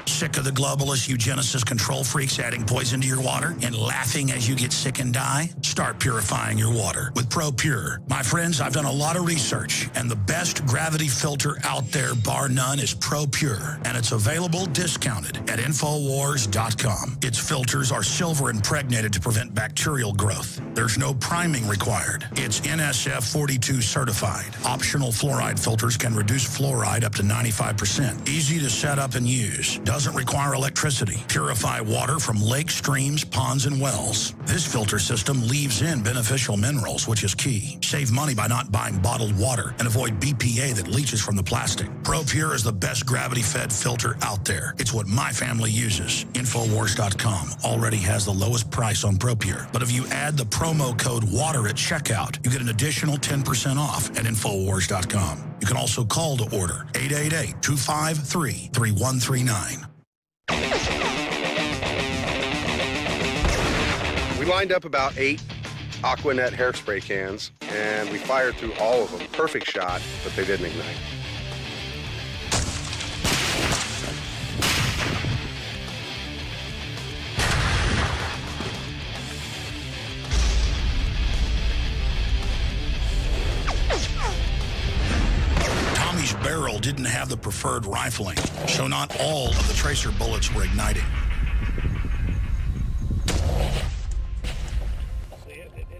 Sick of the globalist eugenicist control freaks adding poison to your water and laughing as you get sick and die? Start purifying your water with ProPure. My friends, I've done a lot of research, and the best gravity filter out there, bar none, is ProPure. And it's available discounted at Infowars.com. Its filters are silver impregnated to prevent bacterial growth. There's no priming required. It's NSF 42 certified. Optional fluoride filters can reduce fluoride up to 95%. Easy to set up and use. Doesn't doesn't require electricity. Purify water from lakes, streams, ponds, and wells. This filter system leaves in beneficial minerals, which is key. Save money by not buying bottled water and avoid BPA that leaches from the plastic. ProPure is the best gravity-fed filter out there. It's what my family uses. Infowars.com already has the lowest price on ProPure. But if you add the promo code WATER at checkout, you get an additional 10% off at Infowars.com. You can also call to order 888-253-3139. We lined up about 8 Aquanet hairspray cans, and we fired through all of them. Perfect shot, but they didn't ignite. Tommy's barrel didn't have the preferred rifling, so not all of the tracer bullets were igniting.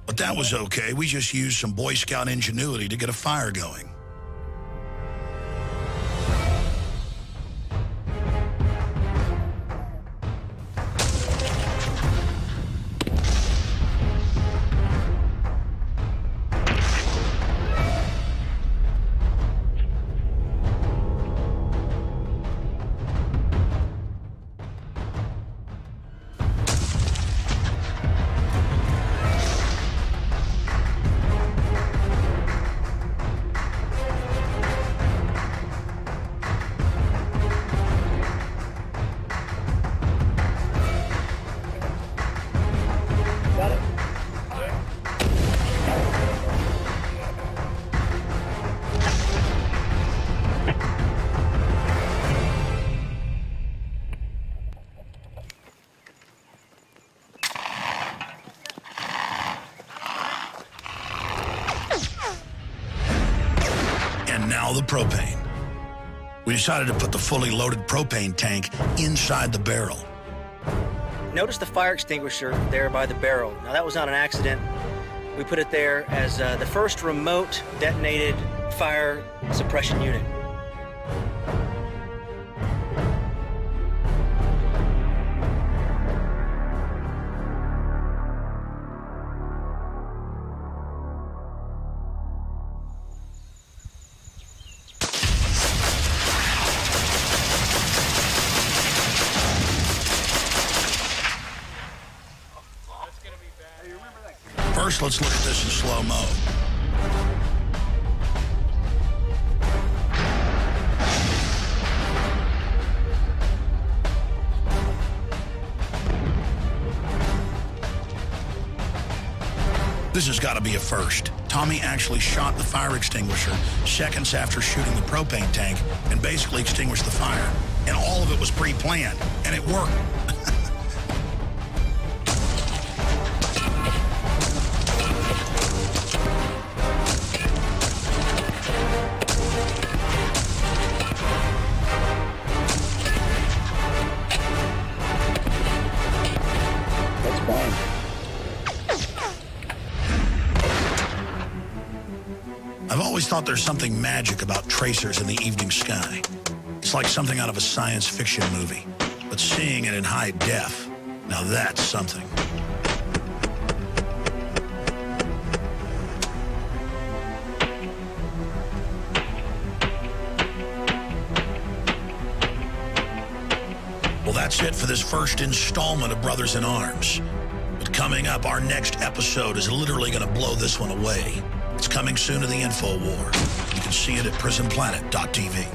But that was okay. We just used some Boy Scout ingenuity to get a fire going. Now the propane. We decided to put the fully loaded propane tank inside the barrel. Notice the fire extinguisher there by the barrel. Now that was not an accident. We put it there as the first remote detonated fire suppression unit. First, let's look at this in slow-mo. This has got to be a first. Tommy actually shot the fire extinguisher seconds after shooting the propane tank and basically extinguished the fire. And all of it was pre-planned, and it worked. I've always thought there's something magic about tracers in the evening sky. It's like something out of a science fiction movie. But seeing it in high def, now that's something. Well, that's it for this first installment of Brothers in Arms. But coming up, our next episode is literally going to blow this one away. It's coming soon to the Infowar. You can see it at prisonplanet.tv.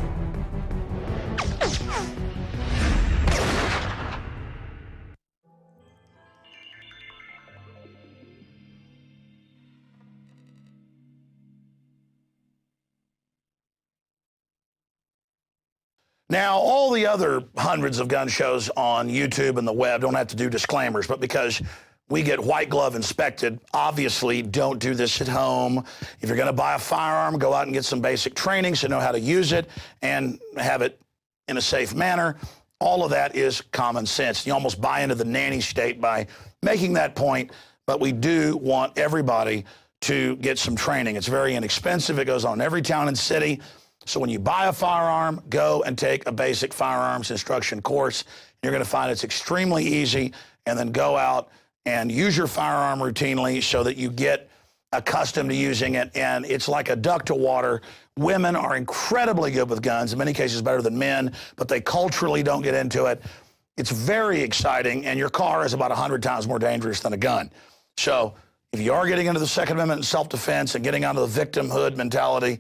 Now, all the other hundreds of gun shows on YouTube and the web don't have to do disclaimers, but because we get white glove inspected, obviously don't do this at home. If you're going to buy a firearm, go out and get some basic training so you know how to use it and have it in a safe manner. All of that is common sense. You almost buy into the nanny state by making that point, but we do want everybody to get some training. It's very inexpensive. It goes on in every town and city. So when you buy a firearm, go and take a basic firearms instruction course. You're going to find it's extremely easy, and then go out and use your firearm routinely so that you get accustomed to using it, and it's like a duck to water. Women are incredibly good with guns, in many cases better than men, but they culturally don't get into it. It's very exciting, and your car is about 100 times more dangerous than a gun. So if you are getting into the Second Amendment and self-defense and getting onto the victimhood mentality,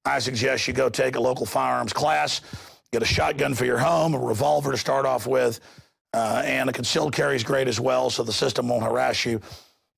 I suggest you go take a local firearms class, get a shotgun for your home, a revolver to start off with, and a concealed carry is great as well, so the system won't harass you.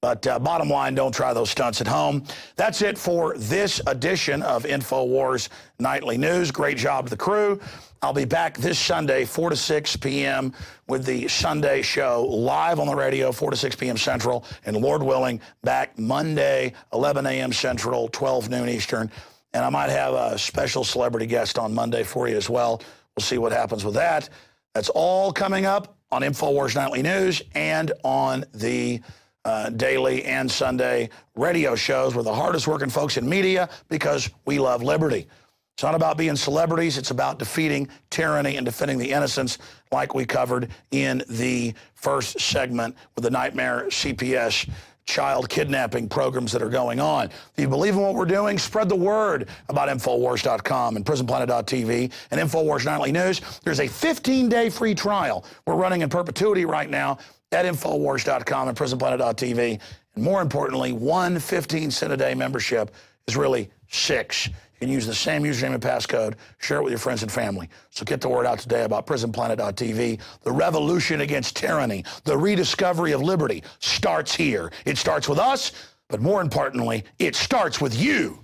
But bottom line, don't try those stunts at home. That's it for this edition of Infowars Nightly News. Great job to the crew. I'll be back this Sunday, 4 to 6 p.m. with the Sunday show live on the radio, 4 to 6 p.m. Central, and Lord willing, back Monday, 11 a.m. Central, 12 noon Eastern. And I might have a special celebrity guest on Monday for you as well. We'll see what happens with that. That's all coming up on Infowars Nightly News and on the daily and Sunday radio shows. We're the hardest working folks in media because we love liberty. It's not about being celebrities. It's about defeating tyranny and defending the innocents, like we covered in the first segment with the nightmare CPS child kidnapping programs that are going on. If you believe in what we're doing, spread the word about Infowars.com and PrisonPlanet.tv and Infowars Nightly News. There's a 15-day free trial we're running in perpetuity right now at Infowars.com and PrisonPlanet.tv. And more importantly, one 15-cent-a-day membership is really 6. You can use the same username and passcode, share it with your friends and family. So get the word out today about PrisonPlanet.tv. The revolution against tyranny, the rediscovery of liberty starts here. It starts with us, but more importantly, it starts with you.